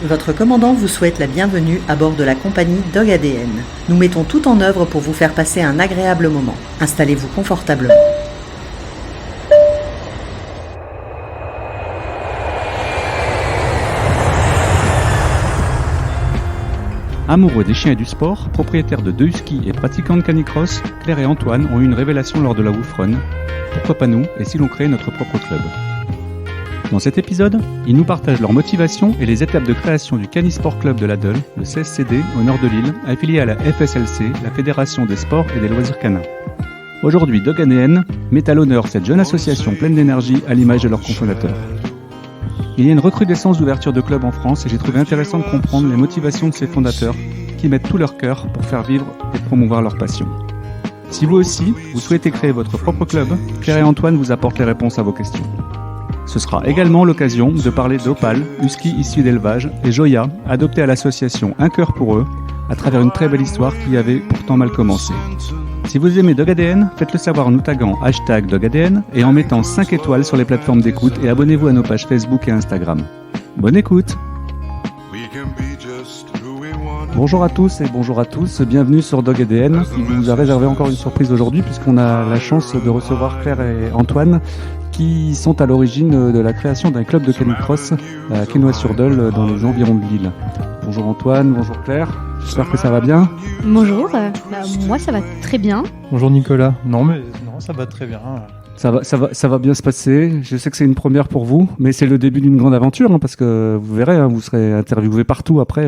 Votre commandant vous souhaite la bienvenue à bord de la compagnie Dog ADN. Nous mettons tout en œuvre pour vous faire passer un agréable moment. Installez-vous confortablement. Amoureux des chiens et du sport, propriétaires de 2 huskies et pratiquants de canicross, Claire et Antoine ont eu une révélation lors de la Woof Run. Pourquoi pas nous, et si l'on créait notre propre club ? Dans cet épisode, ils nous partagent leur motivation et les étapes de création du Canisport Club de l'Adel, le CSCD, au nord de l'île, affilié à la FSLC, la Fédération des sports et des loisirs canins. Aujourd'hui, Dog ADN met à l'honneur cette jeune association pleine d'énergie à l'image de leur cofondateur. Il y a une recrudescence d'ouverture de clubs en France et j'ai trouvé intéressant de comprendre les motivations de ces fondateurs qui mettent tout leur cœur pour faire vivre et promouvoir leur passion. Si vous aussi, vous souhaitez créer votre propre club, Claire et Antoine vous apportent les réponses à vos questions. Ce sera également l'occasion de parler d'Opal, husky issu d'élevage, et Joya, adopté à l'association Un Cœur pour eux, à travers une très belle histoire qui avait pourtant mal commencé. Si vous aimez Dog ADN, faites-le savoir en nous taguant #DogADN et en mettant 5 étoiles sur les plateformes d'écoute et abonnez-vous à nos pages Facebook et Instagram. Bonne écoute! Bonjour à tous et bonjour à tous, bienvenue sur Dog ADN qui vous a réservé encore une surprise aujourd'hui puisqu'on a la chance de recevoir Claire et Antoine qui sont à l'origine de la création d'un club de canicross à Quesnoy-sur-Dole dans les environs de Lille. Bonjour Antoine, bonjour Claire, j'espère que ça va bien. Bonjour, moi ça va très bien. Bonjour Nicolas, non ça va très bien. Ça va bien se passer, je sais que c'est une première pour vous, mais c'est le début d'une grande aventure parce que vous verrez, vous serez interviewé partout après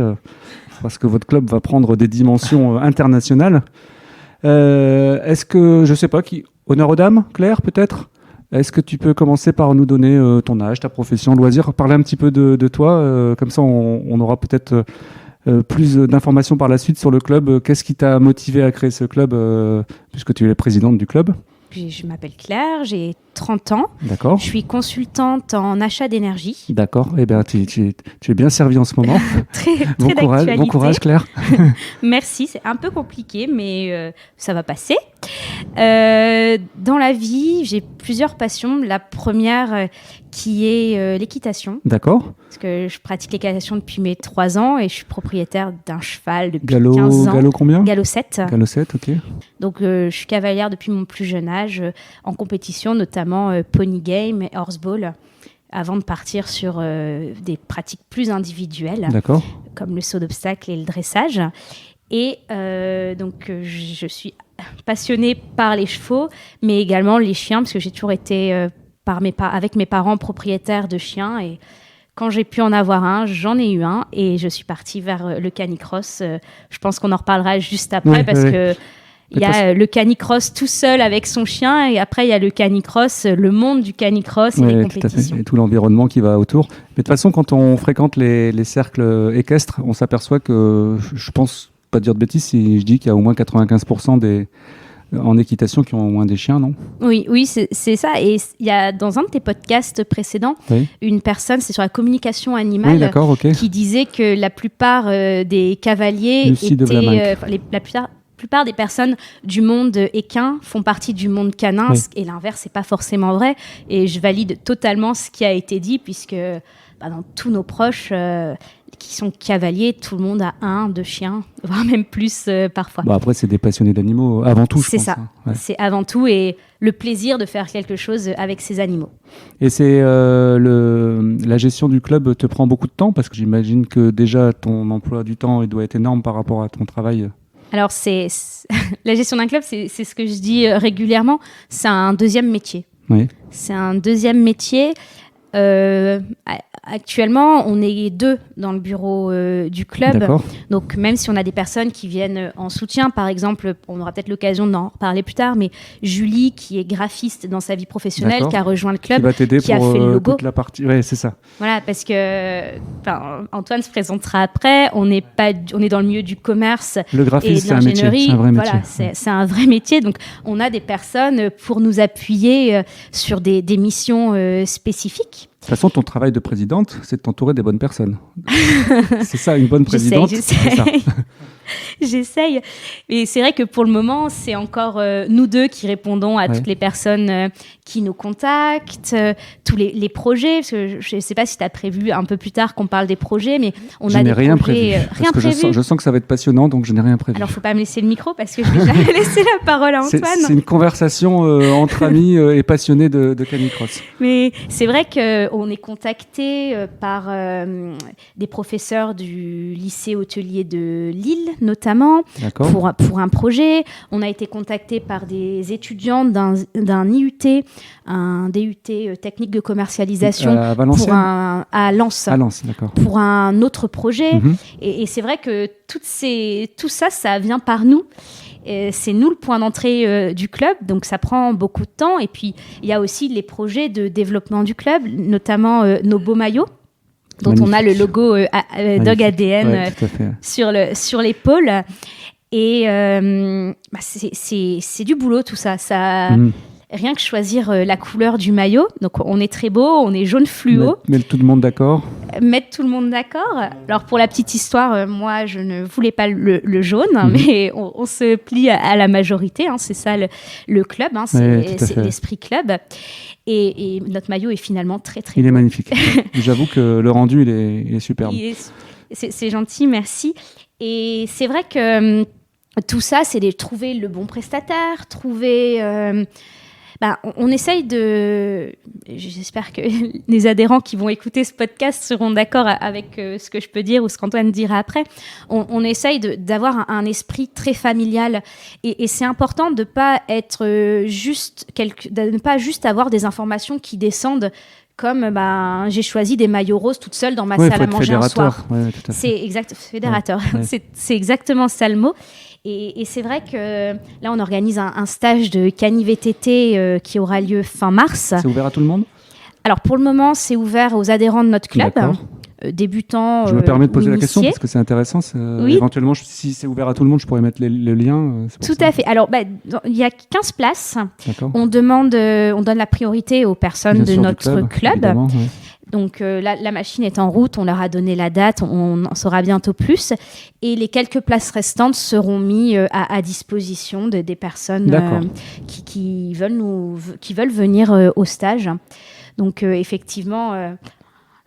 parce que votre club va prendre des dimensions internationales. Est-ce que, je sais pas, honneur aux dames, Claire peut-être ? Est-ce que tu peux commencer par nous donner ton âge, ta profession, loisir, parler un petit peu de toi, comme ça on aura peut-être plus d'informations par la suite sur le club. Qu'est-ce qui t'a motivé à créer ce club, puisque tu es la présidente du club ? Je m'appelle Claire, j'ai 30 ans. D'accord. Je suis consultante en achat d'énergie. D'accord. Eh bien, tu es bien servie en ce moment. très Bon courage, Claire. Merci. C'est un peu compliqué, mais ça va passer. Dans la vie, j'ai plusieurs passions. La première qui est l'équitation. D'accord. Parce que je pratique l'équitation depuis mes 3 ans et je suis propriétaire d'un cheval depuis 15 ans. Galop combien ? Galop 7. Galop 7, ok. Donc, je suis cavalière depuis mon plus jeune âge en compétition, notamment pony game et horseball, avant de partir sur des pratiques plus individuelles, d'accord, comme le saut d'obstacle et le dressage. Et donc, je suis passionnée par les chevaux, mais également les chiens, parce que j'ai toujours été avec mes parents propriétaires de chiens. Et quand j'ai pu en avoir un, j'en ai eu un. Et je suis partie vers le canicross. Je pense qu'on en reparlera juste après, que il y a le canicross tout seul avec son chien, et après il y a le canicross, le monde du canicross et les compétitions. Et tout l'environnement qui va autour. Mais de toute façon, quand on fréquente les cercles équestres, on s'aperçoit que, je pense pas dire de bêtises si je dis qu'il y a au moins 95% en équitation qui ont au moins des chiens, non ? Oui, c'est ça. Et il y a dans un de tes podcasts précédents, une personne, c'est sur la communication animale, qui disait que la plupart des cavaliers étaient... La plupart des personnes du monde équin font partie du monde canin, et l'inverse, c'est pas forcément vrai. Et je valide totalement ce qui a été dit, puisque dans tous nos proches qui sont cavaliers, tout le monde a 1, 2 chiens, voire même plus parfois. Après, c'est des passionnés d'animaux avant tout, je pense. C'est ça, c'est avant tout, et le plaisir de faire quelque chose avec ces animaux. Et c'est la gestion du club te prend beaucoup de temps, parce que j'imagine que déjà ton emploi du temps il doit être énorme par rapport à ton travail. Alors, la gestion d'un club, c'est ce que je dis régulièrement, c'est un deuxième métier. Oui. C'est un deuxième métier. Actuellement, on est 2 dans le bureau du club. D'accord. Donc, même si on a des personnes qui viennent en soutien, par exemple, on aura peut-être l'occasion d'en reparler plus tard, mais Julie, qui est graphiste dans sa vie professionnelle, qui a rejoint le club, qui va t'aider qui a fait le logo. Toute la partie. Oui, c'est ça. Voilà, parce que Antoine se présentera après. On est dans le milieu du commerce le graphisme, et de l'ingénierie. C'est un vrai métier. Voilà, c'est un vrai métier. Donc, on a des personnes pour nous appuyer sur des missions spécifiques. toute façon, ton travail de présidente, c'est de t'entourer des bonnes personnes. C'est ça, une bonne présidente. J'essaye. Et c'est vrai que pour le moment, c'est encore nous deux qui répondons à toutes les personnes qui nous contactent, tous les projets. Parce que je ne sais pas si tu as prévu un peu plus tard qu'on parle des projets, mais on a des projets. Rien prévu. Je sens que ça va être passionnant, donc je n'ai rien prévu. Alors, il ne faut pas me laisser le micro parce que je vais jamais laisser la parole à Antoine. C'est une conversation entre amis et passionnés de canicross. Mais c'est vrai qu'on est contacté par des professeurs du lycée hôtelier de Lille, notamment, pour un projet. On a été contacté par des étudiants d'un IUT, un DUT technique de commercialisation à Lens. À Lens, d'accord. Pour un autre projet. Et c'est vrai que tout ça vient par nous. C'est nous le point d'entrée du club, donc ça prend beaucoup de temps. Et puis, il y a aussi les projets de développement du club, notamment nos beaux maillots, dont on a le logo Dog ADN sur l'épaule. Et c'est du boulot tout ça. Rien que choisir la couleur du maillot. Donc on est très beau, on est jaune fluo. Mettre tout le monde d'accord. Mettre tout le monde d'accord. Alors pour la petite histoire, moi je ne voulais pas le jaune, mais on se plie à la majorité. Hein, c'est ça le club, hein, c'est l'esprit club. Et notre maillot est finalement très très beau. Il est magnifique. J'avoue que le rendu il est superbe. C'est gentil, merci. Et c'est vrai que tout ça, c'est de trouver le bon prestataire, on essaye de... J'espère que les adhérents qui vont écouter ce podcast seront d'accord avec ce que je peux dire ou ce qu'Antoine dira après. On essaye d'avoir un esprit très familial et c'est important de ne pas juste avoir des informations qui descendent comme j'ai choisi des maillots roses toute seule dans ma salle à manger un soir. C'est fédérateur. C'est exactement ça le mot. Et c'est vrai que là, on organise un stage de cani-VTT qui aura lieu fin mars. C'est ouvert à tout le monde ? Alors, pour le moment, c'est ouvert aux adhérents de notre club, débutants. Je me permets de poser la question parce que c'est intéressant. Éventuellement, si c'est ouvert à tout le monde, je pourrais mettre le lien. Tout à fait. Alors, il y a 15 places. On donne la priorité aux personnes de notre club. Donc la machine est en route, on leur a donné la date, on en saura bientôt plus. Et les quelques places restantes seront mises à disposition des personnes qui veulent venir au stage. Donc effectivement,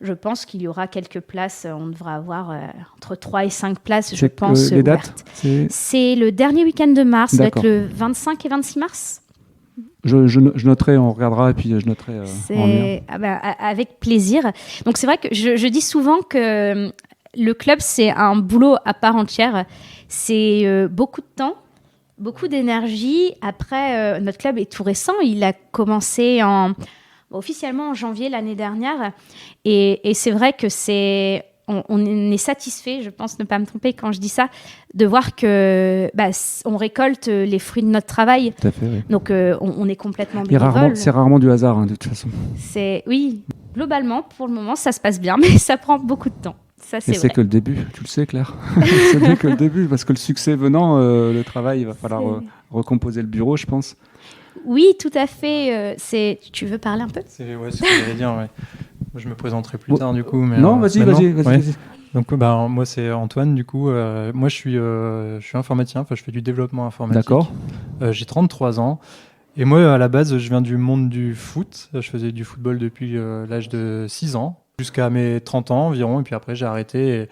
je pense qu'il y aura quelques places. On devra avoir entre 3 et 5 places, je pense. Les dates, c'est le dernier week-end de mars, ça doit être le 25 et 26 mars. Je noterai, on regardera et puis je noterai en lien. Avec plaisir. Donc c'est vrai que je dis souvent que le club, c'est un boulot à part entière. C'est beaucoup de temps, beaucoup d'énergie. Après, notre club est tout récent. Il a commencé officiellement en janvier l'année dernière. Et c'est vrai que on est satisfait, je pense ne pas me tromper quand je dis ça, de voir que on récolte les fruits de notre travail. Tout à fait, oui. Donc on est complètement bénévole. C'est rarement du hasard, de toute façon. Oui, globalement, pour le moment, ça se passe bien, mais ça prend beaucoup de temps. Ça, c'est que le début, tu le sais, Claire. C'est bien que le début, parce que le succès venant, le travail, il va falloir recomposer le bureau, je pense. Oui, tout à fait. Tu veux parler un peu ? C'est ce que j'allais dire, ouais. Je me présenterai plus tard, du coup. Mais, non, vas-y. Donc, moi, c'est Antoine, du coup. Moi, je suis informaticien, je fais du développement informatique. D'accord. J'ai 33 ans. Et moi, à la base, je viens du monde du foot. Je faisais du football depuis l'âge de 6 ans, jusqu'à mes 30 ans environ. Et puis après, j'ai arrêté. Et,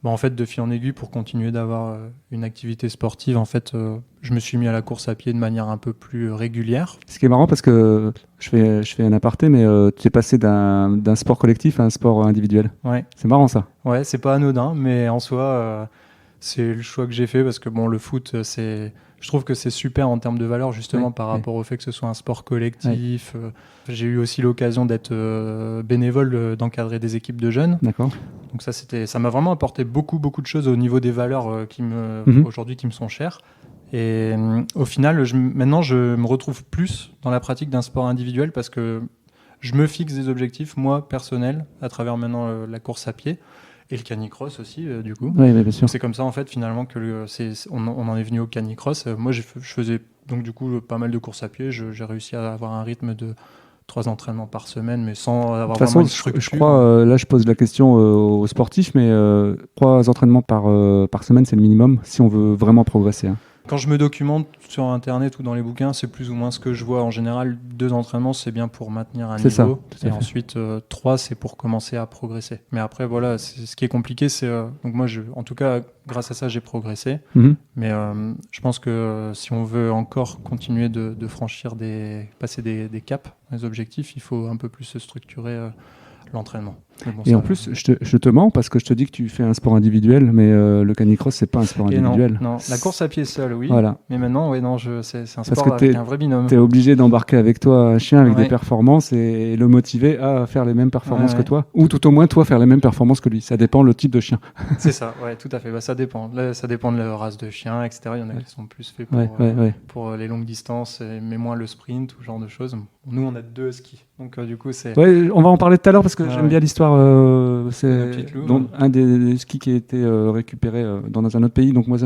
en fait, de fil en aiguille, pour continuer d'avoir une activité sportive, en fait, je me suis mis à la course à pied de manière un peu plus régulière. Ce qui est marrant, parce que je fais un aparté, mais tu es passé d'un sport collectif à un sport individuel. Ouais. C'est marrant, ça. Ouais, c'est pas anodin, mais en soi, c'est le choix que j'ai fait, parce que le foot, je trouve que c'est super en termes de valeur, justement, par rapport au fait que ce soit un sport collectif. J'ai eu aussi l'occasion d'être bénévole, d'encadrer des équipes de jeunes. D'accord. Donc ça m'a vraiment apporté beaucoup de choses au niveau des valeurs aujourd'hui qui me sont chères. Et au final, maintenant, je me retrouve plus dans la pratique d'un sport individuel parce que je me fixe des objectifs, moi, personnels, à travers maintenant la course à pied et le canicross aussi, du coup. Oui, bien sûr. Donc, c'est comme ça, en fait, finalement, que on en est venu au canicross. Moi, je faisais donc, du coup, pas mal de courses à pied. J'ai réussi à avoir un rythme de 3 entraînements par semaine, mais sans avoir vraiment une structure. Je crois, là je pose la question aux sportifs, mais 3 entraînements par semaine, c'est le minimum si on veut vraiment progresser. Hein. Quand je me documente sur Internet ou dans les bouquins, c'est plus ou moins ce que je vois. En général, 2 entraînements, c'est bien pour maintenir un niveau. Et ensuite, 3, c'est pour commencer à progresser. Mais après, voilà, ce qui est compliqué, c'est... donc moi, en tout cas, grâce à ça, j'ai progressé. Mm-hmm. Mais je pense que si on veut encore continuer de franchir passer des caps, des objectifs, il faut un peu plus se structurer l'entraînement. Bon, et en plus, je te mens parce que je te dis que tu fais un sport individuel, mais le canicross, c'est pas un sport individuel. Non, la course à pied seule, oui. Voilà. Mais maintenant, c'est un sport avec un vrai binôme. Tu es obligé d'embarquer avec toi un chien avec des performances et le motiver à faire les mêmes performances que toi. Ou tout au moins, toi, faire les mêmes performances que lui. Ça dépend le type de chien. C'est ça, ouais, tout à fait. Bah, ça dépend. Là, ça dépend de la race de chien, etc. Il y en a qui sont plus faits pour les longues distances, mais moins le sprint ou ce genre de choses. Nous, on a 2 skis. Donc, du coup, c'est... Ouais, on va en parler tout à l'heure parce que j'aime bien l'histoire. C'est un des skis qui a été récupéré dans un autre pays. Donc, moi,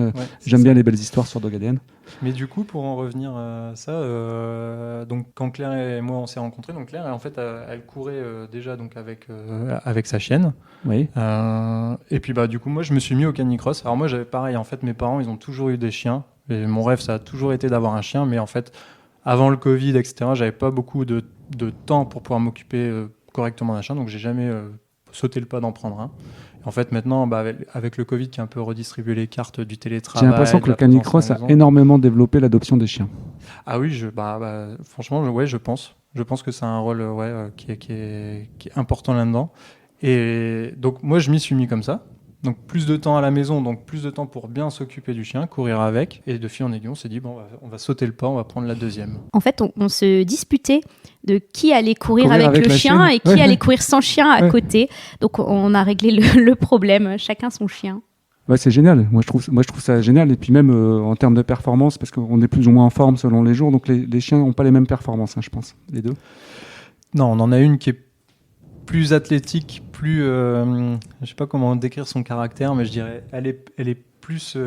j'aime bien les belles histoires sur Dog ADN. Mais du coup, pour en revenir à ça, donc quand Claire et moi on s'est rencontrés, donc Claire, en fait, elle courait déjà donc avec sa chienne. Oui. Et puis du coup, moi, je me suis mis au canicross. Alors moi, j'avais pareil. En fait, mes parents, ils ont toujours eu des chiens. Et mon rêve, ça a toujours été d'avoir un chien. Mais en fait, avant le Covid, etc., j'avais pas beaucoup de temps pour pouvoir m'occuper correctement d'un chien. Donc, j'ai jamais sauté le pas d'en prendre un. En fait, maintenant, avec le Covid qui a un peu redistribué les cartes du télétravail... J'ai l'impression que le canicross a énormément développé l'adoption des chiens. Ah oui, franchement, je pense. Je pense que c'est un rôle qui est important là-dedans. Et donc, moi, je m'y suis mis comme ça. Donc, plus de temps à la maison, donc plus de temps pour bien s'occuper du chien, courir avec. Et de fil en aiguille, on s'est dit, on va sauter le pas, on va prendre la 2e. En fait, on se disputait de qui allait courir avec le chien et qui allait courir sans chien à côté. Donc, on a réglé le problème, chacun son chien. Ouais, c'est génial. Moi, je trouve ça génial. Et puis même en termes de performance, parce qu'on est plus ou moins en forme selon les jours, donc les chiens n'ont pas les mêmes performances, je pense, les 2. Non, on en a une qui est plus athlétique, plus... je sais pas comment décrire son caractère, mais je dirais elle est plus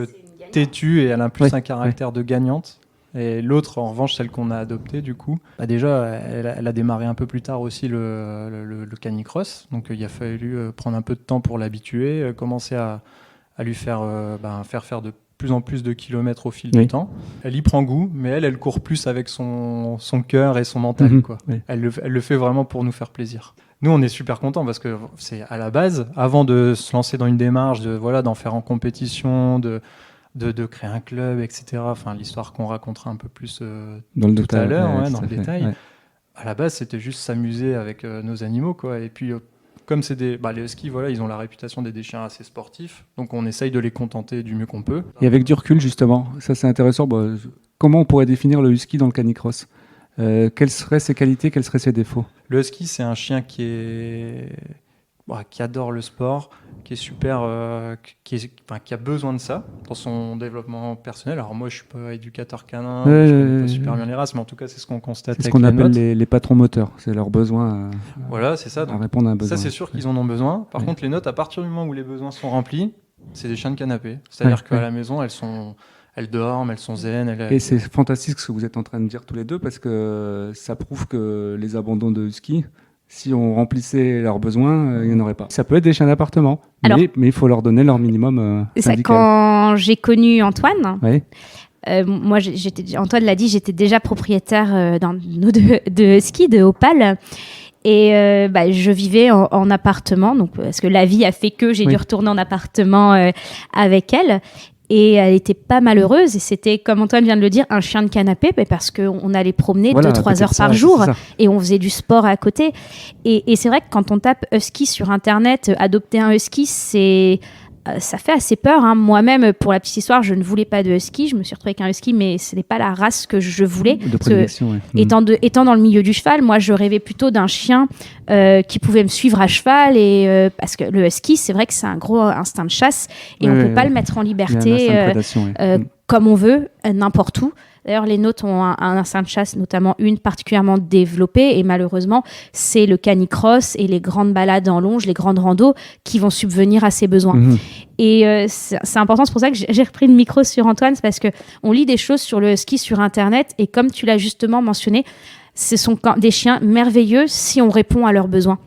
têtue et elle a plus un caractère de gagnante. Et l'autre, en revanche, celle qu'on a adoptée, du coup, déjà, elle a démarré un peu plus tard aussi le canicross. Donc, il a fallu prendre un peu de temps pour l'habituer, commencer à lui faire de plus en plus de kilomètres au fil du temps. Elle y prend goût, mais elle court plus avec son cœur et son mental. Quoi. Elle le fait vraiment pour nous faire plaisir. Nous, on est super contents parce que c'est à la base, avant de se lancer dans une démarche, d'en faire en compétition, de créer un club, etc. Enfin, l'histoire qu'on racontera un peu plus tout à l'heure, dans le détail. Ouais. À la base, c'était juste s'amuser avec nos animaux, quoi. Et puis, comme c'est les huskies, ils ont la réputation d'être des chiens assez sportifs, donc on essaye de les contenter du mieux qu'on peut. Et avec du recul, justement, ça c'est intéressant. Comment on pourrait définir le husky dans le canicross ? Quelles seraient ses qualités, quels seraient ses défauts ? Le husky, c'est un chien qui adore le sport, qui est super, qui a besoin de ça dans son développement personnel. Alors moi, je suis pas éducateur canin, je connais pas super bien les races, mais en tout cas, c'est ce qu'on constate. C'est ce qu'on appelle les patrons moteurs. C'est leur besoin. C'est ça. Donc, à répondre à un besoin. Ça, c'est sûr qu'ils en ont besoin. Par contre, les notes, à partir du moment où les besoins sont remplis, c'est des chiens de canapé. C'est-à-dire qu'à la maison, elles dorment, elles sont zen. Et c'est fantastique ce que vous êtes en train de dire tous les deux, parce que ça prouve que les abandons de husky, si on remplissait leurs besoins, il n'y en aurait pas. Ça peut être des chiens d'appartement, mais il faut leur donner leur minimum syndical. Quand j'ai connu Antoine, moi, Antoine l'a dit, j'étais déjà propriétaire de ski, de Opale. Et je vivais en appartement, donc, parce que la vie a fait que j'ai dû retourner en appartement avec elle. Et elle était pas malheureuse, et c'était, comme Antoine vient de le dire, un chien de canapé, parce qu'on allait promener 2-3 heures par jour, et on faisait du sport à côté. Et c'est vrai que quand on tape husky sur Internet, adopter un husky, ça fait assez peur. Hein. Moi-même, pour la petite histoire, je ne voulais pas de husky. Je me suis retrouvée avec un husky, mais ce n'est pas la race que je voulais. De prédilection, étant dans le milieu du cheval, moi, je rêvais plutôt d'un chien qui pouvait me suivre à cheval. Parce que le husky, c'est vrai que c'est un gros instinct de chasse. Et on ne peut pas le mettre en liberté comme on veut, n'importe où. D'ailleurs, les nôtres ont un instinct de chasse, notamment une particulièrement développée, et malheureusement, c'est le canicross et les grandes balades en longe, les grandes randos qui vont subvenir à ses besoins. Et c'est important, c'est pour ça que j'ai repris le micro sur Antoine, c'est parce qu'on lit des choses sur le ski sur Internet, et comme tu l'as justement mentionné, ce sont des chiens merveilleux si on répond à leurs besoins.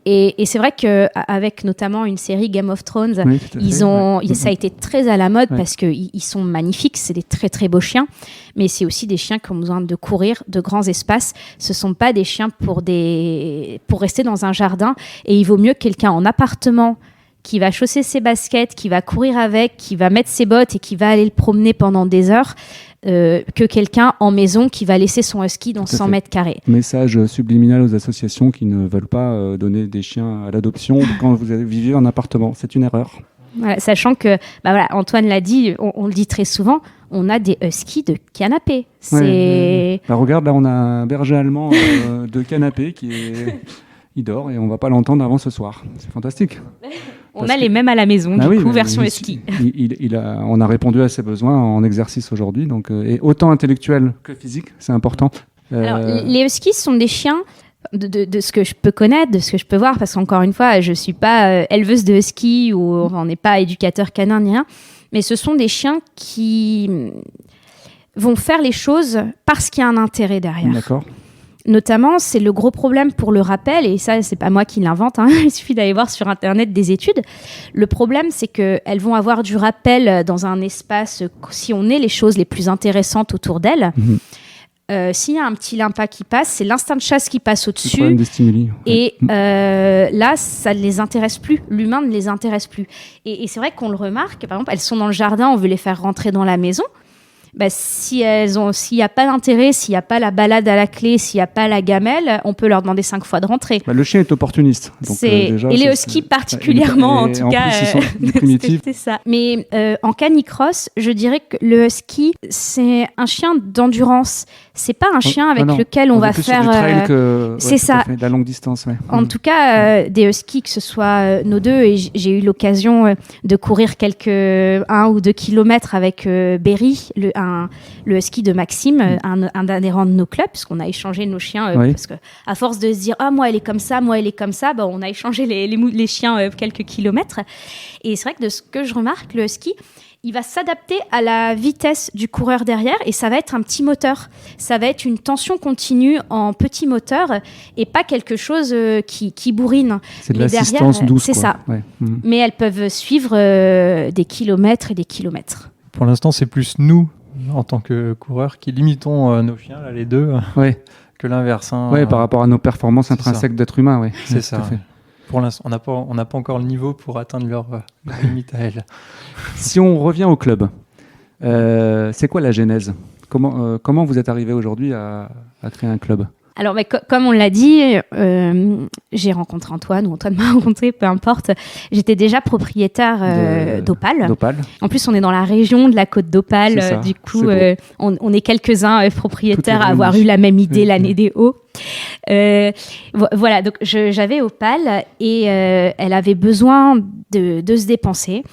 Et c'est vrai qu'avec notamment une série Game of Thrones, ça a été très à la mode parce qu'ils sont magnifiques, c'est des très très beaux chiens, mais c'est aussi des chiens qui ont besoin de courir de grands espaces. Ce ne sont pas des chiens pour rester dans un jardin, et il vaut mieux quelqu'un en appartement qui va chausser ses baskets, qui va courir avec, qui va mettre ses bottes et qui va aller le promener pendant des heures, que quelqu'un en maison qui va laisser son husky dans 100 mètres carrés. Message subliminal aux associations qui ne veulent pas donner des chiens à l'adoption quand vous vivez en appartement. C'est une erreur. Voilà, sachant que, Antoine l'a dit, on le dit très souvent, on a des huskies de canapé. Regarde, là, on a un berger allemand de canapé il dort et on ne va pas l'entendre avant ce soir. C'est fantastique. On a les mêmes à la maison, version husky. On a répondu à ses besoins en exercice aujourd'hui, et autant intellectuel que physique, c'est important. Alors, les huskies sont des chiens, de ce que je peux connaître, de ce que je peux voir, parce qu'encore une fois, je ne suis pas éleveuse de husky, ou on n'est pas éducateur canin ni rien, mais ce sont des chiens qui vont faire les choses parce qu'il y a un intérêt derrière. D'accord. Notamment, c'est le gros problème pour le rappel, et ça, c'est pas moi qui l'invente, il suffit d'aller voir sur Internet des études. Le problème, c'est qu'elles vont avoir du rappel dans un espace, si on est les choses les plus intéressantes autour d'elles. S'il y a un petit lympa qui passe, c'est l'instinct de chasse qui passe au-dessus. C'est le problème des stimuli. Et là, ça ne les intéresse plus. L'humain ne les intéresse plus. Et c'est vrai qu'on le remarque. Par exemple, elles sont dans le jardin, on veut les faire rentrer dans la maison. S'il n'y a pas d'intérêt, s'il n'y a pas la balade à la clé, s'il n'y a pas la gamelle, on peut leur demander 5 fois de rentrer. Le chien est opportuniste. Donc, et les huskies particulièrement, en tout cas. Plus, ils sont primitifs. C'est ça. Mais en canicross, je dirais que le husky, c'est un chien d'endurance. C'est pas un chien avec lequel on va faire. Sur du trail c'est ça. De la longue distance. Ouais. En tout cas, des huskies, que ce soit nos deux, et j'ai eu l'occasion de courir 1 ou 2 kilomètres avec Berry, le husky de Maxime, un adhérent de nos clubs, parce qu'on a échangé nos chiens, parce que à force de se dire moi elle est comme ça, moi elle est comme ça, on a échangé les chiens quelques kilomètres. Et c'est vrai que de ce que je remarque, le husky, il va s'adapter à la vitesse du coureur derrière, et ça va être un petit moteur. Ça va être une tension continue en petit moteur et pas quelque chose qui bourrine. C'est de l'assistance douce. C'est ça. Ouais. Mais elles peuvent suivre des kilomètres et des kilomètres. Pour l'instant, c'est plus nous, en tant que coureurs, qui limitons nos chiens, là, les deux, que l'inverse. Par rapport à nos performances intrinsèques d'être humain. Ouais. C'est ça. Pour l'instant, on n'a pas encore le niveau pour atteindre leur limite à elles. Si on revient au club, c'est quoi la genèse ? Comment vous êtes arrivé aujourd'hui à créer un club ? Alors, comme on l'a dit, j'ai rencontré Antoine, ou Antoine m'a rencontré, peu importe. J'étais déjà propriétaire d'Opale. En plus, on est dans la région de la Côte d'Opale. Du coup, on est quelques-uns propriétaires à avoir eu la même idée l'année des hauts. Voilà, donc j'avais Opale, et elle avait besoin de se dépenser.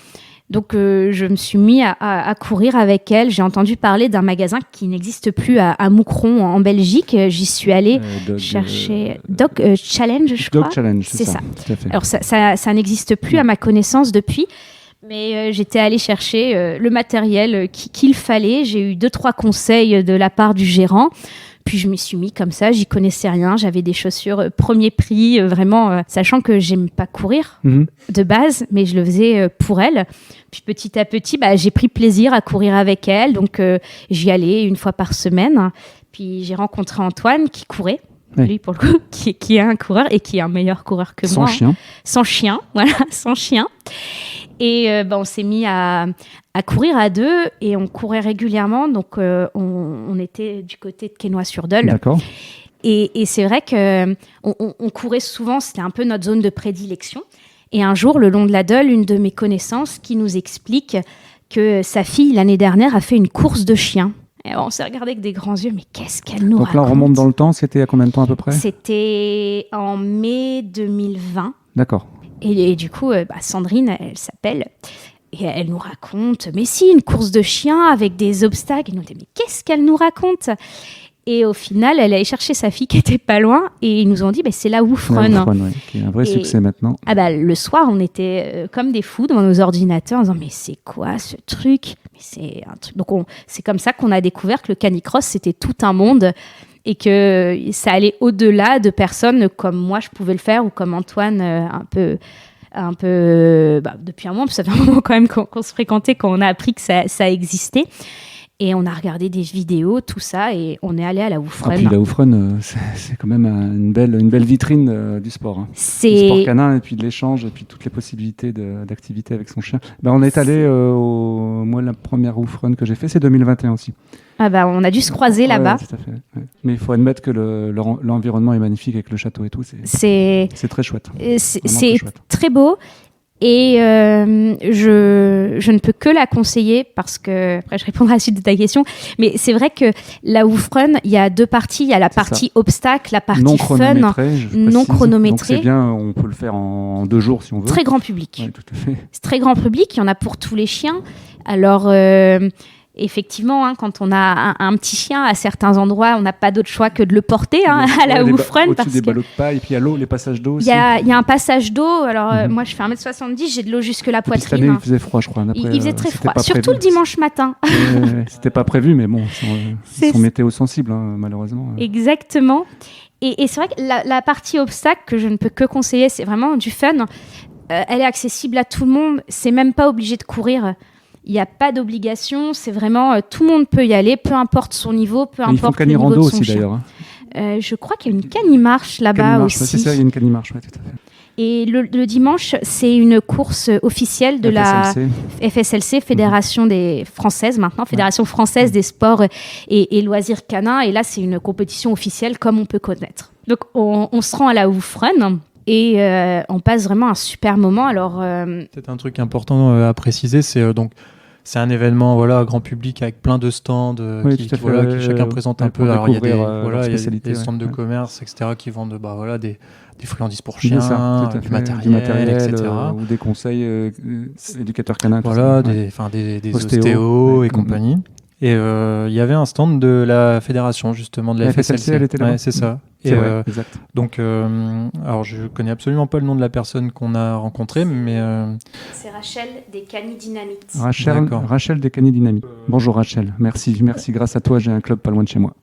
Donc, je me suis mis à courir avec elle. J'ai entendu parler d'un magasin qui n'existe plus à Moucron, en Belgique. J'y suis allée chercher Dog Challenge, je crois. Dog Challenge, c'est ça. Tout à fait. Alors, ça n'existe plus à ma connaissance depuis. Mais j'étais allée chercher le matériel qu'il fallait. J'ai eu 2-3 conseils de la part du gérant. Puis je m'y suis mis comme ça, j'y connaissais rien. J'avais des chaussures premier prix, vraiment, sachant que j'aime pas courir de base, mais je le faisais pour elle. Puis petit à petit, j'ai pris plaisir à courir avec elle. Donc j'y allais 1 fois par semaine. Puis j'ai rencontré Antoine qui courait. Lui, pour le coup, qui est un coureur et qui est un meilleur coureur que moi. Sans chien, voilà, sans chien. Et on s'est mis à courir à 2, et on courait régulièrement. Donc, on était du côté de Quesnoy-sur-Dole. D'accord. Et c'est vrai qu'on courait souvent, c'était un peu notre zone de prédilection. Et un jour, le long de la Dole, une de mes connaissances qui nous explique que sa fille, l'année dernière, a fait une course de chiens. Et on s'est regardé avec des grands yeux, mais qu'est-ce qu'elle nous raconte ? Donc là, on remonte dans le temps, c'était il y a combien de temps à peu près ? C'était en mai 2020. D'accord. Et du coup, Sandrine, elle s'appelle, et elle nous raconte, mais si, une course de chiens avec des obstacles. Et nous dit, mais qu'est-ce qu'elle nous raconte ? Et au final, elle allait chercher sa fille qui était pas loin, et ils nous ont dit, c'est la Woofrun. La Woofrun, qui est un vrai succès maintenant. Le soir, on était comme des fous devant nos ordinateurs en disant, mais c'est quoi ce truc ? Mais c'est un truc. Donc c'est comme ça qu'on a découvert que le canicross, c'était tout un monde. et que ça allait au-delà de personnes comme moi je pouvais le faire ou comme Antoine un peu depuis un moment, parce que ça fait un moment quand même qu'on se fréquentait quand on a appris que ça existait. Et on a regardé des vidéos, tout ça, et on est allé à la Woofrun. Ah, puis la Woofrun, c'est quand même une belle vitrine du sport. Hein. Du sport canin, et puis de l'échange, et puis toutes les possibilités d'activité avec son chien. On est allé, moi, la première Woofrun que j'ai fait, c'est 2021 aussi. Ah bah, on a dû se croiser là-bas. Tout à fait. Ouais. Mais il faut admettre que l'environnement est magnifique avec le château et tout. C'est très chouette. C'est très beau. Et je ne peux que la conseiller parce que, après je répondrai à la suite de ta question, mais c'est vrai que la Woofrun, il y a deux parties, il y a la partie obstacle, la partie fun, non chronométrée. Donc c'est bien, on peut le faire en 2 jours si on veut. Très grand public. Ouais, tout à fait. C'est très grand public, il y en a pour tous les chiens. Alors effectivement, quand on a un petit chien, à certains endroits, on n'a pas d'autre choix que de le porter à la Woofrun. Au-dessus des ballots de paille, et puis il y a l'eau, les passages d'eau aussi. Il y a un passage d'eau. Alors, moi, je fais 1m70, j'ai de l'eau jusque la poitrine. Cette année, il faisait froid, je crois. Après, il faisait très froid, surtout le dimanche matin. C'était pas prévu, mais bon, ils sont météo sensibles, malheureusement. Exactement. Et c'est vrai que la partie obstacle, que je ne peux que conseiller, c'est vraiment du fun. Elle est accessible à tout le monde. C'est même pas obligé de courir. Il n'y a pas d'obligation, c'est vraiment tout le monde peut y aller, peu importe son niveau, peu importe le niveau de son aussi, chien. d'ailleurs. Je crois qu'il y a une canimarche là-bas aussi. C'est ça, il y a une canimarche, ouais, tout à fait. Et le dimanche, c'est une course officielle de la FSLC, Fédération des Françaises maintenant, Fédération française des sports et loisirs canins. Et là, c'est une compétition officielle comme on peut connaître. Donc, on se rend à la Woofrun. Et on passe vraiment un super moment. Alors, peut-être un truc important à préciser, c'est un événement grand public avec plein de stands qui chacun présente un peu. Alors il y a des stands de commerce, etc., qui vendent des friandises pour chiens, du matériel, etc. Ou des conseils éducateurs canins. Des ostéos et compagnie. Et il y avait un stand de la fédération, justement, de la FSLC. Elle était là. Ouais, c'est ça. C'est vrai, exact. Donc, alors je connais absolument pas le nom de la personne qu'on a rencontrée, mais c'est Rachel des Canis Dynamite. Rachel des Canis Dynamite. Bonjour Rachel, merci. Grâce à toi, j'ai un club pas loin de chez moi.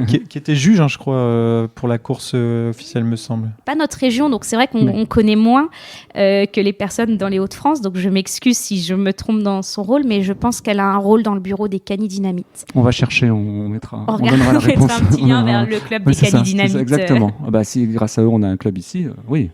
qui était juge, je crois, pour la course officielle, me semble. Pas notre région, donc c'est vrai qu'on connaît moins que les personnes dans les Hauts-de-France. Donc je m'excuse si je me trompe dans son rôle, mais je pense qu'elle a un rôle dans le bureau des Canis Dynamite. On va chercher, on mettra. On donnera la réponse. On mettra un petit lien vers le club des Canis Dynamite. Exactement. Si grâce à eux on a un club ici, oui.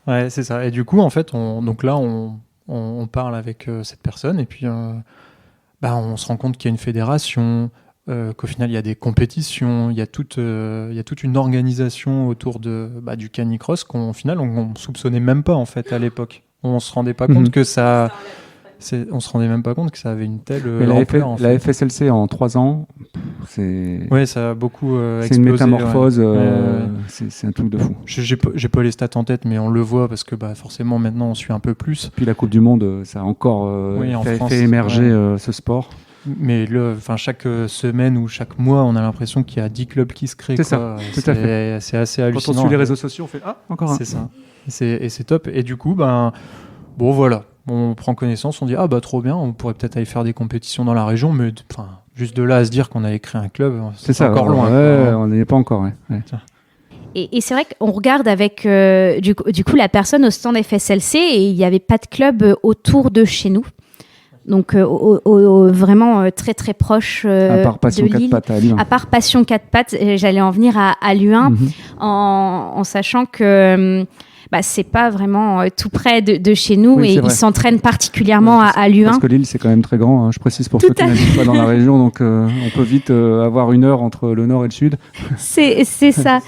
Ouais, c'est ça. Et du coup, en fait, on parle avec cette personne et puis on se rend compte qu'il y a une fédération, qu'au final il y a des compétitions, il y a toute une organisation autour du canicross qu'au final on soupçonnait même pas en fait à l'époque. On se rendait pas compte que ça. On se rendait même pas compte que ça avait une telle ampleur. La FSLC en 3 ans, c'est. Ouais, ça a beaucoup explosé. C'est une métamorphose. C'est un truc de fou. J'ai pas les stats en tête, mais on le voit parce que forcément maintenant on suit un peu plus. Puis la Coupe du Monde, ça a encore fait émerger ce sport. Mais chaque semaine ou chaque mois, on a l'impression qu'il y a 10 clubs qui se créent. C'est ça, tout à fait. C'est assez hallucinant. Quand on suit les réseaux sociaux, on fait encore un. C'est ça. Et c'est top. Et du coup, voilà. On prend connaissance, on dit trop bien, on pourrait peut-être aller faire des compétitions dans la région, mais juste de là à se dire qu'on allait créer un club, c'est encore loin. On n'y est pas encore. Ouais. Et c'est vrai qu'on regarde avec du coup la personne au stand FSLC et il n'y avait pas de club autour de chez nous. Donc vraiment très très proche à part Passion de Lille. 4 pattes à Lyon. À part Passion 4 pattes, j'allais en venir à Lyon en sachant que c'est pas vraiment tout près de chez nous et ils s'entraînent particulièrement à Lyon. Parce que Lille c'est quand même très grand, je précise pour ceux qui n'habitent pas dans la région, donc on peut vite avoir 1 heure entre le nord et le sud. C'est ça.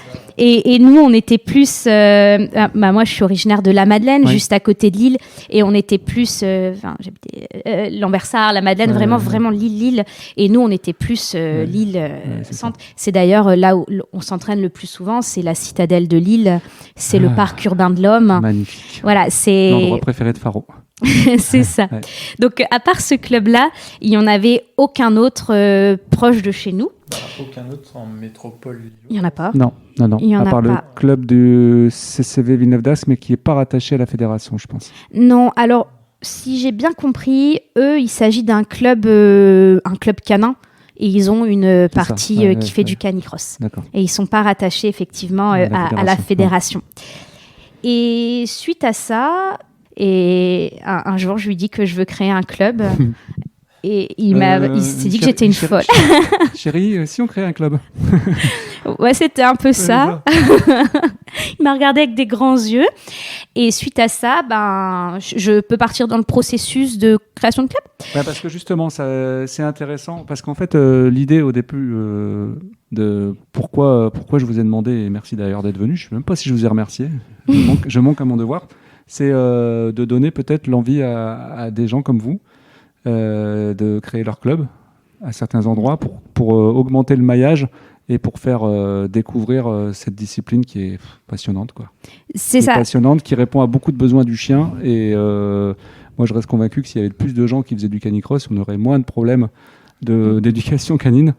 Et nous, on était plus... moi, je suis originaire de la Madeleine, juste à côté de Lille. Et on était plus... j'habitais Lambersart, la Madeleine, vraiment Lille. Et nous, on était plus Lille centre. C'est d'ailleurs là où on s'entraîne le plus souvent. C'est la citadelle de Lille. C'est le parc urbain de l'Homme. Magnifique. Voilà, c'est... L'endroit préféré de Faro. C'est ça. Ouais. Donc, à part ce club-là, il n'y en avait aucun autre proche de chez nous. Aucun autre en métropole. Il n'y en a pas. Non. À part le club du CCV Villeneuve d'Ascq, mais qui n'est pas rattaché à la fédération, je pense. Non, alors, si j'ai bien compris, eux, il s'agit d'un club canin. et ils ont une partie qui fait du canicross. D'accord. Et ils ne sont pas rattachés effectivement à la fédération. Et suite à ça, un jour, je lui dis que je veux créer un club. Et il s'est dit que j'étais une folle. Chérie, si on crée un club. Ouais, c'était un peu ça. Il m'a regardé avec des grands yeux. Et suite à ça, je peux partir dans le processus de création de club. Ouais, parce que justement, c'est intéressant. Parce qu'en fait, l'idée au début de pourquoi je vous ai demandé, et merci d'ailleurs d'être venu, je ne sais même pas si je vous ai remercié, je manque à mon devoir, c'est de donner peut-être l'envie à des gens comme vous de créer leur club à certains endroits pour augmenter le maillage et pour faire découvrir cette discipline qui est passionnante, quoi. C'est ça. Passionnante, qui répond à beaucoup de besoins du chien. Et moi, je reste convaincu que s'il y avait plus de gens qui faisaient du canicross, on aurait moins de problèmes d'éducation canine,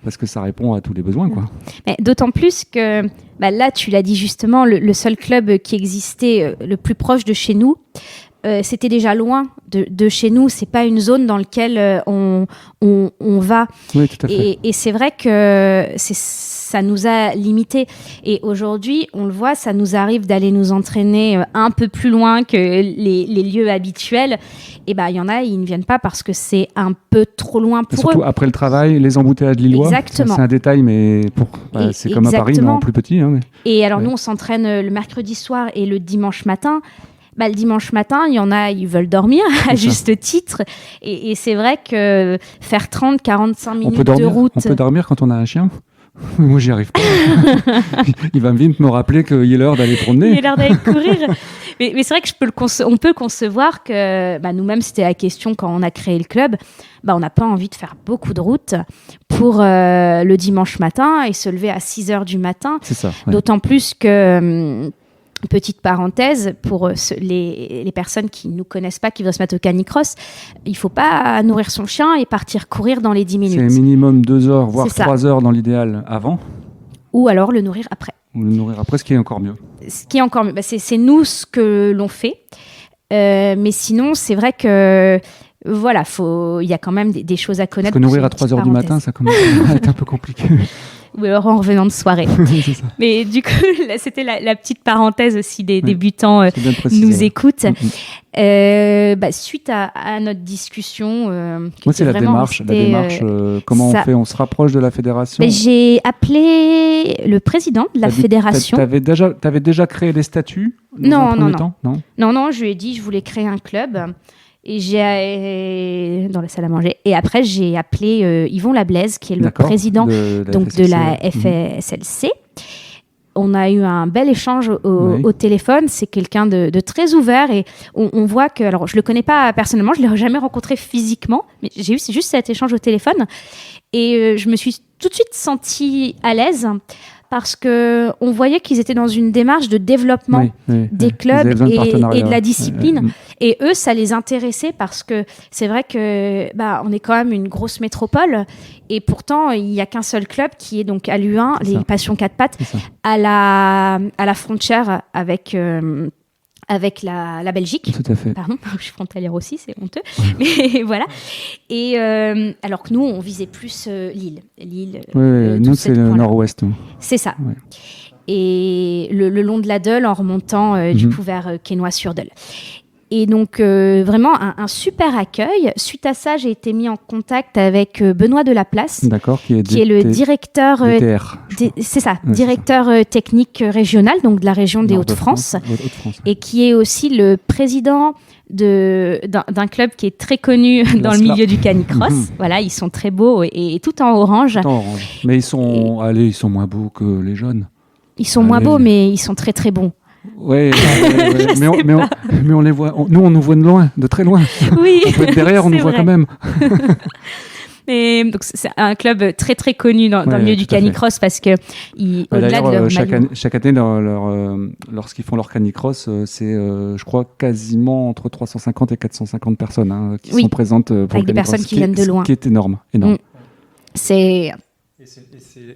parce que ça répond à tous les besoins, quoi. Mais d'autant plus que là, tu l'as dit justement, le seul club qui existait le plus proche de chez nous, c'était déjà loin de chez nous. C'est pas une zone dans laquelle on va. Oui, tout à fait. Et c'est vrai que ça nous a limités. Et aujourd'hui, on le voit, ça nous arrive d'aller nous entraîner un peu plus loin que les lieux habituels. Et il y en a, ils ne viennent pas parce que c'est un peu trop loin pour surtout eux. Après le travail, les embouteillages lillois. Exactement. C'est un détail, mais c'est comme à Paris, mais en plus petit. Hein, mais... Et alors, nous, on s'entraîne le mercredi soir et le dimanche matin. Le dimanche matin, il y en a, ils veulent dormir à juste titre. Et c'est vrai que faire 30-45 minutes de route... On peut dormir quand on a un chien ? Moi, j'y arrive pas. Il va vite me rappeler qu'il est l'heure d'aller promener. Il est l'heure d'aller courir. Mais c'est vrai que on peut concevoir que nous-mêmes, c'était la question quand on a créé le club. On n'a pas envie de faire beaucoup de route pour le dimanche matin et se lever à 6h du matin. C'est ça. Ouais. D'autant plus que... Petite parenthèse, pour les personnes qui ne nous connaissent pas, qui veulent se mettre au canicross, il ne faut pas nourrir son chien et partir courir dans les 10 minutes. C'est minimum 2 heures, voire 3 heures dans l'idéal avant. Ou alors le nourrir après. Ou le nourrir après, ce qui est encore mieux. Ce qui est encore mieux. C'est nous ce que l'on fait. Mais sinon, c'est vrai que... Voilà, il y a quand même des choses à connaître. Parce que nourrir à 3 heures du matin, ça commence à être un peu compliqué. Ou alors en revenant de soirée. C'est ça. Mais du coup, là, c'était la petite parenthèse aussi des débutants nous écoutent. Suite à notre discussion... Moi, c'est la démarche. Comment on fait ? On se rapproche de la fédération ? J'ai appelé le président de la fédération. Tu avais déjà créé les statuts ? Non, je lui ai dit je voulais créer un club. Et dans la salle à manger. Et après, j'ai appelé Yvon Lablaise, qui est le président de la FSLC. On a eu un bel échange au téléphone. C'est quelqu'un de très ouvert. Et on voit que... Alors, je ne le connais pas personnellement. Je ne l'ai jamais rencontré physiquement. Mais j'ai eu juste cet échange au téléphone. Et je me suis tout de suite sentie à l'aise. Parce qu'on voyait qu'ils étaient dans une démarche de développement des clubs et de la discipline. Et eux, ça les intéressait parce que c'est vrai que on est quand même une grosse métropole. Et pourtant, il n'y a qu'un seul club qui est donc à Luhain, les Passions 4 pattes, à la frontière avec la Belgique. Tout à fait. Pardon, je suis frontalière aussi, c'est honteux. Mais voilà. Et alors que nous, on visait plus Lille. Nous, c'est le nord-ouest. C'est ça. Ouais. Et le long de la Deule, en remontant du coup vers Quesnoy-sur-Deule. Et donc, vraiment, un super accueil. Suite à ça, j'ai été mis en contact avec Benoît Delaplace, qui est le directeur... c'est ça, directeur technique régional, donc de la région des Hauts-de-France, et qui est aussi le président d'un club qui est très connu dans le milieu du canicross. Voilà, ils sont très beaux et tout en orange. Mais ils sont moins beaux que les jeunes. Ils sont moins beaux, mais ils sont très très bons. Ouais. Mais on les voit. Nous, on nous voit de loin, de très loin. Oui. On peut être derrière, on nous voit quand même. Mais donc c'est un club très très connu dans le milieu du canicross parce que au-delà de leur chaque année, lorsqu'ils font leur canicross, c'est je crois quasiment entre 350 et 450 personnes qui sont présentes pour avec des personnes qui viennent de loin. Ce qui est énorme.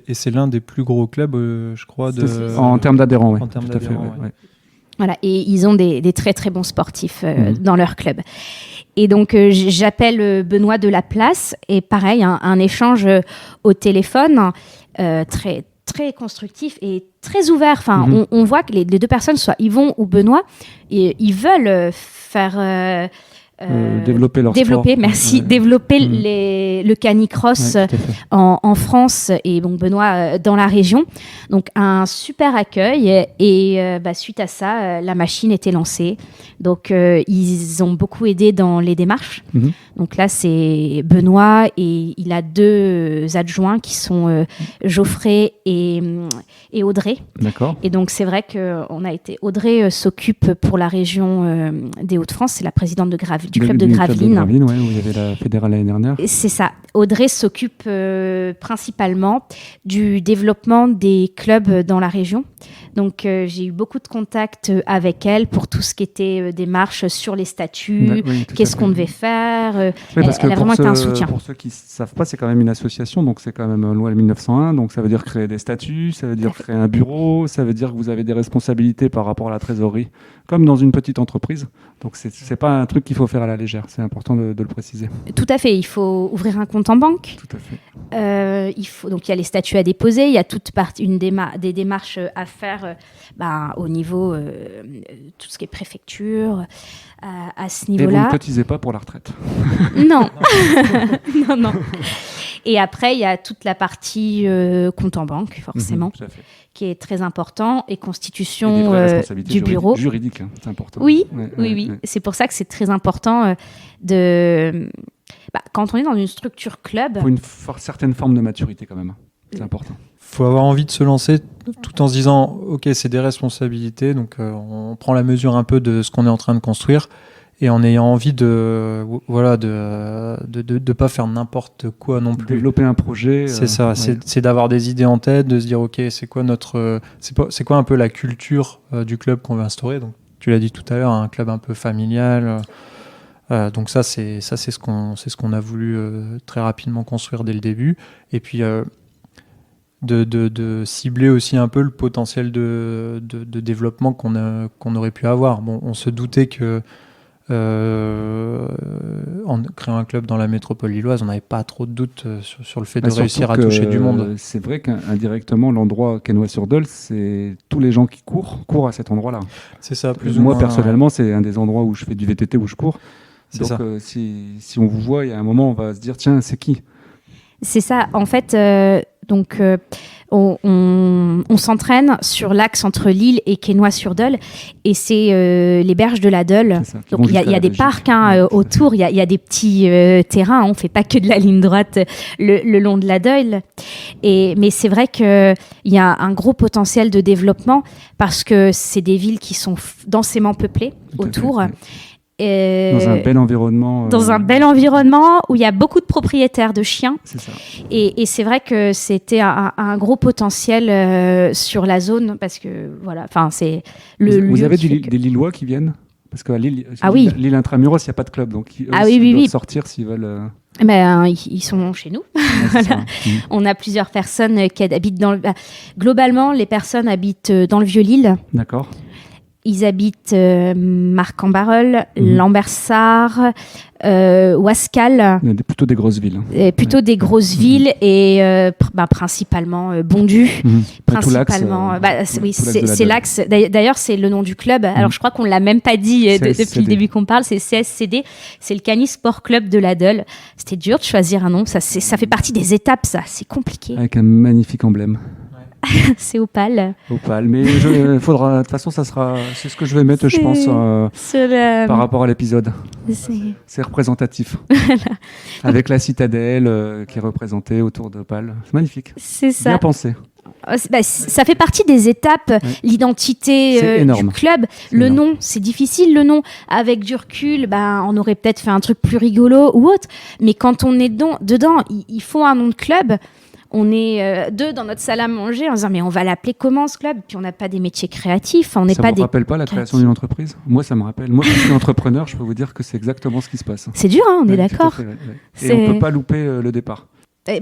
Et c'est l'un des plus gros clubs, je crois, en termes d'adhérents, oui. En termes d'adhérents, Voilà, et ils ont des très très bons sportifs dans leur club. Et donc, j'appelle Benoît de la Place, et pareil, un échange au téléphone très, très constructif et très ouvert. Enfin, on voit que les deux personnes, soit Yvon ou Benoît, ils veulent faire... développer leur sport. Merci. Développer le canicross en France et donc Benoît dans la région. Donc un super accueil et suite à ça, la machine était lancée. Donc ils ont beaucoup aidé dans les démarches. Donc là c'est Benoît et il a 2 adjoints qui sont Geoffrey et Audrey. D'accord. Et donc c'est vrai que Audrey s'occupe pour la région des Hauts-de-France. C'est la présidente du club de Gravelines. Où il y avait la fédérale l'année dernière. C'est ça. Audrey s'occupe principalement du développement des clubs dans la région. Donc, j'ai eu beaucoup de contacts avec elle pour tout ce qui était démarches sur les statuts, qu'est-ce qu'on devait faire. Elle a vraiment été un soutien. Pour ceux qui ne savent pas, c'est quand même une association, donc c'est quand même loi 1901. Donc, ça veut dire créer des statuts, ça veut dire créer un bureau, ça veut dire que vous avez des responsabilités par rapport à la trésorerie, comme dans une petite entreprise. Donc, ce n'est pas un truc qu'il faut faire à la légère. C'est important de le préciser. Tout à fait. Il faut ouvrir un compte en banque. Tout à fait. Donc, il y a les statuts à déposer. Il y a des démarches à faire au niveau tout ce qui est préfecture à ce niveau-là. Et vous ne cotisez pas pour la retraite? Non. non. Et après, il y a toute la partie compte en banque, forcément, qui est très important, et constitution du bureau. Juridique, c'est important. Oui. C'est pour ça que c'est très important quand on est dans une structure club. Il faut une certaine forme de maturité quand même. C'est important. Il faut avoir envie de se lancer tout en se disant ok, c'est des responsabilités, donc on prend la mesure un peu de ce qu'on est en train de construire, et en ayant envie de pas faire n'importe quoi non plus. Développer un projet. C'est ça, c'est d'avoir des idées en tête, de se dire ok, c'est quoi un peu la culture du club qu'on veut instaurer. Donc tu l'as dit tout à l'heure, un club un peu familial. Donc ça c'est ce qu'on a voulu très rapidement construire dès le début, et puis de cibler aussi un peu le potentiel de développement qu'on aurait pu avoir. Bon, on se doutait que en créant un club dans la métropole lilloise, on n'avait pas trop de doutes sur le fait de réussir à toucher du monde. C'est vrai qu'indirectement, l'endroit Quesnoy-sur-Dole, c'est tous les gens qui courent à cet endroit-là. C'est ça, plus ou moins. Moi, personnellement, ouais. C'est un des endroits où je fais du VTT, où je cours. Donc, si on vous voit, il y a un moment, on va se dire, tiens, c'est qui ? C'est ça. En fait, on s'entraîne sur l'axe entre Lille et Quesnoy-sur-Dole, et c'est les berges de la Dole. Donc il y a des parcs autour, il y a des petits terrains. On ne fait pas que de la ligne droite le long de la Dole. Mais c'est vrai qu'il y a un gros potentiel de développement, parce que c'est des villes qui sont densément peuplées autour. Dans un bel environnement. Dans un bel environnement où il y a beaucoup de propriétaires de chiens. C'est ça. Et c'est vrai que c'était un gros potentiel sur la zone, parce que voilà, c'est le. Vous avez des Lillois qui viennent? Parce qu'à Lille, Lille Intramuros, il n'y a pas de club, donc ils doivent sortir s'ils veulent. Ils sont chez nous. Voilà. On a plusieurs personnes qui habitent globalement, les personnes habitent dans le Vieux-Lille. D'accord. Ils habitent Marc-en-Barœul, Lambersart, Ouascal. Plutôt des grosses villes. Plutôt des grosses villes, et principalement Bondu. Principalement, c'est l'axe. D'ailleurs, c'est le nom du club. Alors, je crois qu'on ne l'a même pas dit depuis le début qu'on parle. C'est CSCD. C'est le Cani Sport Club de la Dole. C'était dur de choisir un nom. Ça fait partie des étapes, ça. C'est compliqué. Avec un magnifique emblème. C'est Opale. Mais faudra. De toute façon, c'est ce que je vais mettre, je pense, par rapport à l'épisode. C'est représentatif. Avec la citadelle qui est représentée autour d'Opale. C'est magnifique. C'est ça. Bien pensé. Ça fait partie des étapes, l'identité du club. Le nom, c'est difficile, le nom. Avec du recul, on aurait peut-être fait un truc plus rigolo ou autre. Mais quand on est dedans, il faut un nom de club. On est deux dans notre salle à manger en disant mais on va l'appeler comment ce club? Puis on n'a pas des métiers créatifs. Ça ne vous rappelle pas la création d'une entreprise? Moi, ça me rappelle. Moi, je suis entrepreneur, je peux vous dire que c'est exactement ce qui se passe. C'est dur, on est d'accord. Et on ne peut pas louper le départ.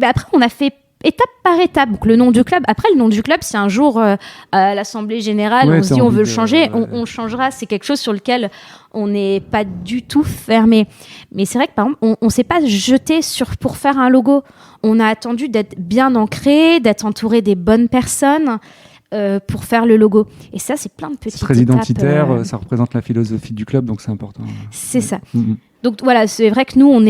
Après, on a fait étape par étape. Donc, le nom du club, après, le nom du club, si un jour, à l'Assemblée Générale, on se dit on veut le changer, on changera. C'est quelque chose sur lequel on n'est pas du tout fermé. Mais c'est vrai que, par exemple, on ne s'est pas jeté pour faire un logo. On a attendu d'être bien ancré, d'être entouré des bonnes personnes pour faire le logo. Et ça, c'est plein de petites étapes. C'est très identitaire, ça représente la philosophie du club, donc c'est important. C'est ça. Donc voilà, c'est vrai que nous, on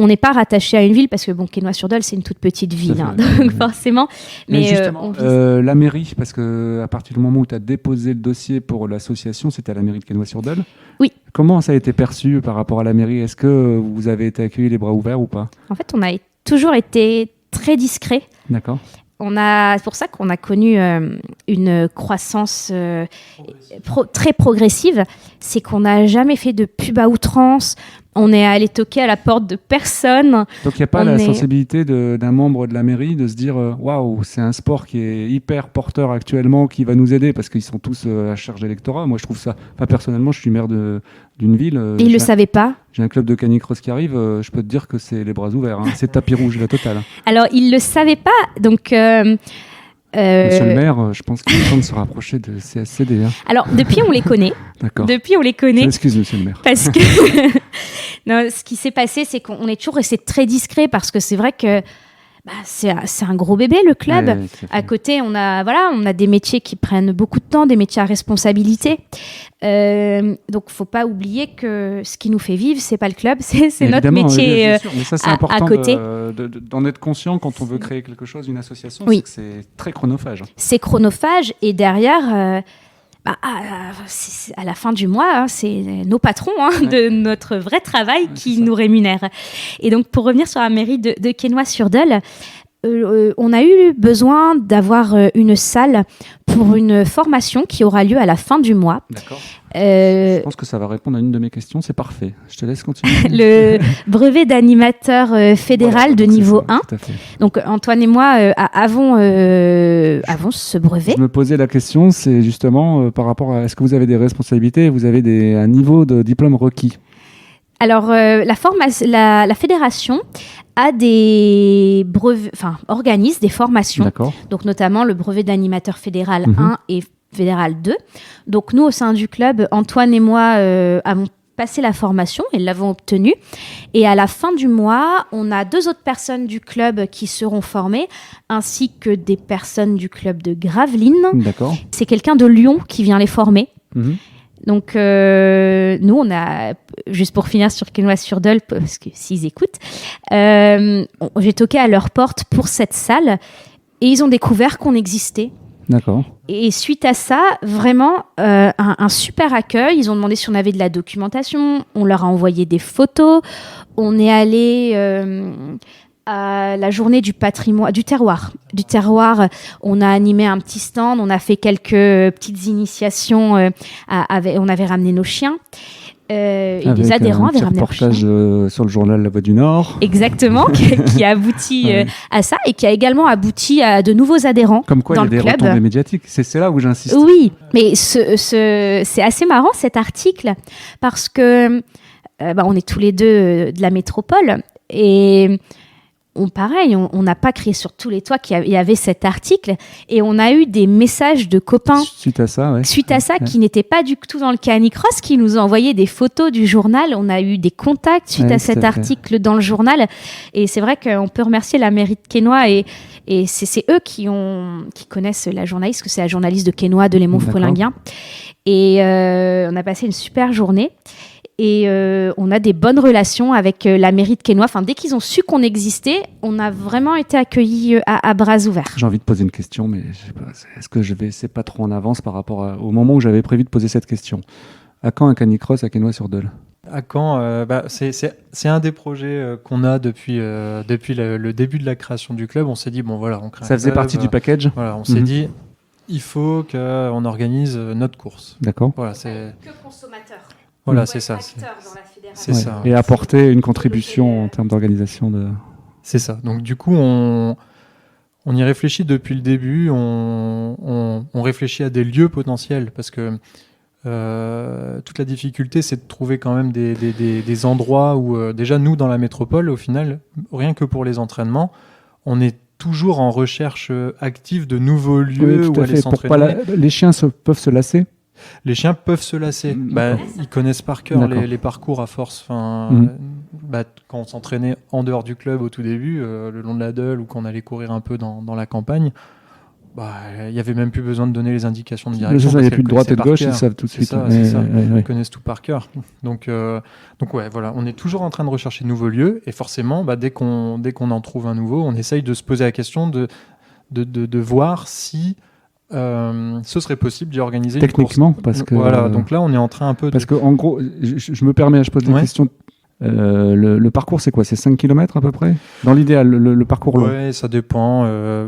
n'est pas rattaché à une ville parce que Quesnoy-sur-Dole, c'est une toute petite ville, donc forcément. Mais justement, la mairie, parce que à partir du moment où tu as déposé le dossier pour l'association, c'était à la mairie de Quesnoy-sur-Dole. Oui. Comment ça a été perçu par rapport à la mairie ? Est-ce que vous avez été accueillis les bras ouverts ou pas ? En fait, on a toujours été très discret. D'accord. C'est pour ça qu'on a connu une croissance très progressive. C'est qu'on n'a jamais fait de pub à outrance. On est allé toquer à la porte de personne. Donc il n'y a pas la sensibilité d'un membre de la mairie de se dire waouh, c'est un sport qui est hyper porteur actuellement, qui va nous aider parce qu'ils sont tous à charge d'électorat. Moi je trouve ça. Enfin, personnellement, je suis maire d'une ville. Et ils ne le savaient pas. J'ai un club de canicross qui arrive. Je peux te dire que c'est les bras ouverts. C'est tapis rouge la totale. Alors ils ne le savaient pas. Donc. Monsieur le maire, je pense qu'il est temps de se rapprocher de CSCD. Alors, depuis, on les connaît. D'accord. Depuis, on les connaît. Excuse, monsieur le maire. Parce que non, ce qui s'est passé, c'est qu'on est toujours resté très discret parce que c'est vrai que c'est un gros bébé, le club. Ouais, à côté, on a des métiers qui prennent beaucoup de temps, des métiers à responsabilité. Donc, faut pas oublier que ce qui nous fait vivre, c'est pas le club, c'est notre métier mais ça, c'est important à côté. D'en être conscient quand on veut créer quelque chose, une association, oui. C'est très chronophage. C'est chronophage et derrière... à la fin du mois, c'est nos patrons de notre vrai travail qui nous rémunèrent. Et donc, pour revenir sur la mairie de Quesnoy-sur-Dole, on a eu besoin d'avoir une salle pour une formation qui aura lieu à la fin du mois. D'accord. Je pense que ça va répondre à une de mes questions. C'est parfait. Je te laisse continuer. Le brevet d'animateur fédéral de niveau 1. Tout à fait. Donc, Antoine et moi avons ce brevet. Je me posais la question, c'est justement par rapport à est-ce que vous avez des responsabilités, vous avez un niveau de diplôme requis ? Alors, la fédération a des brevets, organise des formations. D'accord. Donc, notamment le brevet d'animateur fédéral 1 et fédéral 2. Donc, nous, au sein du club, Antoine et moi avons passé la formation et l'avons obtenue. Et à la fin du mois, on a 2 autres personnes du club qui seront formées, ainsi que des personnes du club de Gravelines. D'accord. C'est quelqu'un de Lyon qui vient les former. Donc, nous, on a, juste pour finir sur Quesnoy-sur-Dole, parce que s'ils écoutent, j'ai toqué à leur porte pour cette salle et ils ont découvert qu'on existait. D'accord. Et suite à ça, vraiment, un super accueil. Ils ont demandé si on avait de la documentation. On leur a envoyé des photos. On est allé... à la journée du patrimoine, du terroir. On a animé un petit stand, on a fait quelques petites initiations, on avait ramené nos chiens. Et les adhérents avaient ramené leurs chiens. Un reportage sur le journal La Voix du Nord. Exactement, qui a abouti à ça et qui a également abouti à de nouveaux adhérents. Comme quoi, dans il y a des retombées médiatiques. C'est là où j'insiste. Oui, mais c'est assez marrant cet article parce que on est tous les deux de la métropole et... Pareil, on n'a pas crié sur tous les toits qu'il y avait cet article et on a eu des messages de copains suite à ça, qui n'étaient pas du tout dans le canicross, qui nous ont envoyé des photos du journal. On a eu des contacts suite à cet article dans le journal et c'est vrai qu'on peut remercier la mairie de Quesnoy et c'est eux qui connaissent la journaliste, que c'est la journaliste de Quesnoy, de Léman-Frolinguien. Et on a passé une super journée. Et on a des bonnes relations avec la mairie de Quesnoy. Dès qu'ils ont su qu'on existait, on a vraiment été accueillis à bras ouverts. J'ai envie de poser une question, mais je sais pas, est-ce que c'est pas trop en avance par rapport au moment où j'avais prévu de poser cette question ? À quand un canicross à Quesnoy-sur-Dole ? À quand c'est un des projets qu'on a depuis le début de la création du club. On s'est dit, on crée ça faisait partie du package ? Voilà, on s'est dit, il faut qu'on organise notre course. D'accord. Voilà, c'est... Que consommateur. Voilà, c'est ça. C'est ça. Et apporter une contribution en termes d'organisation. C'est ça. Donc du coup, on y réfléchit depuis le début. On réfléchit à des lieux potentiels parce que toute la difficulté, c'est de trouver quand même des endroits où déjà nous, dans la métropole, au final, rien que pour les entraînements, on est toujours en recherche active de nouveaux lieux où aller s'entraîner. Les chiens peuvent se lasser. Les chiens peuvent se lasser. Ils connaissent par cœur les parcours à force. Quand on s'entraînait en dehors du club au tout début, le long de la Deule, ou qu'on allait courir un peu dans la campagne, il n'y avait même plus besoin de donner les indications de direction. Il n'y a plus de droite et de gauche, ils savent tout de suite. Ils connaissent tout par cœur. Donc voilà, on est toujours en train de rechercher de nouveaux lieux, et forcément, dès qu'on en trouve un nouveau, on essaye de se poser la question de voir si ce serait possible d'y organiser techniquement, une course. Parce que voilà, donc là, on est en train un peu. Parce que en gros, je me permets, je pose des questions. Le parcours, c'est quoi? C'est 5 km à peu près? Dans l'idéal, le parcours long? Oui, ça dépend.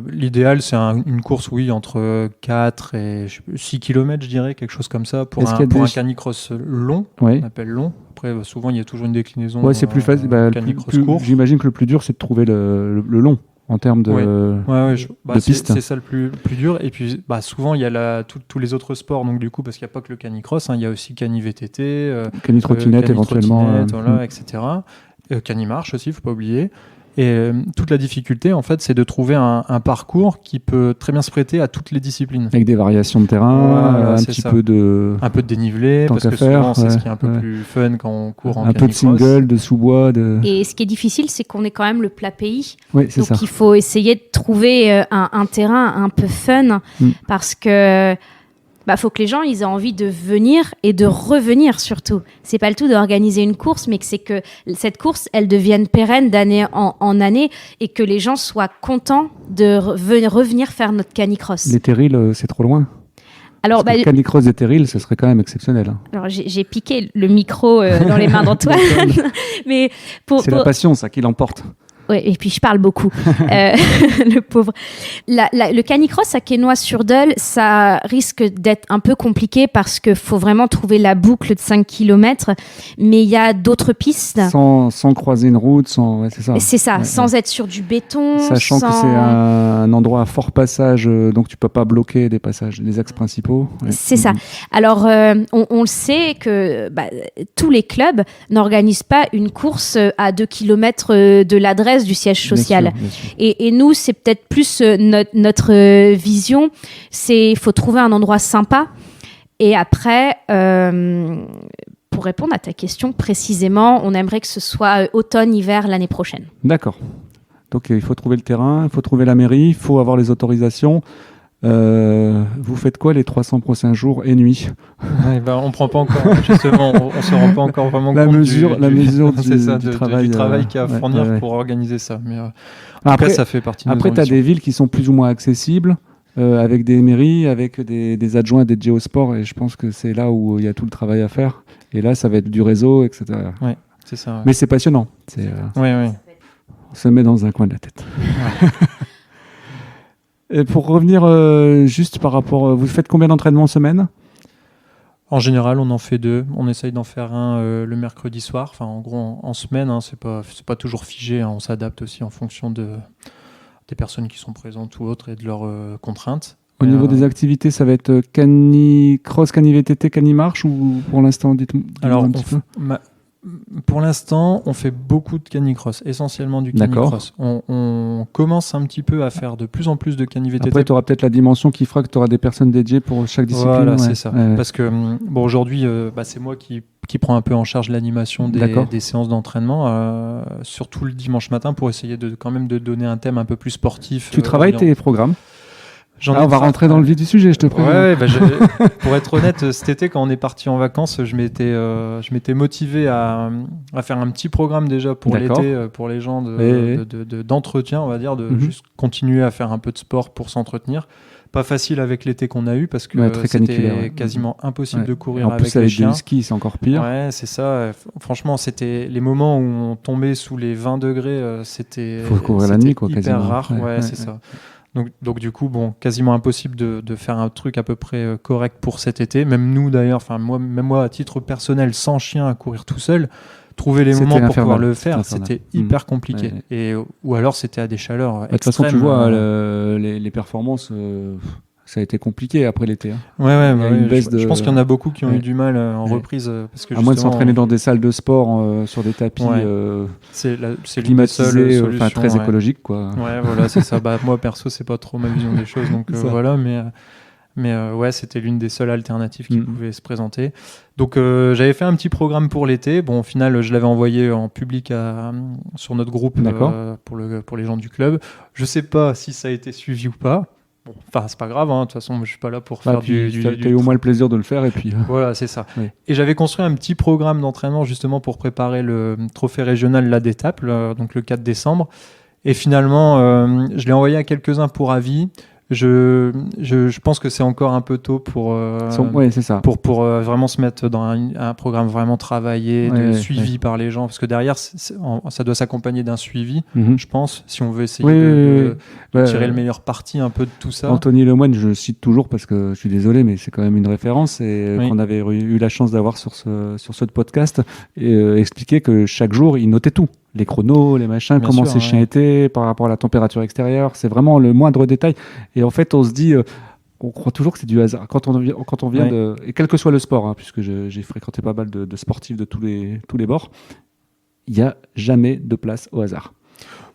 L'idéal, c'est une course, entre 4 et 6 km, je dirais, quelque chose comme ça, pour un canicross long, on appelle long. Après, souvent, il y a toujours une déclinaison. Ouais, c'est plus facile. Court. J'imagine que le plus dur, c'est de trouver le long. En termes de piste. C'est ça le plus dur. Et puis souvent, il y a tous les autres sports. Donc, du coup, parce qu'il n'y a pas que le canicross, il y a aussi cani-VTT, cani-trottinette éventuellement. Etc. Cani-marche aussi, il ne faut pas oublier. Et toute la difficulté, en fait, c'est de trouver un parcours qui peut très bien se prêter à toutes les disciplines. Avec des variations de terrain, un peu de dénivelé, parce que souvent, c'est ce qui est un peu plus fun quand on court en canicross. Un peu de single, de sous-bois. Et ce qui est difficile, c'est qu'on est quand même le plat pays. Oui, c'est ça. Donc, il faut essayer de trouver un terrain un peu fun, parce que... faut que les gens ils aient envie de venir et de revenir surtout. C'est pas le tout d'organiser une course, mais que c'est que cette course, elle devienne pérenne d'année en année, et que les gens soient contents de revenir faire notre canicross. Les terrils, c'est trop loin. Alors, le canicross des terrils, ce serait quand même exceptionnel. Hein. Alors, j'ai piqué le micro dans les mains d'Antoine. Mais c'est la passion, ça, qui l'emporte. Oui, et puis je parle beaucoup, le pauvre. Le canicross à Quesnoy-sur-Deule, ça risque d'être un peu compliqué parce qu'il faut vraiment trouver la boucle de 5 km, mais il y a d'autres pistes. Sans croiser une route, c'est ça. C'est ça, sans être sur du béton. Sachant que c'est un endroit à fort passage, donc tu ne peux pas bloquer des passages, des axes principaux. Ouais. C'est ça. Alors, on le sait que tous les clubs n'organisent pas une course à 2 km de l'adresse du siège social. Bien sûr. Et nous, c'est peut-être plus notre vision, c'est il faut trouver un endroit sympa. Et après, pour répondre à ta question précisément, on aimerait que ce soit automne-hiver l'année prochaine. D'accord. Donc il faut trouver le terrain, il faut trouver la mairie, il faut avoir les autorisations. Vous faites quoi les 300 prochains jours et nuits? On ne prend pas encore, justement, on ne se rend pas encore vraiment compte du travail qu'il y a à fournir pour organiser ça. Mais après, ça fait partie de nos ambitions. Après, tu as des villes qui sont plus ou moins accessibles, avec des mairies, avec des adjoints dédiés au sport, et je pense que c'est là où il y a tout le travail à faire. Et là, ça va être du réseau, etc. Oui, c'est ça. Ouais. Mais c'est passionnant. Oui. On se met dans un coin de la tête. Ouais. Et pour revenir juste par rapport... vous faites combien d'entraînements en semaine? En général, on en fait 2. On essaye d'en faire un le mercredi soir. Enfin, en gros, en semaine, c'est pas toujours figé. On s'adapte aussi en fonction des personnes qui sont présentes ou autres et de leurs contraintes. Au niveau des activités, ça va être cani-cross, cani-VTT, cani-marche, ou pour l'instant, dites-moi un petit peu. Pour l'instant, on fait beaucoup de canicross, essentiellement du canicross. On commence un petit peu à faire de plus en plus de cani-VTT. Après, tu auras peut-être la dimension qui fera que tu auras des personnes dédiées pour chaque discipline. Voilà, c'est ça. Ouais. Parce que aujourd'hui, c'est moi qui prends un peu en charge l'animation des séances d'entraînement, surtout le dimanche matin, pour essayer quand même de donner un thème un peu plus sportif. Tu travailles tes programmes? On va rentrer dans le vif du sujet, je te préviens. Pour être honnête, cet été, quand on est parti en vacances, je m'étais motivé à faire un petit programme déjà pour l'été, pour les gens d'entretien, on va dire, juste continuer à faire un peu de sport pour s'entretenir. Pas facile avec l'été qu'on a eu, parce que c'était quasiment impossible de courir avec les chiens. En plus, avec du ski, c'est encore pire. Ouais, c'est ça. Franchement, c'était les moments où on tombait sous les 20 degrés, c'était faut courir la nuit, hyper quasiment. Rare. C'est ça. Donc du coup, quasiment impossible de faire un truc à peu près correct pour cet été. Même nous d'ailleurs, moi à titre personnel, sans chien, à courir tout seul, trouver les moments pour pouvoir le faire, c'était hyper compliqué. Ouais. Ou alors c'était à des chaleurs extrêmes. De toute façon, tu vois, les performances, ça a été compliqué après l'été. Je pense qu'il y en a beaucoup qui ont eu du mal en reprise. Parce que à moins de s'entraîner dans des salles de sport sur des tapis c'est climatisés, très écologiques. Quoi. Ouais, voilà, c'est ça. Moi, perso, c'est pas trop ma vision des choses. Donc voilà, mais c'était l'une des seules alternatives qui pouvaient se présenter. Donc j'avais fait un petit programme pour l'été. Bon, au final, je l'avais envoyé en public sur notre groupe pour les gens du club. Je sais pas si ça a été suivi ou pas. Bon, enfin, c'est pas grave, de toute façon, je suis pas là pour faire tu as eu au moins le plaisir de le faire. Et puis, voilà, c'est ça. Oui. Et j'avais construit un petit programme d'entraînement justement pour préparer le trophée régional La Détape, donc le 4 décembre. Et finalement, je l'ai envoyé à quelques-uns pour avis. Je pense que c'est encore un peu tôt pour c'est ça. pour vraiment se mettre dans un programme vraiment travaillé, suivi par les gens, parce que derrière ça doit s'accompagner d'un suivi, je pense, si on veut essayer de tirer le meilleur parti un peu de tout ça. Anthony Lemoine, je le cite toujours parce que je suis désolé, mais c'est quand même une référence et qu'on avait eu la chance d'avoir sur ce podcast, et expliquer que chaque jour il notait tout. Les chronos, les machins, bien comment sûr, ces chiens étaient par rapport à la température extérieure, c'est vraiment le moindre détail. Et en fait, on se dit, on croit toujours que c'est du hasard. Quand on vient de, et quel que soit le sport, puisque j'ai fréquenté pas mal de sportifs de tous les bords, il n'y a jamais de place au hasard.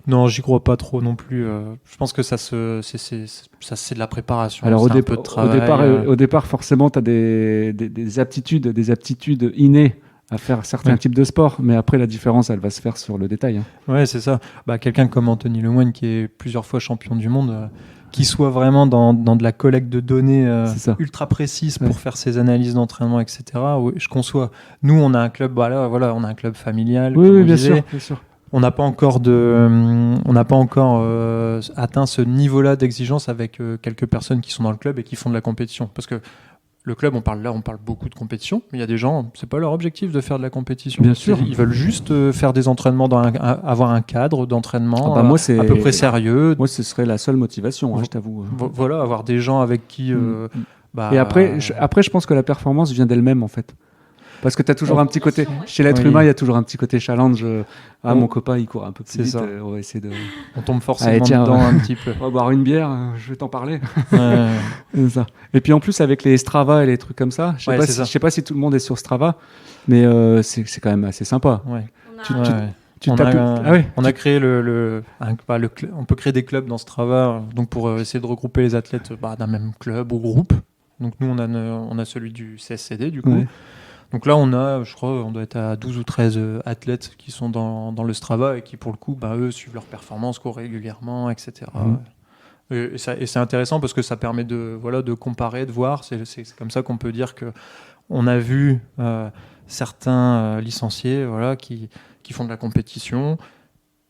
Non, j'y crois pas trop non plus. Je pense que ça c'est de la préparation. Alors un peu de travail, au départ, forcément, tu as des aptitudes innées à faire certains types de sports, mais après la différence elle va se faire sur le détail. Ouais, c'est ça. Quelqu'un comme Anthony Lemoine qui est plusieurs fois champion du monde, qui soit vraiment dans de la collecte de données ultra précise pour faire ses analyses d'entraînement, etc. Oui, je conçois. Nous, on a un club, on a un club familial. Oui, bien sûr. On n'a pas encore atteint ce niveau-là d'exigence avec quelques personnes qui sont dans le club et qui font de la compétition, parce que le club, on parle beaucoup de compétition, mais il y a des gens, c'est pas leur objectif de faire de la compétition. Bien sûr. Ils veulent juste faire des entraînements, avoir un cadre d'entrènement à peu près sérieux. Moi, ce serait la seule motivation, je t'avoue. Voilà, avoir des gens avec qui... Et après, je pense que la performance vient d'elle-même, en fait. Parce que tu as toujours un petit côté... Chez l'être humain, il y a toujours un petit côté challenge. Mon copain, il court un peu plus vite. On va essayer de... On tombe forcément dedans un petit peu. On va boire une bière, je vais t'en parler. C'est ça. Et puis en plus, avec les Strava et les trucs comme ça, je sais pas si tout le monde est sur Strava, mais c'est quand même assez sympa. Ouais. On a créé on peut créer des clubs dans Strava, donc pour essayer de regrouper les athlètes d'un même club ou groupe. Donc nous, on a celui du CSCD, du coup. Ouais. Donc là, on doit être à 12 ou 13 athlètes qui sont dans le Strava et qui, pour le coup, eux, suivent leurs performances, courent régulièrement, etc. Et c'est intéressant parce que ça permet de comparer, de voir. C'est comme ça qu'on peut dire qu'on a vu certains licenciés qui font de la compétition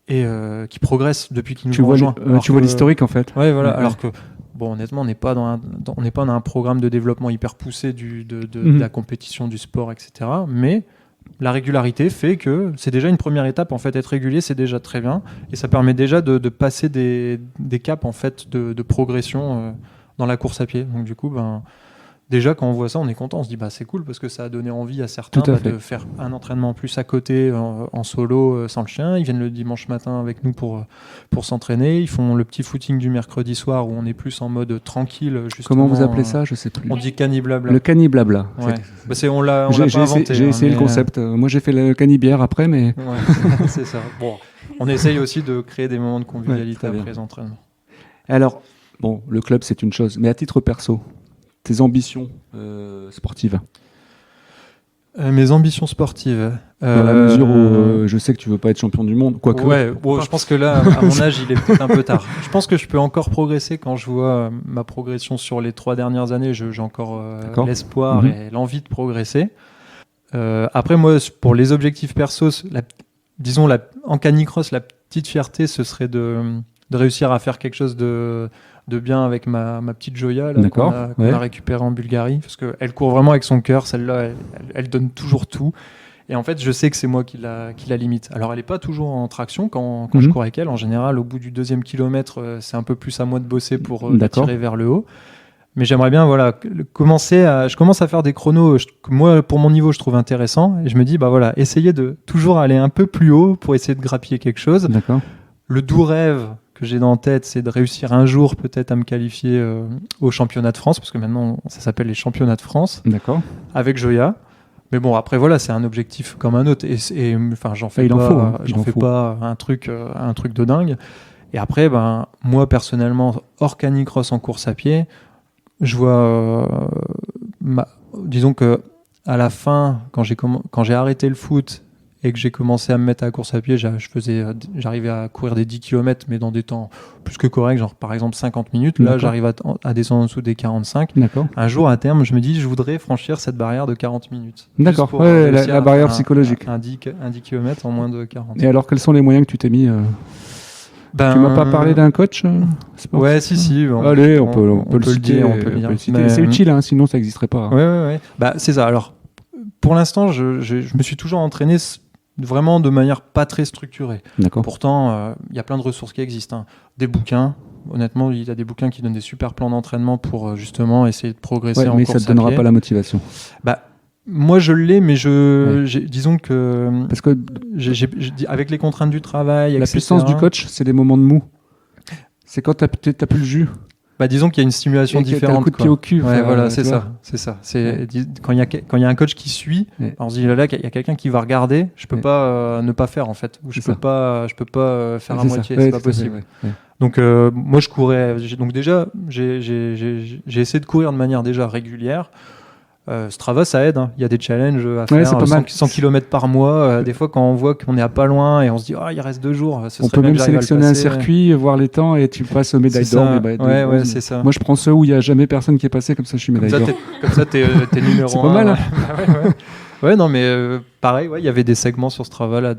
et qui progressent depuis qu'ils nous rejoignent. Tu vois l'historique, en fait. Ouais, voilà. Alors que... Bon, honnêtement, on n'est pas dans un programme de développement hyper poussé de la compétition, du sport, etc. Mais la régularité fait que c'est déjà une première étape. En fait, être régulier, c'est déjà très bien. Et ça permet déjà de passer des caps en fait, de progression dans la course à pied. Donc du coup, déjà, quand on voit ça, on est content. On se dit, c'est cool parce que ça a donné envie à certains de faire un entraînement en plus à côté, en solo, sans le chien. Ils viennent le dimanche matin avec nous pour s'entraîner. Ils font le petit footing du mercredi soir où on est plus en mode tranquille. Comment vous appelez ça ? Je sais plus. On dit caniblabla. Le caniblabla. Ouais. On l'a pas inventé. J'ai essayé le concept. Moi, j'ai fait le canibière après, mais... Ouais, c'est ça. Bon, on essaye aussi de créer des moments de convivialité après les entraînements. Alors, le club, c'est une chose. Mais à titre perso, tes ambitions sportives? Mes ambitions sportives. Dans la mesure où je sais que tu veux pas être champion du monde, quoique. Ouais, je pense que là, à mon âge, il est peut-être un peu tard. Je pense que je peux encore progresser quand je vois ma progression sur les 3 dernières années. J'ai encore l'espoir et l'envie de progresser. Après, moi, pour les objectifs persos, en canicross, la petite fierté, ce serait de réussir à faire quelque chose de bien avec ma petite Joya qu'on a récupérée en Bulgarie, parce qu'elle court vraiment avec son cœur. Celle-là, elle donne toujours tout. Et en fait, je sais que c'est moi qui la limite. Alors, elle n'est pas toujours en traction quand je cours avec elle. En général, au bout du 2e kilomètre, c'est un peu plus à moi de bosser pour la tirer vers le haut. Mais j'aimerais bien je commence à faire des chronos que moi, pour mon niveau, je trouve intéressant. Et je me dis, essayer de toujours aller un peu plus haut pour essayer de grappiller quelque chose. D'accord. Le doux rêve j'ai en tête, c'est de réussir un jour peut-être à me qualifier au championnat de France, parce que maintenant ça s'appelle les championnats de France. D'accord. Avec Joya. Mais bon, après voilà, c'est un objectif comme un autre, et enfin j'en fais pas un truc de dingue. Et après, moi personnellement, hors canicross en course à pied, je vois, disons que à la fin, quand j'ai arrêté le foot et que j'ai commencé à me mettre à la course à pied, j'arrivais à courir des 10 km, mais dans des temps plus que corrects, genre par exemple 50 minutes. Là, j'arrive à descendre en dessous des 45. D'accord. Un jour, à terme, je me dis, je voudrais franchir cette barrière de 40 minutes. D'accord, la barrière psychologique. Un 10 km en moins de 40. Et alors, quels sont les moyens que tu t'es mis tu m'as pas parlé d'un coach Ouais, si. Allez, on peut le citer. Mais... C'est utile, hein, sinon ça n'existerait pas. Ouais. C'est ça. Alors, pour l'instant, je me suis toujours entraîné vraiment de manière pas très structurée. D'accord. Pourtant, il y a plein de ressources qui existent. Des bouquins. Honnêtement, il y a des bouquins qui donnent des super plans d'entraînement pour justement essayer de progresser en course à pied. Mais ça te donnera pas la motivation. Moi, je l'ai, mais disons que parce que avec les contraintes du travail, la puissance du coach, c'est les moments de mou. C'est quand t'as plus le jus. Disons qu'il y a une stimulation différente. T'as un coup de pied au cul. Ouais, voilà, c'est ça. Quand il y a un coach qui suit, on se dit là, il y a quelqu'un qui va regarder. Je peux pas ne pas faire en fait. Ou je peux pas faire à moitié. C'est pas possible. Donc moi, je courais. Donc déjà, j'ai essayé de courir de manière déjà régulière. Strava, ça aide. Il y a des challenges à faire, 100 km par mois. Des fois, quand on voit qu'on est à pas loin et on se dit il reste 2 jours, on peut même sélectionner un circuit, voir les temps et tu passes aux médailles d'or. Ouais, c'est ça. Moi, je prends ceux où il n'y a jamais personne qui est passé, comme ça je suis médaille d'or. Comme ça, t'es numéro 1. C'est pas mal. Ouais, non, mais pareil, il y avait des segments sur Strava là,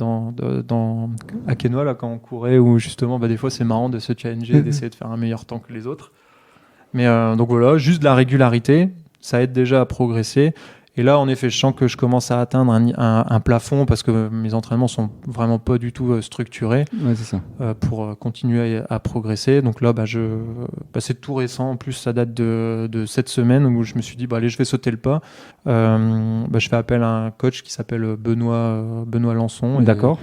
à Quesnoy, là, quand on courait, où justement, des fois, c'est marrant de se challenger, d'essayer de faire un meilleur temps que les autres. Mais donc voilà, juste de la régularité. Ça aide déjà à progresser. Et là, en effet, je sens que je commence à atteindre un plafond parce que mes entraînements sont vraiment pas du tout structurés pour continuer à progresser. Donc là, c'est tout récent. En plus, ça date de cette semaine où je me suis dit, allez, je vais sauter le pas. Je fais appel à un coach qui s'appelle Benoît Lançon. D'accord.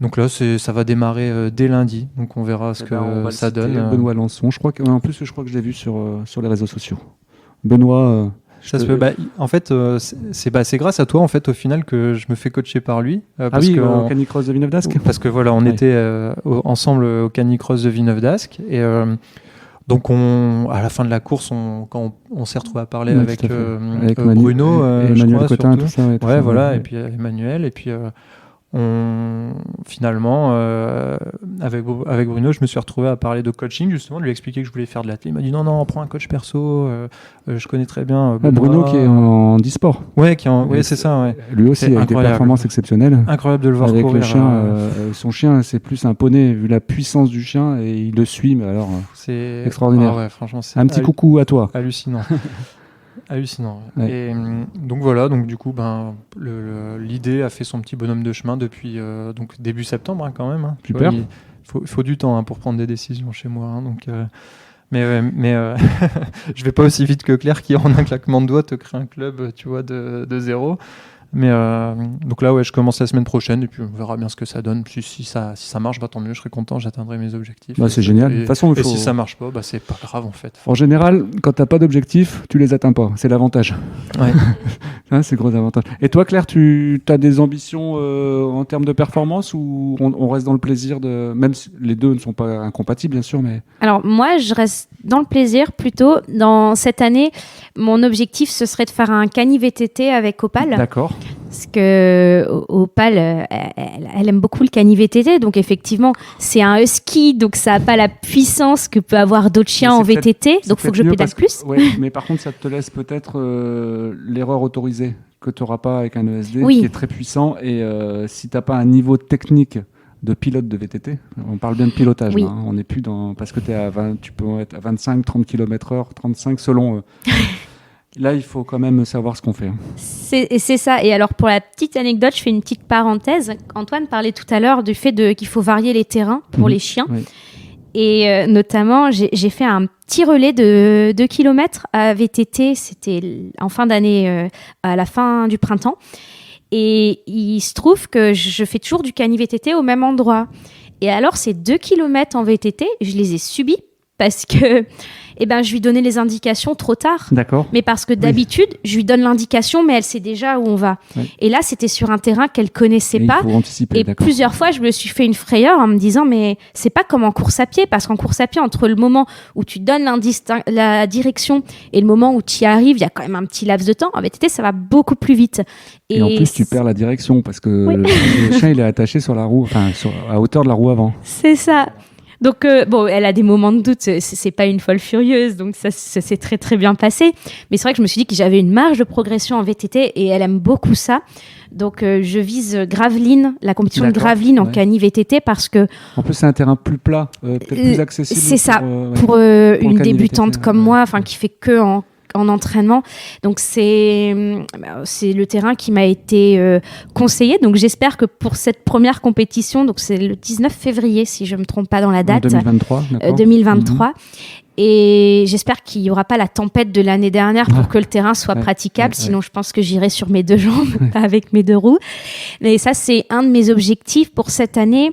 Donc là, ça va démarrer dès lundi. Donc on verra ce que ça donne. Benoît Lançon. En plus, je crois que je l'ai vu sur les réseaux sociaux. Benoît, en fait, c'est grâce à toi en fait au final que je me fais coacher par lui. Au Canicross de Villeneuve d'Ascq. Parce que voilà, on était ensemble au Canicross de Villeneuve d'Ascq et donc à la fin de la course, quand on s'est retrouvé à parler avec Bruno, Emmanuel Cotin, tout ça. Et puis Emmanuel et puis. Finalement, avec Bruno, je me suis retrouvé à parler de coaching, justement, de lui expliquer que je voulais faire de l'athlète. Il m'a dit non, prends un coach perso, je connais très bien Bruno qui est en e-sport. C'est ça. Ouais. Lui aussi, avec des performances exceptionnelles. Incroyable de le voir avec courir. Le chien, son chien, c'est plus un poney, vu la puissance du chien, et il le suit, mais alors, c'est extraordinaire. Franchement, c'est un petit coucou à toi. Hallucinant. Et donc voilà, donc du coup l'idée a fait son petit bonhomme de chemin depuis donc début septembre quand même. Super. Il faut du temps pour prendre des décisions chez moi. Donc mais je vais pas aussi vite que Claire qui en un claquement de doigts te crée un club, tu vois, de zéro. Mais donc là, je commence la semaine prochaine et puis on verra bien ce que ça donne. Si ça marche, tant mieux, je serai content, j'atteindrai mes objectifs. C'est génial. De toute façon, si ça marche pas, c'est pas grave en fait. En général, quand t'as pas d'objectif, tu les atteins pas. C'est l'avantage. Ouais. C'est le gros avantage. Et toi, Claire, tu as des ambitions en termes de performance ou on reste dans le plaisir même si les deux ne sont pas incompatibles, bien sûr, mais. Alors moi, je reste dans le plaisir plutôt. Dans cette année, mon objectif, ce serait de faire un cani VTT avec Opal. D'accord. Parce que Opal, elle aime beaucoup le cani VTT, donc effectivement, c'est un husky, donc ça n'a pas la puissance que peut avoir d'autres chiens en VTT, donc il faut que je pédale plus. Mais par contre, ça te laisse peut-être l'erreur autorisée que tu n'auras pas avec un ESD qui est très puissant, et si tu n'as pas un niveau technique de pilote de VTT, on parle bien de pilotage, on n'est plus dans... Parce que tu peux être à 25, 30 km/h, 35 selon... Là, il faut quand même savoir ce qu'on fait. C'est ça. Et alors, pour la petite anecdote, je fais une petite parenthèse. Antoine parlait tout à l'heure du fait qu'il faut varier les terrains pour les chiens. Oui. Et notamment, j'ai fait un petit relais de 2 km à VTT. C'était en fin d'année, à la fin du printemps. Et il se trouve que je fais toujours du cani VTT au même endroit. Et alors, ces 2 kilomètres en VTT, je les ai subis parce que je lui donnais les indications trop tard. D'accord. Mais parce que d'habitude, je lui donne l'indication, mais elle sait déjà où on va. Oui. Et là, c'était sur un terrain qu'elle connaissait pas. Il faut anticiper, et plusieurs fois, je me suis fait une frayeur en me disant, mais c'est pas comme en course à pied, parce qu'en course à pied, entre le moment où tu donnes la direction et le moment où tu y arrives, il y a quand même un petit laps de temps. En VTT, ça va beaucoup plus vite. Et en plus, tu perds la direction parce que le chien, il est attaché sur la roue, à hauteur de la roue avant. C'est ça. Donc, elle a des moments de doute, c'est pas une folle furieuse, donc ça s'est très très bien passé. Mais c'est vrai que je me suis dit que j'avais une marge de progression en VTT et elle aime beaucoup ça. Donc, je vise Gravelines, la compétition de Gravelines en cani VTT parce que... En plus, c'est un terrain plus plat, peut-être plus accessible. C'est ça, pour une débutante VTT, comme moi, qui fait que en entraînement. Donc, c'est le terrain qui m'a été conseillé. Donc, j'espère que pour cette première compétition, donc c'est le 19 février, si je ne me trompe pas dans la date. 2023, d'accord. 2023. Et j'espère qu'il n'y aura pas la tempête de l'année dernière pour que le terrain soit praticable. Sinon, je pense que j'irai sur mes 2 jambes, pas avec mes 2 roues. Mais ça, c'est un de mes objectifs pour cette année.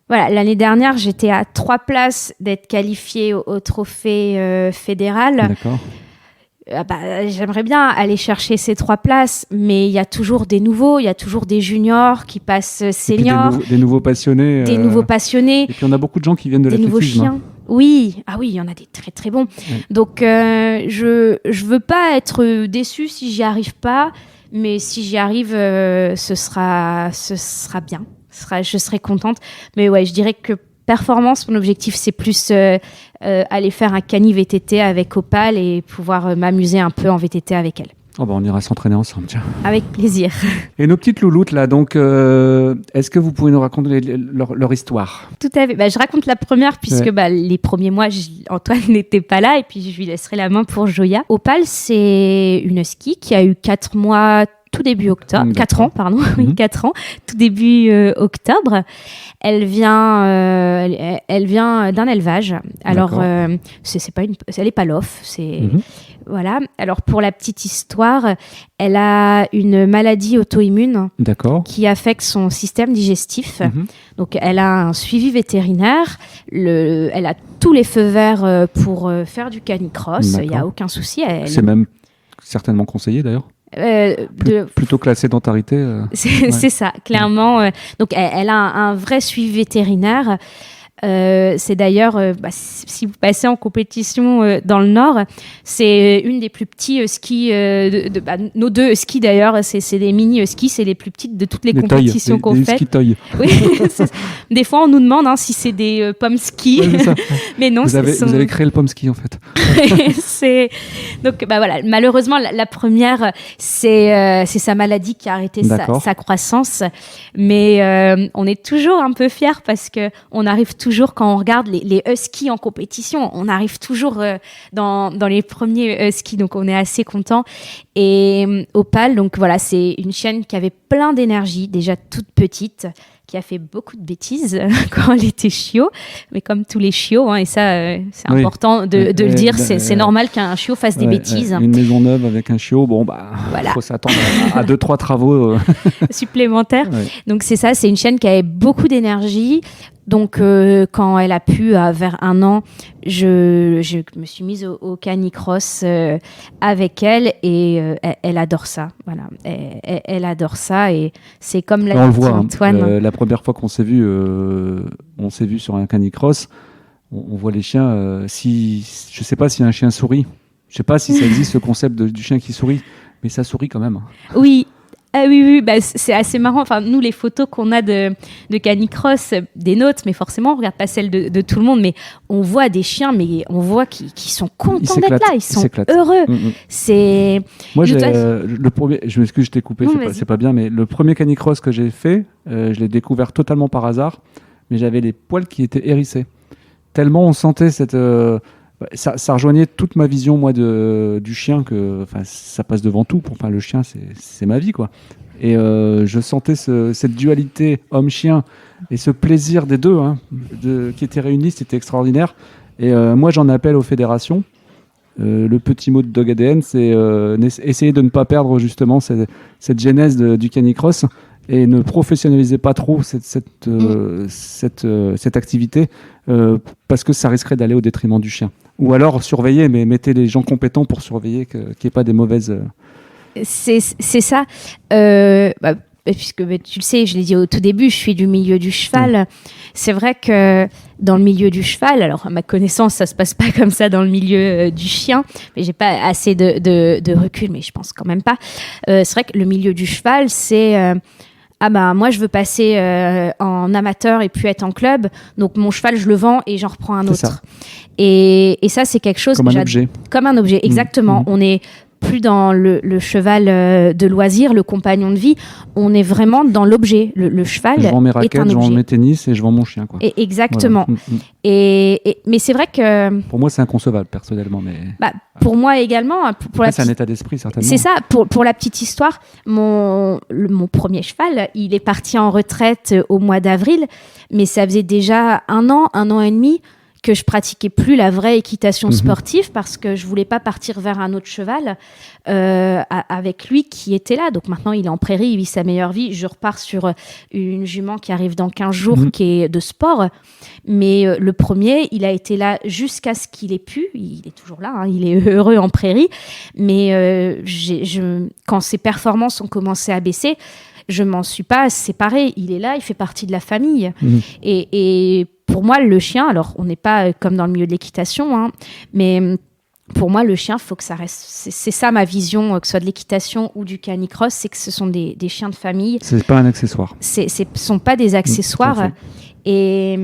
Voilà, l'année dernière, j'étais à 3 places d'être qualifiée au trophée fédéral. D'accord. J'aimerais bien aller chercher ces 3 places, mais il y a toujours des nouveaux, il y a toujours des juniors qui passent seniors. Des nouveaux passionnés. Des nouveaux passionnés. Et puis on a beaucoup de gens qui viennent de l'athlétisme. Des nouveaux chiens. Oui, il y en a des très très bons. Ouais. Donc je veux pas être déçue si j'y arrive pas, mais si j'y arrive, ce sera bien. Je serai contente. Mais ouais, je dirais que performance, mon objectif, c'est plus aller faire un cani VTT avec Opal et pouvoir m'amuser un peu en VTT avec elle. On ira s'entraîner ensemble, tiens. Avec plaisir. Et nos petites louloutes, là, donc, est-ce que vous pouvez nous raconter leur histoire ? Tout à fait. Je raconte la première, puisque les premiers mois, Antoine n'était pas là, et puis je lui laisserai la main pour Joya. Opal, c'est une husky qui a eu 4 mois tout début octobre, 4 ans, pardon, oui, 4 ans, tout début octobre. Elle vient d'un élevage. Alors, c'est pas elle est pas l'off, voilà. Alors, pour la petite histoire, elle a une maladie auto-immune qui affecte son système digestif. Donc, elle a un suivi vétérinaire. Elle a tous les feux verts pour faire du canicross. Il n'y a aucun souci. C'est même certainement conseillé, d'ailleurs. Plutôt que la sédentarité. C'est ça, clairement. Donc, elle a un vrai suivi vétérinaire. C'est d'ailleurs, si vous passez en compétition dans le Nord, c'est une des plus petits skis, nos 2 skis d'ailleurs, c'est des mini skis, c'est les plus petites de toutes les compétitions qu'on fait. Des ski-toys. Oui, des fois on nous demande si c'est des pommes ski, mais non. Vous avez créé le pomme ski en fait. Donc voilà, malheureusement la première, c'est sa maladie qui a arrêté sa croissance, mais on est toujours un peu fiers parce que on arrive toujours, quand on regarde les huskies en compétition, on arrive toujours dans les premiers huskies, donc on est assez content. Et Opal, donc voilà, c'est une chienne qui avait plein d'énergie, déjà toute petite, qui a fait beaucoup de bêtises quand elle était chiot, mais comme tous les chiots, et ça c'est important de le dire, c'est normal qu'un chiot fasse des bêtises. Une maison neuve avec un chiot, voilà. Faut s'attendre à 2-3 travaux supplémentaires. Donc c'est ça, c'est une chienne qui avait beaucoup d'énergie. Donc, quand elle a pu, vers 1 an, je me suis mise au canicross avec elle et elle adore ça. Voilà, elle adore ça et c'est comme l'a dit Antoine. La première fois qu'on s'est vu sur un canicross, on voit les chiens. Je sais pas si un chien sourit. Je sais pas si ça existe ce concept du chien qui sourit, mais ça sourit quand même. Oui. Ah oui, c'est assez marrant. Enfin, nous, les photos qu'on a de canicross, des nôtres, mais forcément, on regarde pas celles de tout le monde, mais on voit des chiens, mais on voit qu'ils sont contents d'être là, ils sont heureux. C'est... Moi, le premier, je m'excuse, je t'ai coupé, c'est pas bien, mais le premier canicross que j'ai fait, je l'ai découvert totalement par hasard, mais j'avais les poils qui étaient hérissés. Tellement on sentait cette... Ça rejoignait toute ma vision, moi, du chien, que ça passe devant tout. Le chien, c'est ma vie, quoi. Et je sentais cette dualité homme-chien et ce plaisir des deux qui étaient réunis, c'était extraordinaire. Et moi, j'en appelle aux fédérations. Le petit mot de DogADN, c'est essayer de ne pas perdre justement cette genèse du canicross et ne professionnalisez pas trop cette activité parce que ça risquerait d'aller au détriment du chien. Ou alors surveillez, mais mettez les gens compétents pour surveiller qu'il n'y ait pas des mauvaises... C'est ça. Puisque tu le sais, je l'ai dit au tout début, je suis du milieu du cheval. C'est vrai que dans le milieu du cheval, alors à ma connaissance, ça se passe pas comme ça dans le milieu du chien, mais j'ai pas assez de recul, mais je pense quand même pas. C'est vrai que le milieu du cheval, c'est moi je veux passer en amateur et puis être en club, donc mon cheval je le vends et j'en reprends un autre. Et ça c'est quelque chose comme un objet. Comme un objet, exactement. On est plus dans le cheval de loisir, le compagnon de vie, on est vraiment dans l'objet. Le cheval est un objet. Je vends mes raquettes, je vends mes tennis et je vends mon chien. Quoi. Et exactement. Voilà. Mais c'est vrai que... Pour moi, c'est inconcevable, personnellement. Mais... pour moi également. C'est un état d'esprit, certainement. C'est ça. Pour la petite histoire, mon premier cheval, il est parti en retraite au mois d'avril, mais ça faisait déjà un an et demi que je pratiquais plus la vraie équitation sportive parce que je voulais pas partir vers un autre cheval avec lui qui était là. Donc maintenant, il est en prairie, il vit sa meilleure vie. Je repars sur une jument qui arrive dans 15 jours, qui est de sport. Mais le premier, il a été là jusqu'à ce qu'il ait pu. Il est toujours là, il est heureux en prairie. Mais quand ses performances ont commencé à baisser, je m'en suis pas séparée. Il est là, il fait partie de la famille. Et pour moi, le chien, alors on n'est pas comme dans le milieu de l'équitation, mais pour moi, le chien, il faut que ça reste... C'est ça ma vision, que ce soit de l'équitation ou du canicross, c'est que ce sont des chiens de famille. C'est pas un accessoire. Ce sont pas des accessoires. Et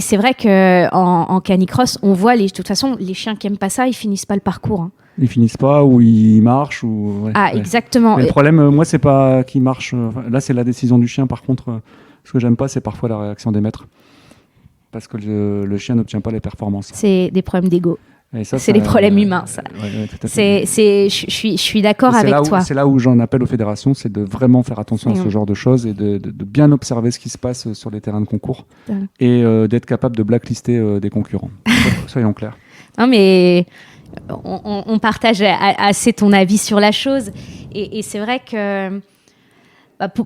c'est vrai qu'en canicross, on voit, de toute façon, les chiens qui n'aiment pas ça, ils finissent pas le parcours. Ils finissent pas ou ils marchent. Exactement. Mais le problème, moi, c'est pas qu'ils marchent. Là, c'est la décision du chien. Par contre, ce que j'aime pas, c'est parfois la réaction des maîtres. Parce que le chien n'obtient pas les performances. C'est des problèmes d'ego. C'est des problèmes humains, ça. Je suis d'accord avec toi. C'est là où j'en appelle aux fédérations, c'est de vraiment faire attention à ce genre de choses et de bien observer ce qui se passe sur les terrains de concours et d'être capable de blacklister des concurrents. Soyons clairs. Non, mais on partage assez ton avis sur la chose. Et c'est vrai que...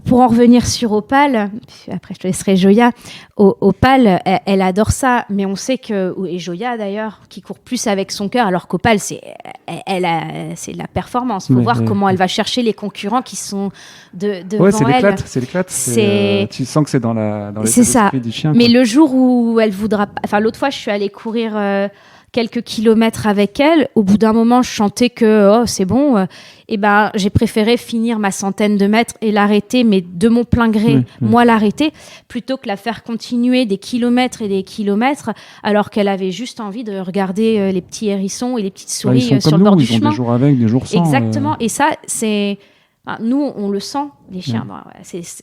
Pour en revenir sur Opale, après je te laisserai Joya. Opale, elle adore ça, mais on sait que, et Joya d'ailleurs, qui court plus avec son cœur, alors qu'Opale, c'est de la performance. Il faut voir comment elle va chercher les concurrents qui sont devant elle. C'est l'éclate. Tu sens que c'est dans l'état d'esprit du chien. Mais le jour où elle voudra... Enfin, l'autre fois, je suis allée courir... quelques kilomètres avec elle, au bout d'un moment, je sentais que c'est bon. J'ai préféré finir ma centaine de mètres et l'arrêter, mais de mon plein gré, moi l'arrêter, plutôt que la faire continuer des kilomètres et des kilomètres, alors qu'elle avait juste envie de regarder les petits hérissons et les petites souris sur le bord du chemin. Ils ont des jours avec, des jours sans. Exactement. Et ça, c'est... nous, on le sent, les chiens.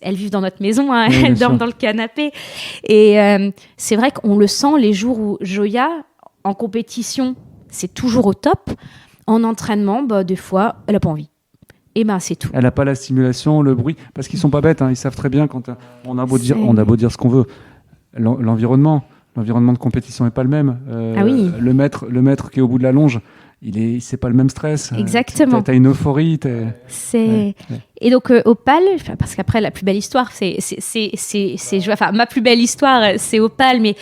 Elles vivent dans notre maison, elles dorment dans le canapé. Et c'est vrai qu'on le sent les jours où Joya... En compétition, c'est toujours au top. En entraînement, des fois, elle n'a pas envie. Et c'est tout. Elle n'a pas la stimulation, le bruit. Parce qu'ils ne sont pas bêtes. Ils savent très bien quand on a beau dire ce qu'on veut. L'environnement de compétition n'est pas le même. Le maître qui est au bout de la longe, c'est pas le même stress. Exactement. Tu as une euphorie. Et donc, Opale, parce qu'après, la plus belle histoire, c'est ma plus belle histoire, c'est Opale, mais...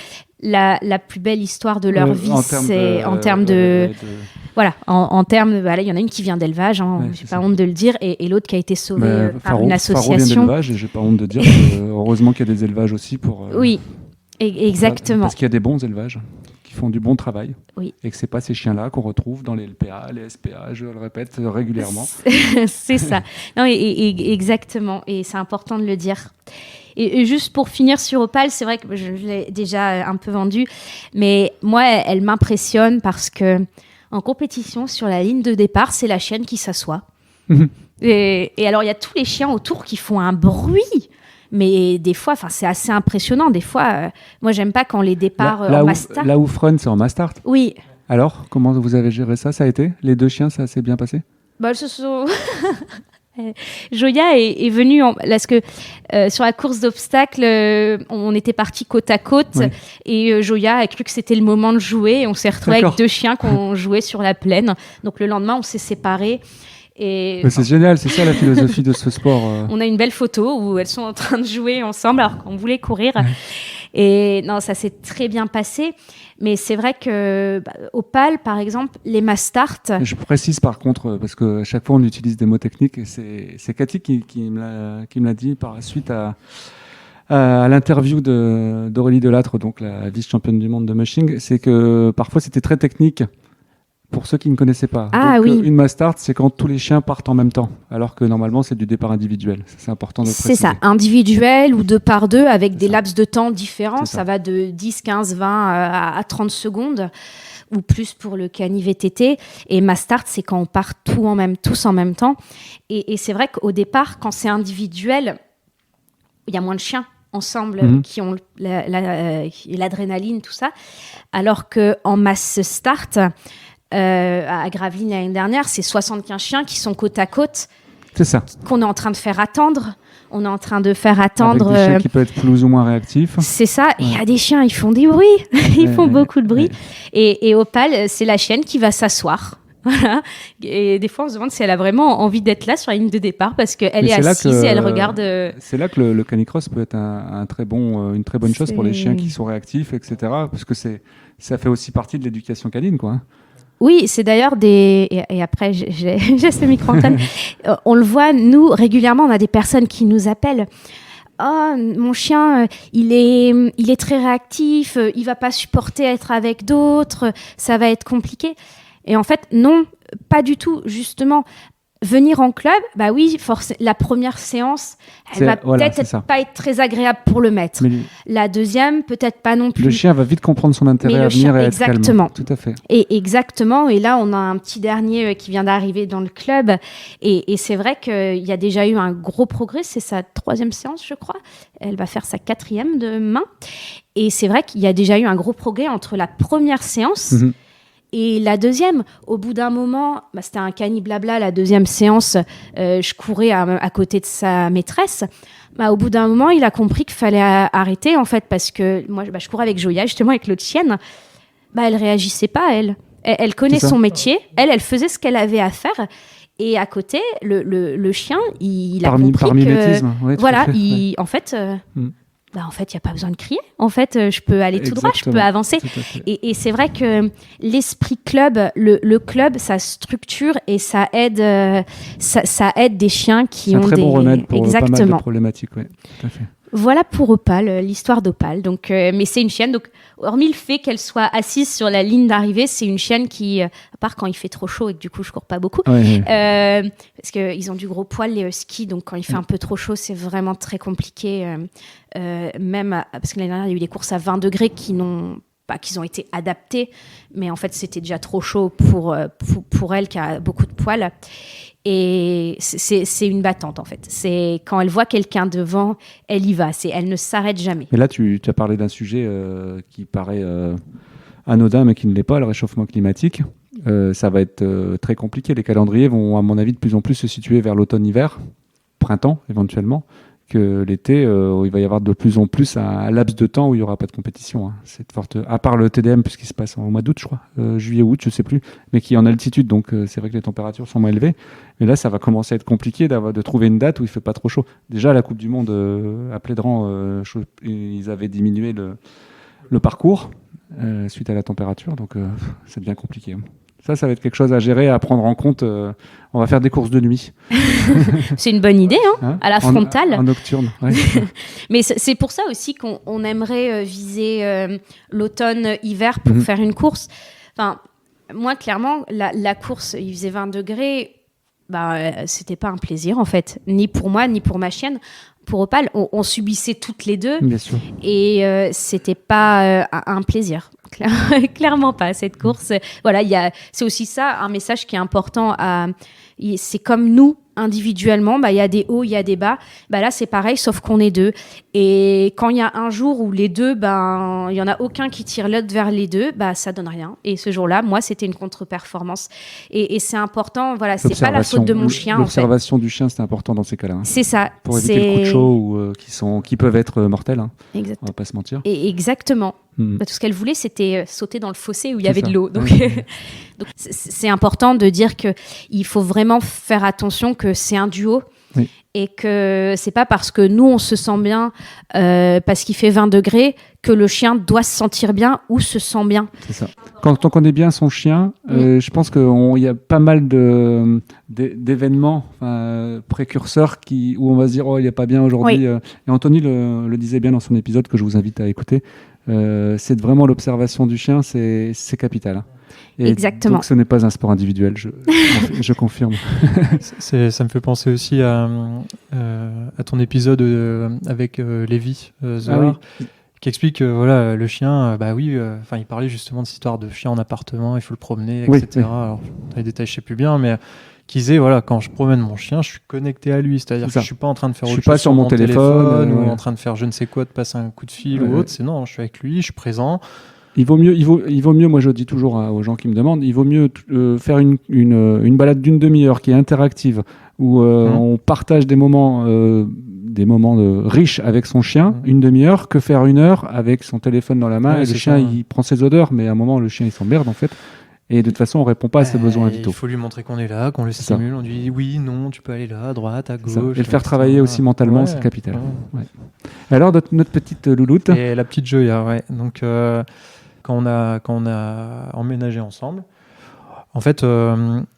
La plus belle histoire de leur vie, c'est en termes de... Voilà, en termes... il y en a une qui vient d'élevage, j'ai pas honte de le dire, et l'autre qui a été sauvée par une association. Faro vient d'élevage, et j'ai pas honte de dire heureusement qu'il y a des élevages aussi pour... Oui, exactement. Parce qu'il y a des bons élevages qui font du bon travail, et que c'est pas ces chiens-là qu'on retrouve dans les LPA, les SPA, je le répète régulièrement. C'est ça. Non, exactement, et c'est important de le dire. Et juste pour finir sur Opale, c'est vrai que je l'ai déjà un peu vendue, mais moi, elle m'impressionne parce que en compétition, sur la ligne de départ, c'est la chienne qui s'assoit. Et alors, il y a tous les chiens autour qui font un bruit. Mais des fois, c'est assez impressionnant. Des fois, moi, j'aime pas quand les départs en Mastart. Là où Frun, c'est en Mastart. Oui. Alors, comment vous avez géré ça ? Ça a été ? Les deux chiens, ça s'est bien passé ? Ce sont... Joya est venue parce que sur la course d'obstacles, on était partis côte à côte et Joya a cru que c'était le moment de jouer. Et on s'est retrouvés avec deux chiens qu'on jouait sur la plaine. Donc le lendemain, on s'est séparés. Mais c'est génial, c'est ça la philosophie de ce sport. On a une belle photo où elles sont en train de jouer ensemble alors qu'on voulait courir. Et non, ça s'est très bien passé. Mais c'est vrai que Opale, par exemple, les mass start. Je précise par contre, parce qu'à chaque fois on utilise des mots techniques, et c'est Cathy qui me l'a dit par la suite à l'interview d'Aurélie Delattre, donc la vice-championne du monde de mushing, c'est que parfois c'était très technique. Pour ceux qui ne connaissaient pas. Ah, donc, oui. Une mass start, c'est quand tous les chiens partent en même temps, alors que normalement, c'est du départ individuel. C'est important de préciser. C'est ça, individuel ou 2 par 2 avec des laps de temps différents. Ça va de 10, 15, 20 à 30 secondes ou plus pour le cani VTT. Et mass start, c'est quand on part tous en même temps. Et c'est vrai qu'au départ, quand c'est individuel, il y a moins de chiens ensemble qui ont l'adrénaline, tout ça. Alors qu'en mass start... à Gravelines l'année dernière, c'est 75 chiens qui sont côte à côte. C'est ça. Qu'on est en train de faire attendre. On est en train de faire attendre. Avec des chiens qui peuvent être plus ou moins réactifs. C'est ça. Et il y a des chiens, ils font du bruit. Ils font beaucoup de bruit. Et Opale, c'est la chienne qui va s'asseoir. Voilà. Et des fois, on se demande si elle a vraiment envie d'être là sur la ligne de départ parce qu'elle est assise et elle regarde. C'est là que le canicross peut être une très bonne chose pour les chiens qui sont réactifs, etc. Parce que ça fait aussi partie de l'éducation canine, quoi. Oui, c'est d'ailleurs et après, j'ai ce micro-antenne. On le voit, nous, régulièrement, on a des personnes qui nous appellent. Oh, mon chien, il est très réactif, il va pas supporter être avec d'autres, ça va être compliqué. Et en fait, non, pas du tout. Justement, venir en club, bah oui, la première séance, elle va peut-être pas être très agréable pour le maître. Mais la deuxième, peut-être pas non plus. Le chien va vite comprendre son intérêt à venir et être calme. Exactement. Tout à fait. Et exactement. Et là, on a un petit dernier qui vient d'arriver dans le club. Et c'est vrai qu'il y a déjà eu un gros progrès. C'est sa 3e séance, je crois. Elle va faire sa 4e demain. Et c'est vrai qu'il y a déjà eu un gros progrès entre la première séance et la deuxième. Au bout d'un moment, c'était un cani blabla, la deuxième séance, je courais à côté de sa maîtresse. Au bout d'un moment, il a compris qu'il fallait arrêter, en fait, parce que moi, je courais avec Joya, justement, avec l'autre chienne. Elle réagissait pas, elle. Elle connaît son métier. Elle faisait ce qu'elle avait à faire. Et à côté, le chien, il a compris par mimétisme. Ouais, voilà, en fait... en fait, il n'y a pas besoin de crier. En fait, je peux aller tout droit, je peux avancer. Et c'est vrai que l'esprit club, le club, ça structure et ça aide des chiens qui ont des... C'est un très bon remède pour pas mal de problématiques. Oui, tout à fait. Voilà pour Opale, l'histoire d'Opale. Donc, mais c'est une chienne. Donc, hormis le fait qu'elle soit assise sur la ligne d'arrivée, c'est une chienne qui, à part quand il fait trop chaud et que du coup je cours pas beaucoup, parce qu'ils ont du gros poil les huskies. Donc, quand il fait un peu trop chaud, c'est vraiment très compliqué. Même parce que l'année dernière, il y a eu des courses à 20 degrés qui ont été adaptées, mais en fait, c'était déjà trop chaud pour elle qui a beaucoup de poils. Et c'est une battante, en fait. C'est quand elle voit quelqu'un devant, elle y va. Elle ne s'arrête jamais. Et là, tu as parlé d'un sujet qui paraît anodin, mais qui ne l'est pas, le réchauffement climatique. Ça va être très compliqué. Les calendriers vont, à mon avis, de plus en plus se situer vers l'automne-hiver, printemps, éventuellement, que l'été, il va y avoir de plus en plus un laps de temps où il n'y aura pas de compétition. Hein. C'est forte, à part le TDM, puisqu'il se passe au mois d'août, je crois, juillet-août, je ne sais plus, mais qui est en altitude, donc c'est vrai que les températures sont moins élevées. Mais là, ça va commencer à être compliqué de trouver une date où il ne fait pas trop chaud. Déjà, à la Coupe du Monde à Plédran, ils avaient diminué le parcours suite à la température, donc ça devient compliqué. Hein. Ça va être quelque chose à gérer, à prendre en compte. On va faire des courses de nuit. C'est une bonne idée, à la frontale. En nocturne, ouais. Mais c'est pour ça aussi qu'on aimerait viser l'automne-hiver pour faire une course. Enfin, moi, clairement, la course, il faisait 20 degrés. C'était pas un plaisir, en fait. Ni pour moi, ni pour ma chienne. Pour Opale, on subissait toutes les deux. Bien sûr. Et c'était pas un plaisir. Clairement pas, cette course. Voilà, c'est aussi ça, un message qui est important. C'est comme nous, individuellement, il y a des hauts, il y a des bas. Là, c'est pareil, sauf qu'on est deux. Et quand il y a un jour où les deux, il y en a aucun qui tire l'autre vers les deux, ça donne rien. Et ce jour-là, moi, c'était une contre-performance. Et c'est important, voilà, c'est pas la faute de mon chien. L'observation du chien, c'est important dans ces cas-là. C'est ça. Pour éviter le coup de chaud qui peuvent être mortels. Exact. On va pas se mentir. Et exactement. Tout ce qu'elle voulait, c'était sauter dans le fossé où il y avait de l'eau. Donc, donc c'est important de dire qu'il faut vraiment faire attention que c'est un duo. Oui. Et que c'est pas parce que nous on se sent bien parce qu'il fait 20 degrés que le chien doit se sentir bien ou se sent bien. C'est ça. Quand on connaît bien son chien, je pense qu'il y a pas mal d'événements précurseurs où on va se dire il n'est pas bien aujourd'hui. Oui. Et Anthony le disait bien dans son épisode que je vous invite à écouter. C'est vraiment l'observation du chien, c'est capital. Et exactement. Donc ce n'est pas un sport individuel, je confirme. Ça me fait penser aussi à ton épisode avec Lévi Zohar, qui explique que le chien, il parlait justement de cette histoire de chien en appartement, il faut le promener, etc. Oui. Alors, dans les détails, je ne sais plus bien, mais qui disait quand je promène mon chien, je suis connecté à lui, c'est-à-dire que je ne suis pas en train de faire autre chose sur mon téléphone ou en train de faire je ne sais quoi, de passer un coup de fil ou autre. C'est non, je suis avec lui, je suis présent. Il vaut mieux, moi je dis toujours aux gens qui me demandent, il vaut mieux faire une balade d'une demi-heure qui est interactive, où on partage des moments riches avec son chien, une demi-heure, que faire 1 heure avec son téléphone dans la main, et le chien il prend ses odeurs, mais à un moment le chien il s'emmerde en fait. Et de toute façon, on ne répond pas à ses besoins vitaux. Il faut lui montrer qu'on est là, qu'on le stimule, on lui dit oui, non, tu peux aller là, à droite, à gauche. Et le faire travailler aussi mentalement, c'est capital. Ouais. Alors, notre petite louloute. Et la petite Joya, ouais. Donc, quand on a emménagé ensemble, en fait,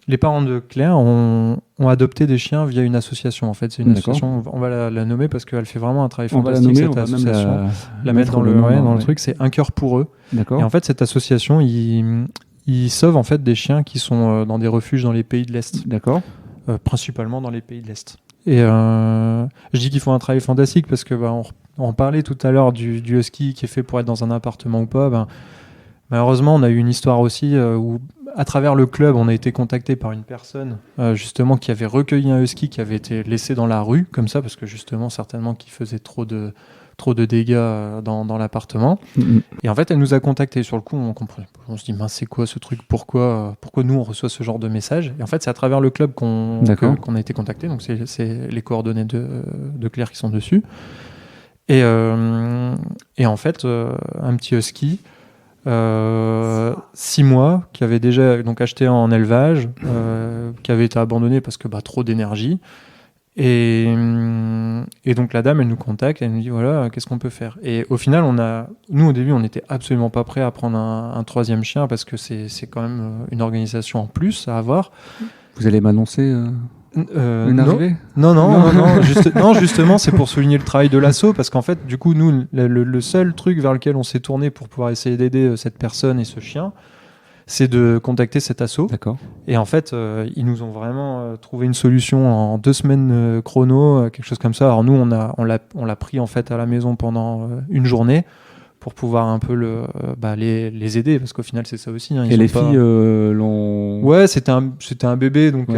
les parents de Claire ont adopté des chiens via une association. En fait, c'est une association, on va la nommer parce qu'elle fait vraiment un travail fantastique, cette association. La mettre dans le truc, c'est Un cœur pour eux. D'accord. Et en fait, cette association, ils sauvent en fait des chiens qui sont dans des refuges dans les pays de l'Est. D'accord. Principalement dans les pays de l'Est. Et je dis qu'ils font un travail fantastique parce que on parlait tout à l'heure du husky qui est fait pour être dans un appartement ou pas. Malheureusement, on a eu une histoire aussi où, à travers le club, on a été contacté par une personne justement qui avait recueilli un husky qui avait été laissé dans la rue comme ça parce que justement certainement qu'il faisait trop de dégâts dans l'appartement. Et en fait, elle nous a contactés. Sur le coup, on se dit, c'est quoi ce truc ? Pourquoi nous, on reçoit ce genre de message ? Et en fait, c'est à travers le club qu'on a été contactés. Donc, c'est les coordonnées de Claire qui sont dessus. Et en fait, un petit husky, 6 mois, qui avait déjà acheté en élevage, qui avait été abandonné parce que trop d'énergie. Et donc la dame, elle nous contacte, elle nous dit voilà, qu'est-ce qu'on peut faire ? Et au final, nous au début, on n'était absolument pas prêts à prendre un 3e chien parce que c'est quand même une organisation en plus à avoir. Vous allez m'annoncer une arrivée ? Non, justement, c'est pour souligner le travail de l'asso parce qu'en fait, du coup, nous, le seul truc vers lequel on s'est tourné pour pouvoir essayer d'aider cette personne et ce chien, c'est de contacter cet asso. D'accord. Et en fait, ils nous ont vraiment trouvé une solution en 2 semaines chrono, quelque chose comme ça. Alors nous, on l'a pris en fait à la maison pendant une journée pour pouvoir un peu les aider, parce qu'au final, c'est ça aussi. Et les filles l'ont... Ouais, c'était un bébé, donc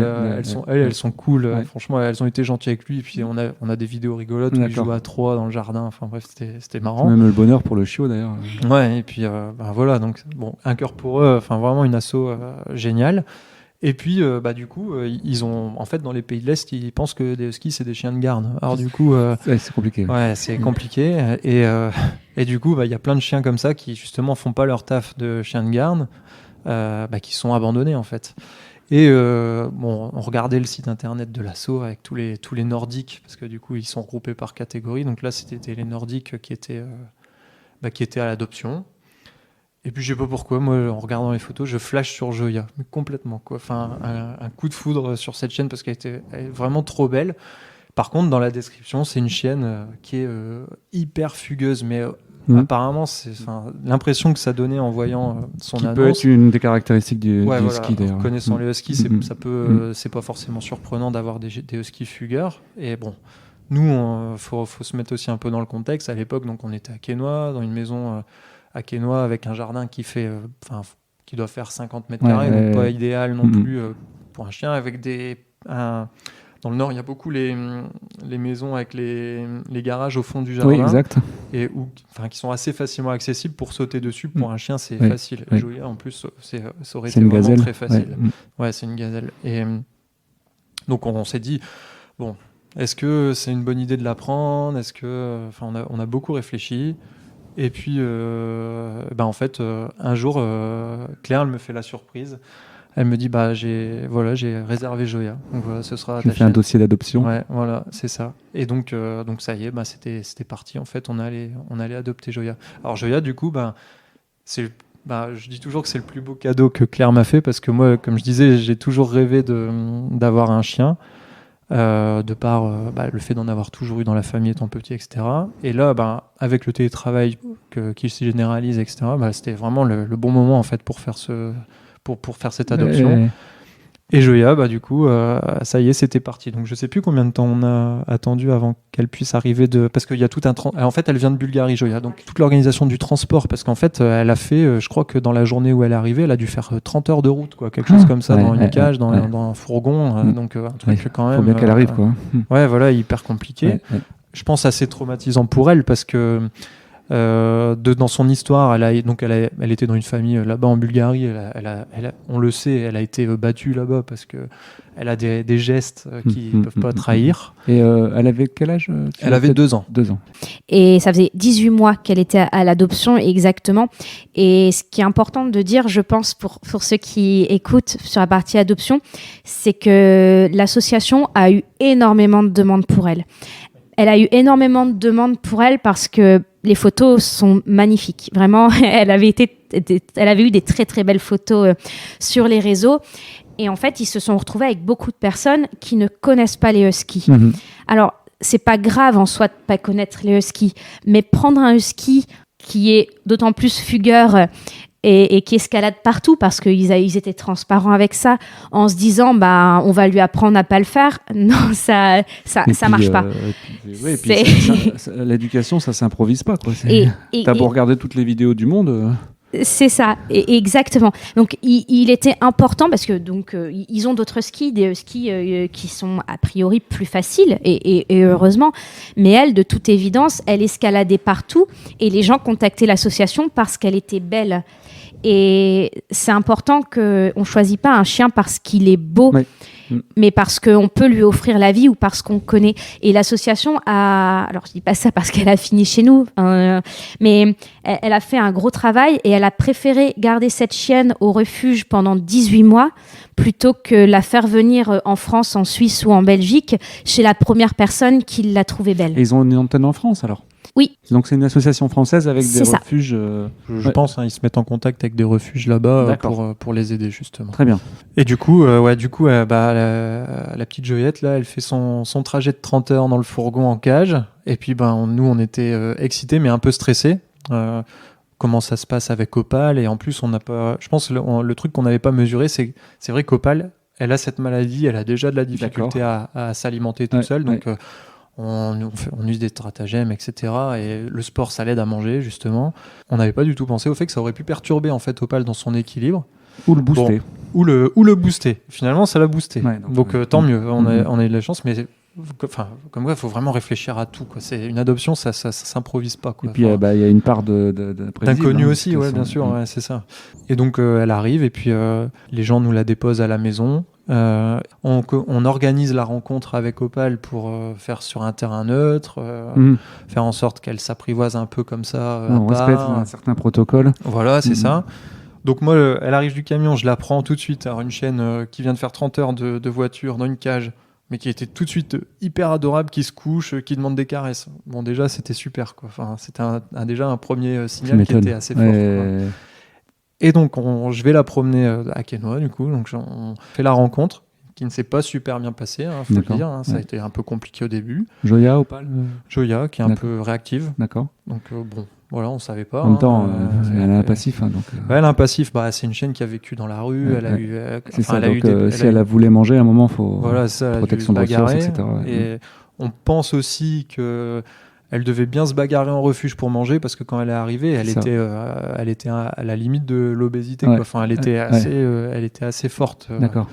elles sont cool. Ouais. Franchement, elles ont été gentilles avec lui. Et puis on a des vidéos rigolotes où ils jouent à 3 dans le jardin. Enfin bref, c'était marrant. C'est même le bonheur pour le chiot d'ailleurs. Ouais, et puis voilà, donc un cœur pour eux. Enfin vraiment une asso géniale. Et puis, du coup, ils ont, en fait, dans les pays de l'Est, ils pensent que des huskies, c'est des chiens de garde. Alors, du coup, c'est compliqué. Ouais, c'est compliqué. Et du coup, il y a plein de chiens comme ça qui, justement, font pas leur taf de chiens de garde, qui sont abandonnés, en fait. Et on regardait le site internet de l'asso avec tous les nordiques, parce que du coup, ils sont regroupés par catégorie. Donc là, c'était les nordiques qui étaient à l'adoption. Et puis je sais pas pourquoi, moi en regardant les photos, je flash sur Joya, mais complètement quoi. Enfin, un coup de foudre sur cette chienne parce elle est vraiment trop belle. Par contre, dans la description, c'est une chienne qui est hyper fugueuse, mais apparemment, c'est l'impression que ça donnait en voyant son annonce. Qui peut être une des caractéristiques du husky d'ailleurs. Connaissant les huskies, c'est pas forcément surprenant d'avoir des huskies fugueurs. Et bon, nous, faut se mettre aussi un peu dans le contexte. À l'époque, donc on était à Quesnoy, dans une maison à Quesnoy avec un jardin qui qui doit faire 50 mètres carrés, donc pas idéal non plus pour un chien, avec un dans le nord, il y a beaucoup les maisons avec les garages au fond du jardin. Oui, exact. Et qui sont assez facilement accessibles pour sauter dessus. Pour un chien, c'est facile. Oui. Joya, en plus, ça aurait été vraiment très facile. Ouais, c'est une gazelle. Et donc, on s'est dit, bon, est-ce que c'est une bonne idée de la prendre ? On a beaucoup réfléchi. Et puis, en fait, un jour, Claire, elle me fait la surprise. Elle me dit, j'ai réservé Joya. Donc voilà, ce sera tu fais un dossier d'adoption. Ouais, voilà, c'est ça. Et donc ça y est, c'était parti. En fait, on allait adopter Joya. Alors Joya, du coup, je dis toujours que c'est le plus beau cadeau que Claire m'a fait parce que moi, comme je disais, j'ai toujours rêvé d'avoir un chien. De par le fait d'en avoir toujours eu dans la famille étant petit, etc. Et là, avec le télétravail qui se généralise, etc., c'était vraiment le bon moment en fait pour faire cette adoption. Et Joya, du coup, ça y est, c'était parti. Donc je sais plus combien de temps on a attendu avant qu'elle puisse arriver parce qu'il y a tout en fait, elle vient de Bulgarie, Joya. Donc toute l'organisation du transport, parce qu'en fait, elle a fait, je crois que dans la journée où elle est arrivée, elle a dû faire 30 heures de route, quoi, quelque chose comme ça, dans une cage, dans un fourgon. Donc un truc quand même. Faut bien qu'elle arrive, quoi. Ouais, voilà, hyper compliqué. Je pense assez traumatisant pour elle parce que dans son histoire, elle était dans une famille là-bas en Bulgarie. On le sait, elle a été battue là-bas parce que elle a des gestes qui ne peuvent pas trahir. Et elle avait quel âge ? Elle avait 2 ans. 2 ans. Et ça faisait 18 mois qu'elle était à l'adoption exactement. Et ce qui est important de dire, je pense, pour ceux qui écoutent sur la partie adoption, c'est que l'association a eu énormément de demandes pour elle. Elle a eu énormément de demandes pour elle parce que les photos sont magnifiques. Vraiment, elle avait eu des très très belles photos sur les réseaux. Et en fait, ils se sont retrouvés avec beaucoup de personnes qui ne connaissent pas les huskies. Alors, c'est pas grave en soi de pas connaître les huskies, mais prendre un husky qui est d'autant plus fugueur et qui escalade partout parce qu'ils étaient transparents avec ça, en se disant on va lui apprendre à pas le faire. Non, ça marche pas. Et puis l'éducation, ça s'improvise pas, quoi. T'as beau regarder toutes les vidéos du monde. C'est ça, exactement. Donc il était important parce que ils ont d'autres skis, des skis qui sont a priori plus faciles et heureusement. Mais elle, de toute évidence, elle escaladait partout et les gens contactaient l'association parce qu'elle était belle. Et c'est important qu'on ne choisit pas un chien parce qu'il est beau, mais parce qu'on peut lui offrir la vie ou parce qu'on connaît. Et l'association alors je ne dis pas ça parce qu'elle a fini chez nous, mais elle a fait un gros travail et elle a préféré garder cette chienne au refuge pendant 18 mois plutôt que la faire venir en France, en Suisse ou en Belgique chez la première personne qui l'a trouvée belle. Et ils ont une antenne en France alors ? Oui. Donc c'est une association française avec des refuges. Je pense, ils se mettent en contact avec des refuges là-bas pour les aider justement. Très bien. Et du coup, la petite Joyette là, elle fait son trajet de 30 heures dans le fourgon en cage. Et puis nous, on était excités mais un peu stressés. Comment ça se passe avec Opal ? Et en plus, on n'a pas. Je pense le truc qu'on n'avait pas mesuré, c'est vrai qu'Opal, elle a cette maladie, elle a déjà de la difficulté à s'alimenter toute seule, donc. On use des stratagèmes, etc. Et le sport, ça l'aide à manger, justement. On n'avait pas du tout pensé au fait que ça aurait pu perturber en fait Opal dans son équilibre. Ou le booster. Ou le booster. Finalement, ça l'a boosté. Ouais, donc tant mieux, on a eu de la chance, mais comme quoi, il faut vraiment réfléchir à tout, quoi. C'est une adoption, ça s'improvise pas, quoi. Et puis, il y a une part d'inconnu aussi, bien sûr, c'est ça. Et donc, elle arrive, et puis les gens nous la déposent à la maison. On organise la rencontre avec Opal pour faire sur un terrain neutre, faire en sorte qu'elle s'apprivoise un peu comme ça. On respecte un certain protocole. Voilà, c'est ça. Donc moi, elle arrive du camion, je la prends tout de suite. Alors une chienne qui vient de faire 30 heures de voiture dans une cage, mais qui était tout de suite hyper adorable, qui se couche, qui demande des caresses. Bon, déjà, c'était super, quoi. Enfin, c'était déjà un premier signal qui était assez fort. Quoi. Et donc, je vais la promener à Quesnoy, du coup. Donc, on fait la rencontre, qui ne s'est pas super bien passée, faut le dire. Ça a été un peu compliqué au début. Joya, Opal Joya, qui est un peu réactive. D'accord. Donc, voilà, on ne savait pas. En même temps, elle a un passif. Donc, elle a un passif. C'est une chienne qui a vécu dans la rue. Elle a eu. C'est ça. Si elle voulu manger, à un moment, il faut protection de ressources, etc. Et on pense aussi que. Elle devait bien se bagarrer en refuge pour manger parce que quand elle est arrivée, elle était à la limite de l'obésité. Enfin, elle était assez forte. D'accord.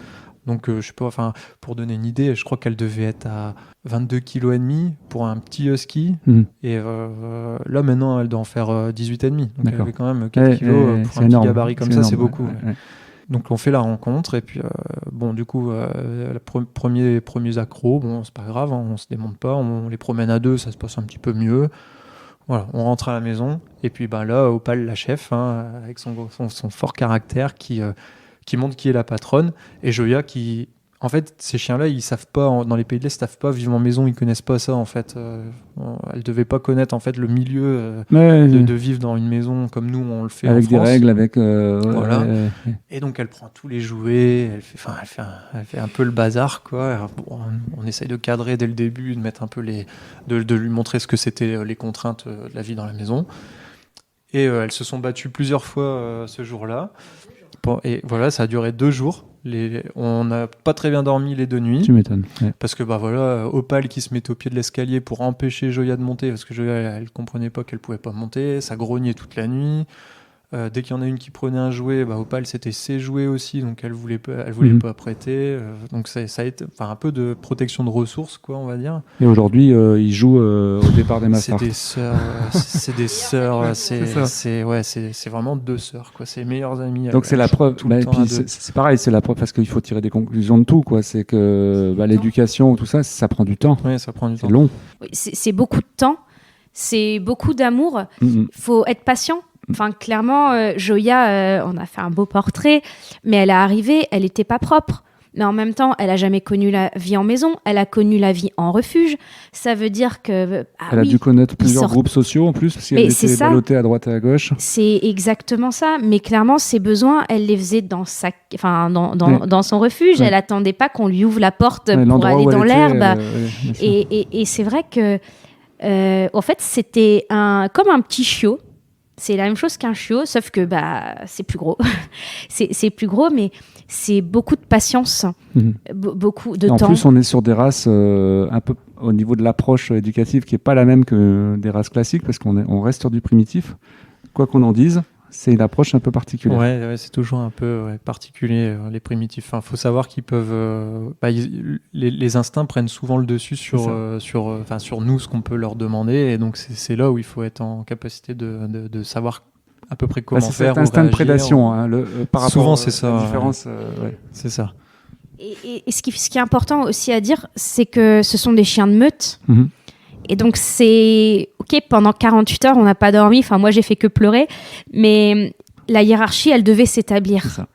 Donc, je sais pas, enfin, pour donner une idée, je crois qu'elle devait être à 22,5 kg pour un petit husky. Et là, maintenant, elle doit en faire 18,5. Donc, elle avait quand même 4 kg pour un petit gabarit comme ça, c'est beaucoup. Ouais. Donc, on fait la rencontre. Et puis, du coup, premiers accros, c'est pas grave, hein, on se démonte pas. On les promène à 2, ça se passe un petit peu mieux. Voilà, on rentre à la maison. Et puis, là, Opal, la chef, hein, avec son fort caractère qui montre qui est la patronne, et Joya qui... En fait, ces chiens-là, ils savent pas, dans les pays de l'Est, ils savent pas vivre en maison, ils connaissent pas ça, en fait. Elle devait pas connaître, en fait, le milieu de vivre dans une maison comme nous, on le fait avec en France. Avec des règles, avec... voilà. Et donc, elle prend tous les jouets, elle fait un peu le bazar, quoi. On essaye de cadrer dès le début, de mettre un peu de lui montrer ce que c'était les contraintes de la vie dans la maison. Et elles se sont battues plusieurs fois ce jour-là. Et voilà, ça a duré 2 jours. On n'a pas très bien dormi les 2 nuits. Tu m'étonnes. Ouais. Parce que Opal qui se mettait au pied de l'escalier pour empêcher Joya de monter, parce que Joya, elle comprenait pas qu'elle pouvait pas monter. Ça grognait toute la nuit. Dès qu'il y en a une qui prenait un jouet, Opal c'était ses jouets aussi, donc elle voulait pas prêter. Donc ça a été un peu de protection de ressources, quoi, on va dire. Et aujourd'hui, ils jouent au départ des Masters. C'est des sœurs, c'est vraiment 2 sœurs, quoi. C'est les meilleures amies. Donc c'est la preuve. C'est pareil, c'est la preuve parce qu'il faut tirer des conclusions de tout, quoi. C'est que l'éducation, tout ça, ça prend du temps. Oui, ça prend du temps. C'est long. Oui, c'est beaucoup de temps, c'est beaucoup d'amour. Faut être patient. Enfin, clairement, Joya, on a fait un beau portrait, mais elle est arrivée, elle n'était pas propre. Mais en même temps, elle n'a jamais connu la vie en maison, elle a connu la vie en refuge. Ça veut dire que... elle a dû connaître plusieurs groupes sociaux en plus, parce qu'elle était ballottée à droite et à gauche. C'est exactement ça. Mais clairement, ses besoins, elle les faisait dans son refuge. Ouais. Elle n'attendait pas qu'on lui ouvre la porte pour aller dans l'herbe. Et c'est vrai que, en fait, c'était comme un petit chiot. C'est la même chose qu'un chiot, sauf que c'est plus gros. c'est plus gros, mais c'est beaucoup de patience, beaucoup de temps. En plus, on est sur des races un peu au niveau de l'approche éducative qui n'est pas la même que des races classiques, parce qu'on reste sur du primitif. Quoi qu'on en dise, c'est une approche un peu particulière. Ouais, c'est toujours un peu particulier, les primitifs. Il faut savoir qu'ils peuvent... les instincts prennent souvent le dessus sur nous, ce qu'on peut leur demander. Et donc, c'est là où il faut être en capacité de savoir à peu près comment faire. C'est l'instinct de prédation. Par rapport souvent, c'est ça. La différence, c'est ça. Et ce qui est important aussi à dire, c'est que ce sont des chiens de meute. Et donc, c'est... OK, pendant 48 heures, on n'a pas dormi. Enfin, moi, j'ai fait que pleurer. Mais la hiérarchie, elle devait s'établir. C'est ça.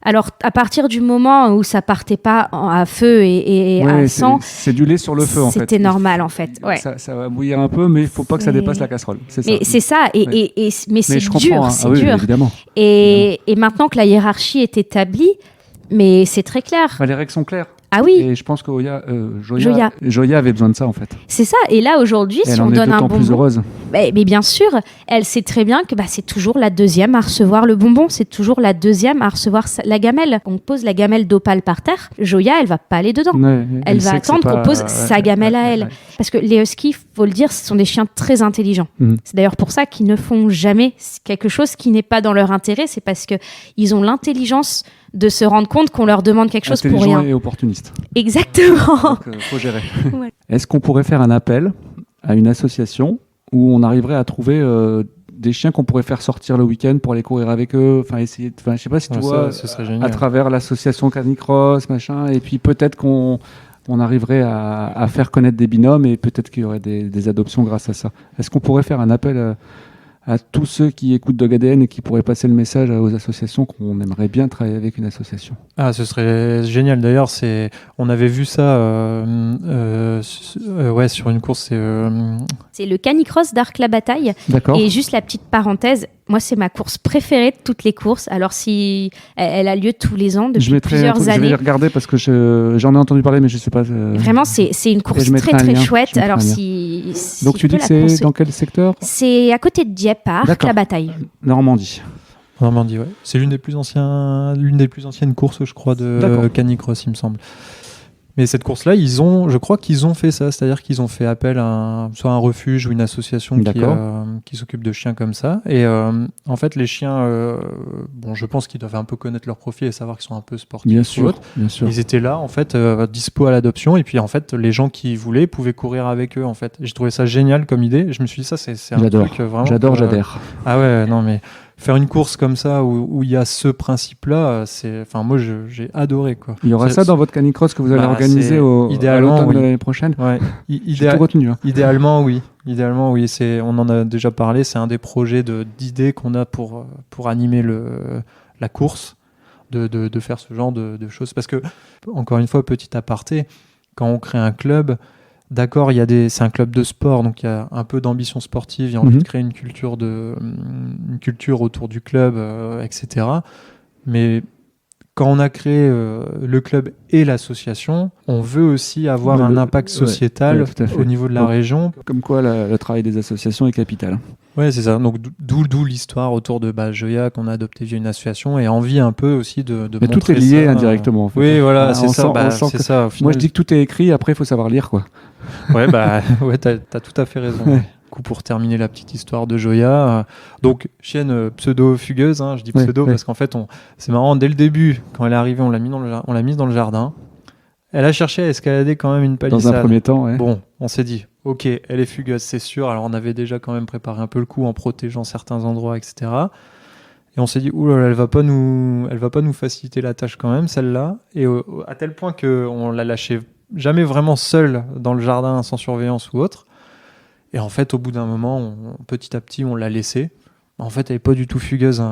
Alors, à partir du moment où ça partait pas à feu et à sang... C'est du lait sur le feu, en fait. C'était normal, en fait. Ouais. Ça va bouillir un peu, mais il ne faut pas que ça dépasse la casserole. C'est ça. Mais c'est ça. Mais c'est dur, hein. c'est dur. Évidemment. Et maintenant que la hiérarchie est établie, mais c'est très clair. Les règles sont claires. Ah oui. Et je pense que Joya avait besoin de ça, en fait. C'est ça. Et là, aujourd'hui, si on donne un bonbon... plus heureuse. Mais bien sûr, elle sait très bien que c'est toujours la deuxième à recevoir le bonbon. C'est toujours la deuxième à recevoir la gamelle. On pose la gamelle d'Opal par terre. Joya, elle va pas aller dedans. Elle va attendre qu'on pose sa gamelle à elle. Parce que les huskies, faut le dire, ce sont des chiens très intelligents. C'est d'ailleurs pour ça qu'ils ne font jamais quelque chose qui n'est pas dans leur intérêt. C'est parce qu'ils ont l'intelligence de se rendre compte qu'on leur demande quelque chose pour rien. Intelligent et opportuniste. Exactement. Donc, faut gérer. Ouais. Est-ce qu'on pourrait faire un appel à une association où on arriverait à trouver des chiens qu'on pourrait faire sortir le week-end pour aller courir avec eux, essayer, je sais pas si tu vois, ce serait génial. À travers l'association Canicross, machin, et puis peut-être qu'on arriverait à faire connaître des binômes et peut-être qu'il y aurait des adoptions grâce à ça. Est-ce qu'on pourrait faire un appel à tous ceux qui écoutent Dog ADN et qui pourraient passer le message aux associations qu'on aimerait bien travailler avec une association? Ah, ce serait génial. D'ailleurs, on avait vu ça sur une course. C'est le Canicross d'Arc-la-Bataille. D'accord. Et juste la petite parenthèse, moi, c'est ma course préférée de toutes les courses. Alors, si elle a lieu tous les ans depuis plusieurs années. Je vais y regarder parce que j'en ai entendu parler, mais je ne sais pas. Vraiment, c'est une course très, très chouette. Alors, donc, tu dis que c'est dans quel secteur? C'est à côté de Dieppe, à Arc-la-Bataille. Normandie, ouais. C'est l'une des plus anciennes courses, je crois, de Canicross, il me semble. Mais cette course-là, je crois qu'ils ont fait ça, c'est-à-dire qu'ils ont fait appel à soit un refuge ou une association qui s'occupe de chiens comme ça. Et en fait, les chiens, je pense qu'ils doivent un peu connaître leur profil et savoir qu'ils sont un peu sportifs. Bien sûr. Ils étaient là, en fait, dispo à l'adoption. Et puis, en fait, les gens qui voulaient pouvaient courir avec eux, en fait. J'ai trouvé ça génial comme idée. Et je me suis dit, ça, c'est un truc vraiment... J'adhère. Ah ouais, non, mais... Faire une course comme ça où il y a ce principe-là, moi j'ai adoré quoi. Il y aura ça dans votre canicross que vous allez organiser à l'automne de l'année prochaine. Ouais. J'ai tout retenu. Hein. Idéalement oui. On en a déjà parlé. C'est un des projets d'idées qu'on a pour animer la course, de faire ce genre de choses. Parce que encore une fois, petit aparté, quand on crée un club. D'accord, c'est un club de sport, donc il y a un peu d'ambition sportive, il y a envie de créer une culture autour du club, etc. Mais quand on a créé le club et l'association, on veut aussi avoir un impact sociétal au niveau de la région. Comme quoi, le travail des associations est capital. Ouais, c'est ça. Donc d'où l'histoire autour de Joya qu'on a adopté via une association et envie un peu aussi de mais tout est lié indirectement. En fait. Oui, voilà, c'est ça. C'est ça. Au final... Moi, je dis que tout est écrit. Après, il faut savoir lire, quoi. Ouais, t'as tout à fait raison. Du coup, pour terminer la petite histoire de Joya, donc chienne pseudo-fugueuse, je dis pseudo parce qu'en fait, c'est marrant, dès le début, quand elle est arrivée, on l'a mise dans le jardin. Elle a cherché à escalader quand même une palissade. Dans un premier temps, ouais. Bon, on s'est dit, ok, elle est fugueuse, c'est sûr. Alors, on avait déjà quand même préparé un peu le coup en protégeant certains endroits, etc. Et on s'est dit, oulala, elle va pas nous faciliter la tâche quand même, celle-là. Et à tel point qu'on l'a lâchée jamais vraiment seule dans le jardin sans surveillance ou autre. Et en fait, au bout d'un moment, petit à petit, on l'a laissée. En fait, elle n'est pas du tout fugueuse.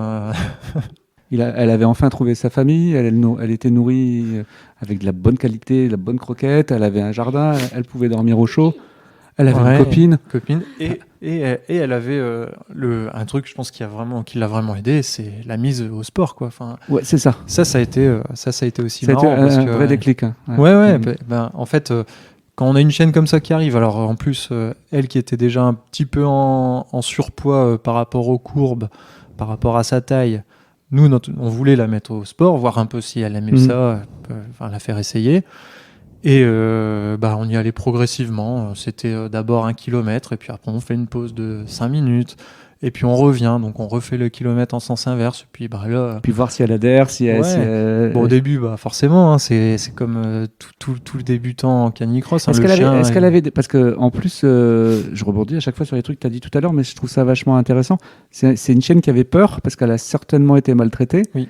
Elle avait enfin trouvé sa famille. Elle était nourrie avec de la bonne qualité, de la bonne croquette. Elle avait un jardin. Elle pouvait dormir au chaud. Elle avait une copine. Et elle avait un truc, je pense, qui l'a vraiment aidé, c'est la mise au sport, quoi. Enfin, ouais, c'est ça. Ça a été aussi ça marrant. Ça a été un vrai déclic. Hein. Ouais. En fait, quand on a une chaîne comme ça qui arrive, alors en plus, elle qui était déjà un petit peu en surpoids par rapport aux courbes, par rapport à sa taille, nous, on voulait la mettre au sport, voir un peu si elle aimait ça, la faire essayer. Et on y allait progressivement. C'était d'abord 1 kilomètre, et puis après on fait une pause de 5 minutes, et puis on revient. Donc on refait le kilomètre en sens inverse. Puis là. Puis voir si elle adhère, Bon, au début, forcément, c'est comme tout le débutant en canicross. Est-ce qu'elle avait parce que en plus, je rebondis à chaque fois sur les trucs que tu as dit tout à l'heure, mais je trouve ça vachement intéressant. C'est une chienne qui avait peur parce qu'elle a certainement été maltraitée. Oui.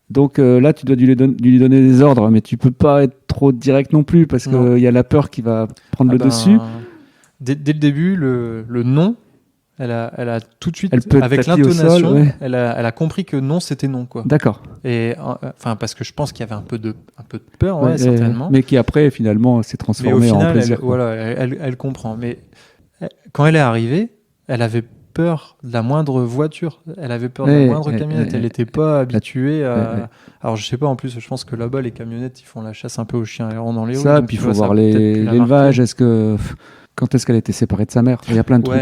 Donc là, tu dois lui donner des ordres, mais tu peux pas être trop direct non plus parce qu'il y a la peur qui va prendre le dessus. Dès le début, le non, elle a tout de suite, avec l'intonation, elle a compris que non, c'était non, quoi. D'accord. Et parce que je pense qu'il y avait un peu de peur, certainement. Mais qui après, finalement, s'est transformée en plaisir. Elle comprend. Mais quand elle est arrivée, elle avait peur de la moindre voiture, elle avait peur de la moindre camionnette, elle n'était pas habituée à... Alors je sais pas, en plus je pense que là-bas les camionnettes ils font la chasse un peu aux chiens errants dans les rues. Ça, puis il faut voir l'élevage, quand est-ce qu'elle a été séparée de sa mère, il y a plein de trucs.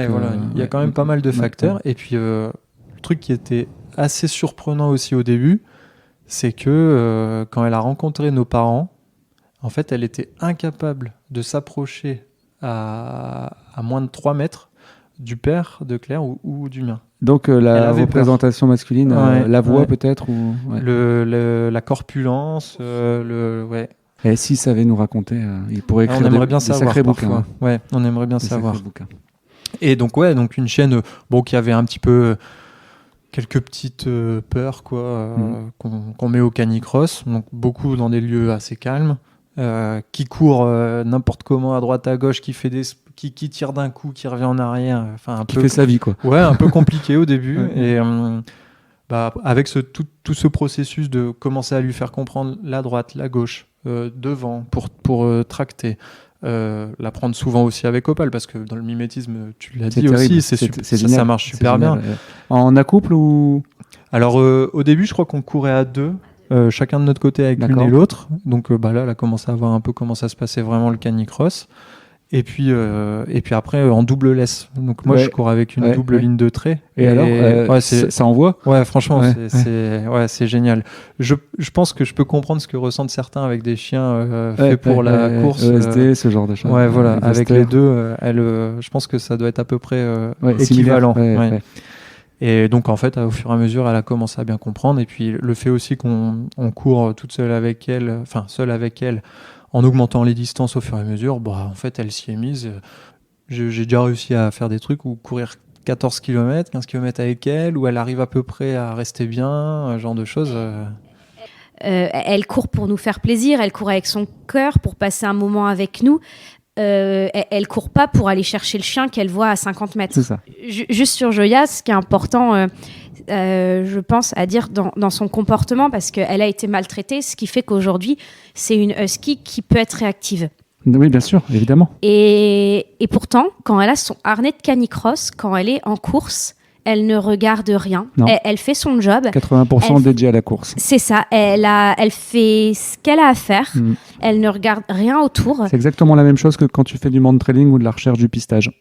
Il y a quand même pas mal de facteurs, et puis le truc qui était assez surprenant aussi au début, c'est que quand elle a rencontré nos parents, en fait elle était incapable de s'approcher à moins de 3 mètres du père de Claire ou du mien. Donc la représentation masculine, la voix peut-être ou... la corpulence, Et s'il savait nous raconter, il pourrait écrire des sacrés bouquins. Ouais, on aimerait bien savoir. Et donc une chaîne qui avait un petit peu quelques petites peurs qu'on met au canicross, donc beaucoup dans des lieux assez calmes. Qui court n'importe comment à droite à gauche, qui tire d'un coup, qui revient en arrière, qui fait sa vie, quoi. Ouais, un peu compliqué au début. Et avec tout ce processus de commencer à lui faire comprendre la droite, la gauche, devant pour tracter, la prendre souvent aussi avec Opal, parce que dans le mimétisme, tu l'as dit terrible. Aussi, ça marche super bien. En accouple ou... Alors au début, je crois qu'on courait à 2. Chacun de notre côté avec l'une et l'autre. Donc là, elle a commencé à voir un peu comment ça se passait vraiment le canicross. Et puis après en double laisse. Donc moi je cours avec une double ligne de trait. Et alors ça envoie. Ouais, franchement c'est génial. Je pense que je peux comprendre ce que ressentent certains avec des chiens faits pour la course. ESD, ce genre de choses. Ouais, voilà. Avec les deux, je pense que ça doit être à peu près équivalent. Et donc en fait, au fur et à mesure, elle a commencé à bien comprendre. Et puis le fait aussi qu'on court toute seule avec elle, en augmentant les distances au fur et à mesure, en fait, elle s'y est mise. J'ai déjà réussi à faire des trucs où courir 14 km, 15 km avec elle, où elle arrive à peu près à rester bien, ce genre de choses. Elle court pour nous faire plaisir, elle court avec son cœur pour passer un moment avec nous. Elle court pas pour aller chercher le chien qu'elle voit à 50 mètres. C'est ça. Juste sur Joya, ce qui est important, je pense, à dire dans son comportement, parce qu'elle a été maltraitée, ce qui fait qu'aujourd'hui, c'est une husky qui peut être réactive. Oui, bien sûr, évidemment. Et pourtant, quand elle a son harnais de canicross, quand elle est en course, elle ne regarde rien. Elle fait son job. 80% dédié à la course. C'est ça. Elle fait ce qu'elle a à faire. Elle ne regarde rien autour. C'est exactement la même chose que quand tu fais du mantrailing ou de la recherche du pistage.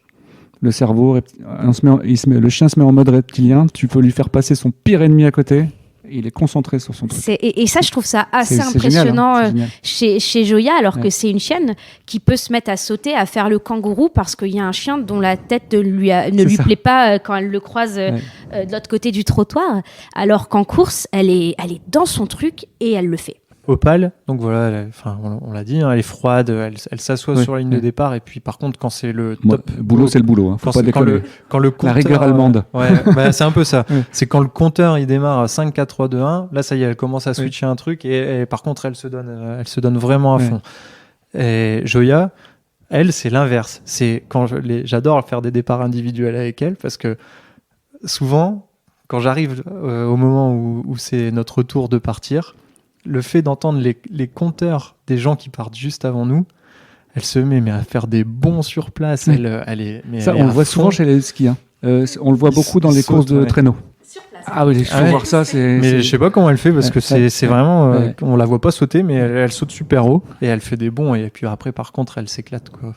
Le cerveau, le chien se met en mode reptilien. Tu peux lui faire passer son pire ennemi à côté. Il est concentré sur son truc. Et ça, je trouve ça assez impressionnant génial, chez Joya, alors que c'est une chienne qui peut se mettre à sauter, à faire le kangourou, parce qu'il y a un chien dont la tête ne lui plaît pas quand elle le croise de l'autre côté du trottoir, alors qu'en course, elle est dans son truc et elle le fait. Opale, donc voilà, on l'a dit, elle est froide, elle s'assoit sur la ligne de départ, et puis par contre quand c'est le top boulot, c'est le boulot, faut pas déconner. Quand le compteur, la rigueur allemande. C'est un peu ça. C'est quand le compteur il démarre à 5, 4, 3, 2, 1, là ça y est, elle commence à switcher un truc, et par contre elle se donne vraiment à fond. Et Joya, elle, c'est l'inverse. C'est quand j'adore faire des départs individuels avec elle, parce que souvent quand j'arrive au moment où c'est notre tour de partir, le fait d'entendre les compteurs des gens qui partent juste avant nous, elle se met à faire des bonds sur place. On le voit souvent chez les huskies. On le voit beaucoup dans les courses de traîneau. Sur place. Ah oui, il faut voir ça. Mais je sais pas comment elle fait, parce que c'est vraiment... on la voit pas sauter, mais elle saute super haut et elle fait des bonds. Et puis après, par contre, elle s'éclate, quoi.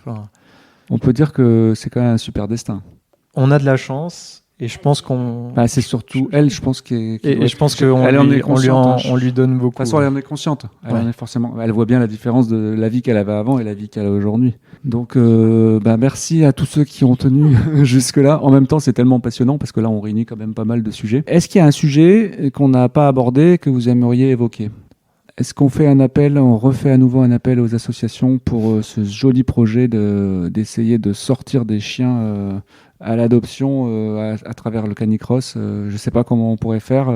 On peut dire que c'est quand même un super destin. On a de la chance. Et je pense qu'on... c'est surtout elle, je pense je pense qu'on lui donne beaucoup. De toute façon, elle en est consciente. Elle voit bien la différence de la vie qu'elle avait avant et la vie qu'elle a aujourd'hui. Donc, merci à tous ceux qui ont tenu jusque-là. En même temps, c'est tellement passionnant parce que là, on réunit quand même pas mal de sujets. Est-ce qu'il y a un sujet qu'on n'a pas abordé que vous aimeriez évoquer ? Est-ce qu'on refait à nouveau un appel aux associations pour ce joli projet d'essayer de sortir des chiens à l'adoption à travers le canicross? Je ne sais pas comment on pourrait faire.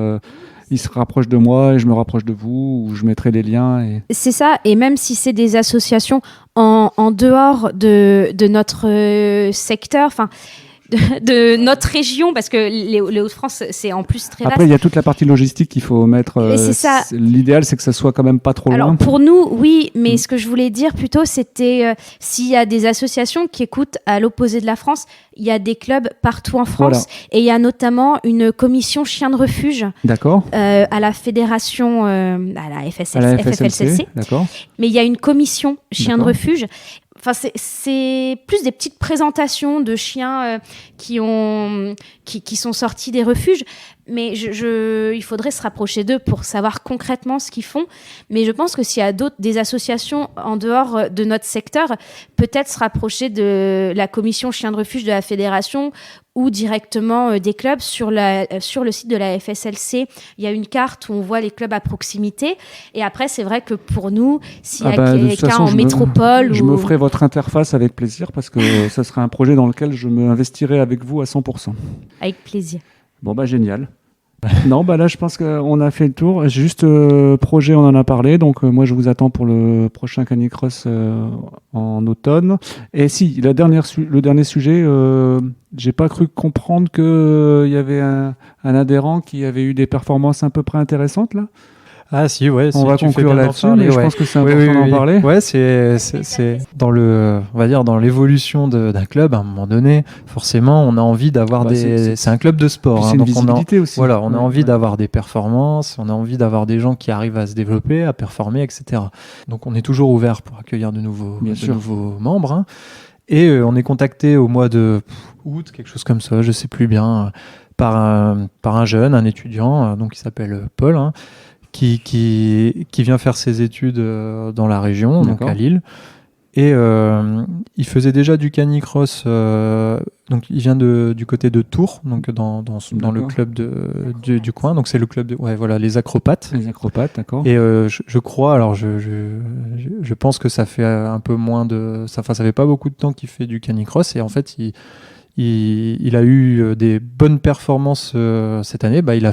Ils se rapprochent de moi et je me rapproche de vous, ou je mettrai des liens. C'est ça, et même si c'est des associations en dehors de notre secteur, de notre région, parce que les Hauts-de-France, c'est en plus très vaste. Après, il y a toute la partie logistique qu'il faut mettre. C'est ça. L'idéal, c'est que ça soit quand même pas trop loin. Alors, pour nous, oui, mais ce que je voulais dire plutôt, c'était s'il y a des associations qui écoutent à l'opposé de la France, il y a des clubs partout en France, et il y a notamment une commission chiens de refuge. D'accord. À la fédération, à la FFLCC. D'accord. Mais il y a une commission chiens de refuge. C'est plus des petites présentations de chiens qui sont sortis des refuges, mais il faudrait se rapprocher d'eux pour savoir concrètement ce qu'ils font. Mais je pense que s'il y a des associations en dehors de notre secteur, peut-être se rapprocher de la commission chiens de refuge de la fédération ou directement des clubs. Sur le site de la FSLC, il y a une carte où on voit les clubs à proximité. Et après, c'est vrai que pour nous, s'il y a quelqu'un en métropole... Je me ferai votre interface avec plaisir, parce que ça serait un projet dans lequel je me investirai avec vous à 100%. Avec plaisir. Bon, génial. Non, là, je pense qu'on a fait le tour. Juste, projet, on en a parlé. Donc, moi, je vous attends pour le prochain Canicross en automne. Et si, le dernier sujet, j'ai pas cru comprendre qu'il y avait un adhérent qui avait eu des performances à peu près intéressantes, là. Ah si, ouais. On va conclure là-dessus, mais je pense que c'est important d'en parler. Ouais, c'est dans on va dire dans l'évolution d'un club. À un moment donné, forcément, on a envie d'avoir c'est un club de sport. C'est une visibilité aussi. Voilà, on a envie d'avoir des performances, on a envie d'avoir des gens qui arrivent à se développer, à performer, etc. Donc, on est toujours ouvert pour accueillir de nouveaux membres. Et on est contacté au mois de août, quelque chose comme ça, je sais plus bien, par un jeune, un étudiant, donc qui s'appelle Paul, hein, qui vient faire ses études dans la région, donc à Lille. Et il faisait déjà du canicross, donc il vient du côté de Tours, donc dans le club du coin, donc c'est le club les Acropates. Les Acropates, d'accord. Et je crois, alors je pense que ça fait un peu moins ça fait pas beaucoup de temps qu'il fait du canicross, et en fait il a eu des bonnes performances cette année. Il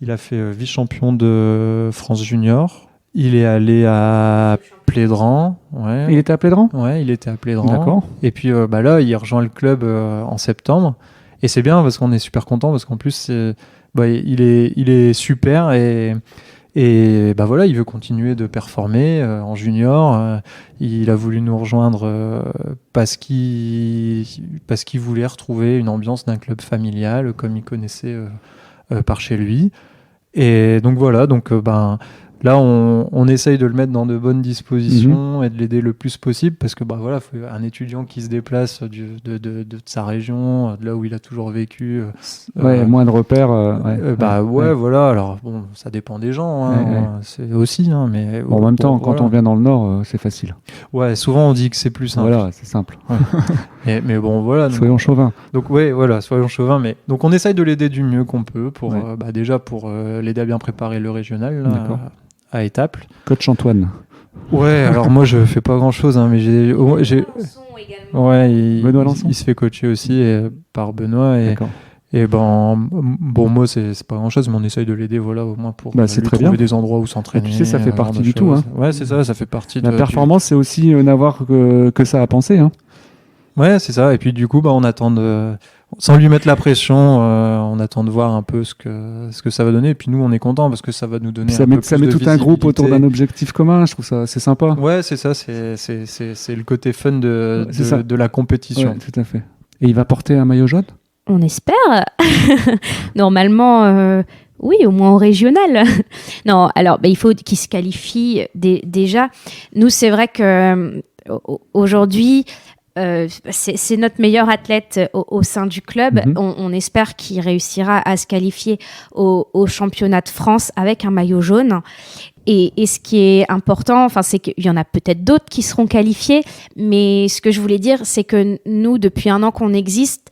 a fait vice-champion de France junior. Il est allé à Plédran. Ouais. Il était à Plédran ? Ouais, il était à Plédran. D'accord. Et puis là, il rejoint le club en septembre. Et c'est bien parce qu'on est super content, parce qu'en plus, il est super et il veut continuer de performer en junior. Il a voulu nous rejoindre parce qu'il voulait retrouver une ambiance d'un club familial comme il connaissait par chez lui. Et donc voilà, là, on essaye de le mettre dans de bonnes dispositions et de l'aider le plus possible, parce que faut un étudiant qui se déplace de sa région, de là où il a toujours vécu. Moins de repères. Voilà. Alors bon, ça dépend des gens, hein, c'est aussi, hein, mais en même temps, quand on vient dans le Nord, c'est facile. Ouais, souvent on dit que c'est plus simple. Voilà, c'est simple. Ouais. mais bon, voilà. Soyons chauvins. Donc soyons chauvins. Mais donc on essaye de l'aider du mieux qu'on peut pour déjà pour l'aider à bien préparer le régional. Là, à Étaples. Coach Antoine. Ouais, alors moi je fais pas grand chose, hein, mais j'ai Benoît Lançon. Il se fait coacher aussi par Benoît. D'accord. Et moi c'est pas grand chose, mais on essaye de l'aider, au moins pour lui très trouver bien. des endroits où s'entraîner. Et tu sais, ça fait partie du tout. Hein. Ouais, c'est ça fait partie La performance, c'est aussi n'avoir que ça à penser. Hein. Ouais, c'est ça. Et puis du coup, on attend sans lui mettre la pression, on attend de voir un peu ce que ça va donner. Et puis nous, on est content parce que ça va nous donner ça met tout un groupe autour d'un objectif commun. Je trouve ça c'est sympa. Ouais, c'est ça. C'est le côté fun de la compétition. Ouais, tout à fait. Et il va porter un maillot jaune ? On espère. Normalement, oui, au moins au régional. Non, alors il faut qu'il se qualifie déjà. Nous, c'est vrai que aujourd'hui, c'est notre meilleur athlète au sein du club. On espère qu'il réussira à se qualifier au championnat de France avec un maillot jaune. Et ce qui est important, c'est qu'il y en a peut-être d'autres qui seront qualifiés, mais ce que je voulais dire, c'est que nous, depuis 1 an qu'on existe,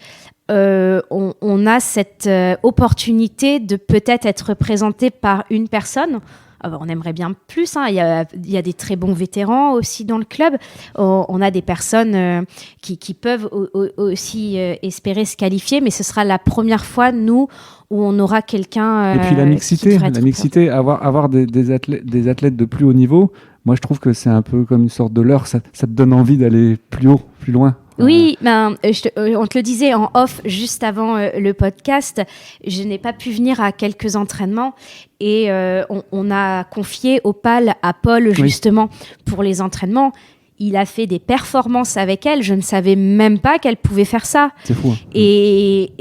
on a cette opportunité de peut-être être représenté par une personne. On aimerait bien plus, hein. Il y a des très bons vétérans aussi dans le club. On a des personnes qui peuvent aussi espérer se qualifier, mais ce sera la première fois, nous, où on aura quelqu'un. Et puis la mixité, avoir des athlètes de plus haut niveau, moi je trouve que c'est un peu comme une sorte de leurre, ça te donne envie d'aller plus haut, plus loin. Oui, on te le disait en off juste avant le podcast, je n'ai pas pu venir à quelques entraînements et on a confié Opale à Paul justement pour les entraînements. Il a fait des performances avec elle, je ne savais même pas qu'elle pouvait faire ça. C'est fou. Et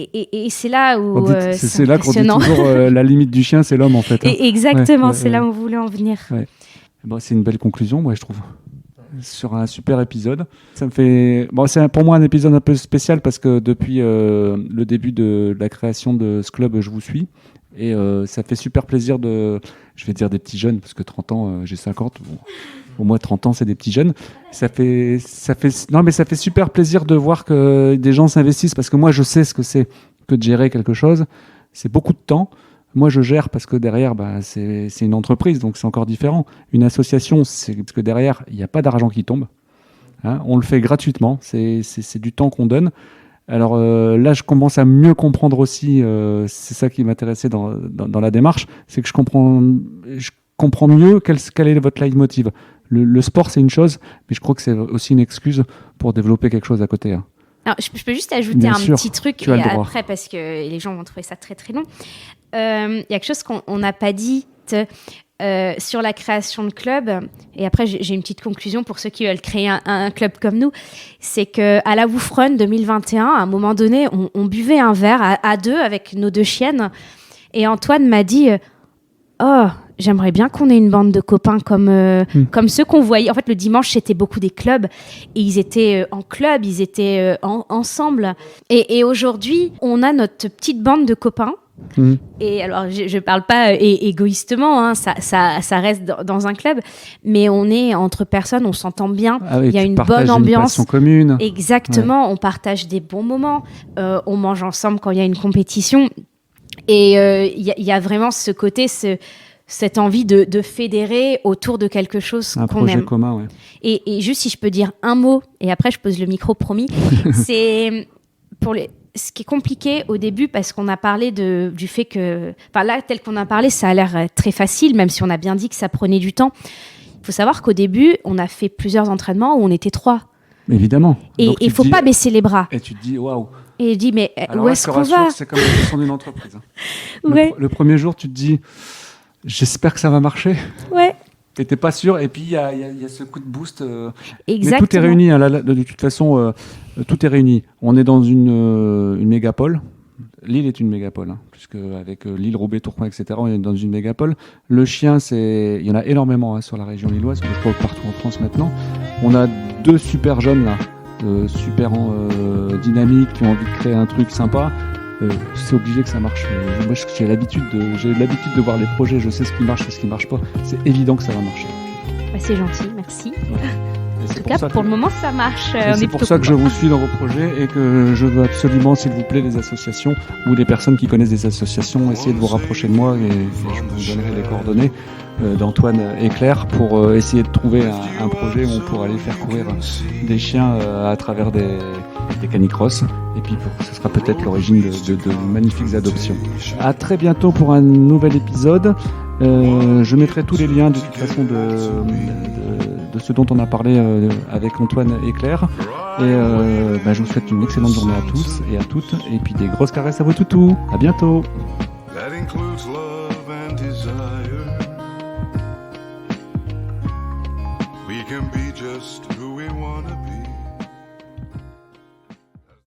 c'est là où c'est là qu'on dit toujours la limite du chien, c'est l'homme en fait. Hein. Exactement, c'est là où on voulait en venir. Ouais. C'est une belle conclusion, moi je trouve. Sur un super épisode. Ça me fait... c'est pour moi un épisode un peu spécial parce que depuis le début de la création de ce club, je vous suis. Et ça fait super plaisir je vais dire des petits jeunes, parce que 30 ans, j'ai 50. Pour moi, 30 ans, c'est des petits jeunes. Ça fait super plaisir de voir que des gens s'investissent, parce que moi, je sais ce que c'est que de gérer quelque chose. C'est beaucoup de temps. Moi, je gère parce que derrière, c'est une entreprise, donc c'est encore différent. Une association, c'est parce que derrière, il n'y a pas d'argent qui tombe. Hein, on le fait gratuitement, c'est du temps qu'on donne. Alors là, je commence à mieux comprendre aussi, c'est ça qui m'intéressait dans la démarche, c'est que je comprends mieux quel est votre leitmotiv. Le sport, c'est une chose, mais je crois que c'est aussi une excuse pour développer quelque chose à côté. Hein. Alors, je peux juste ajouter petit truc après, parce que les gens vont trouver ça très très long. Il y a quelque chose qu'on n'a pas dit sur la création de club, et après j'ai une petite conclusion pour ceux qui veulent créer un club comme nous, c'est qu'à la Woof Run 2021, à un moment donné, on buvait un verre à deux avec nos 2 chiennes, et Antoine m'a dit j'aimerais bien qu'on ait une bande de copains comme ceux qu'on voyait. En fait, le dimanche, c'était beaucoup des clubs et ils étaient en club, ils étaient ensemble. Et aujourd'hui, on a notre petite bande de copains. Et alors, je parle pas égoïstement, hein, ça reste dans un club, mais on est entre personnes, on s'entend bien. Il y a une bonne ambiance. Une passion commune. Exactement, on partage des bons moments. On mange ensemble quand il y a une compétition. Et il y a vraiment ce côté, cette envie de fédérer autour de quelque chose qu'on aime. Un projet commun, ouais. Et juste si je peux dire un mot, et après je pose le micro, promis, c'est ce qui est compliqué au début, parce qu'on a parlé du fait que... Enfin là, tel qu'on a parlé, ça a l'air très facile, même si on a bien dit que ça prenait du temps. Il faut savoir qu'au début, on a fait plusieurs entraînements où on était 3. Évidemment. Et il ne faut pas baisser les bras. Et tu te dis, waouh. Et je dis, mais alors, où est-ce qu'on va ? C'est comme la gestion d'une entreprise. Ouais. Le premier jour, tu te dis, j'espère que ça va marcher. Ouais. Et t'es pas sûr. Et puis, il y a ce coup de boost. Exactement. Mais tout est réuni. Hein, là, de toute façon, tout est réuni. On est dans une mégapole. Lille est une mégapole, hein, puisque avec Lille, Roubaix, Tourcoing, etc., on est dans une mégapole. Le chien, il y en a énormément hein, sur la région lilloise, je crois partout en France maintenant. On a 2 super jeunes là. Super dynamiques, qui ont envie de créer un truc sympa, c'est obligé que ça marche. Moi, j'ai l'habitude de voir les projets, je sais ce qui marche et ce qui marche pas. C'est évident que ça va marcher. C'est gentil, merci. En tout cas, pour le moment, ça marche. C'est pour ça que je vous suis dans vos projets et que je veux absolument, s'il vous plaît, les associations ou les personnes qui connaissent des associations, essayer de vous rapprocher de moi et je vous donnerai les coordonnées d'Antoine et Claire pour essayer de trouver un projet où on pourra aller faire courir des chiens à travers des canicross. Et puis ce sera peut-être l'origine de magnifiques adoptions. À très bientôt pour un nouvel épisode. Je mettrai tous les liens de toute façon de ce dont on a parlé avec Antoine et Claire. Et je vous souhaite une excellente journée à tous et à toutes. Et puis des grosses caresses à vos toutous. À bientôt. That includes love and desire. We can be just who we want.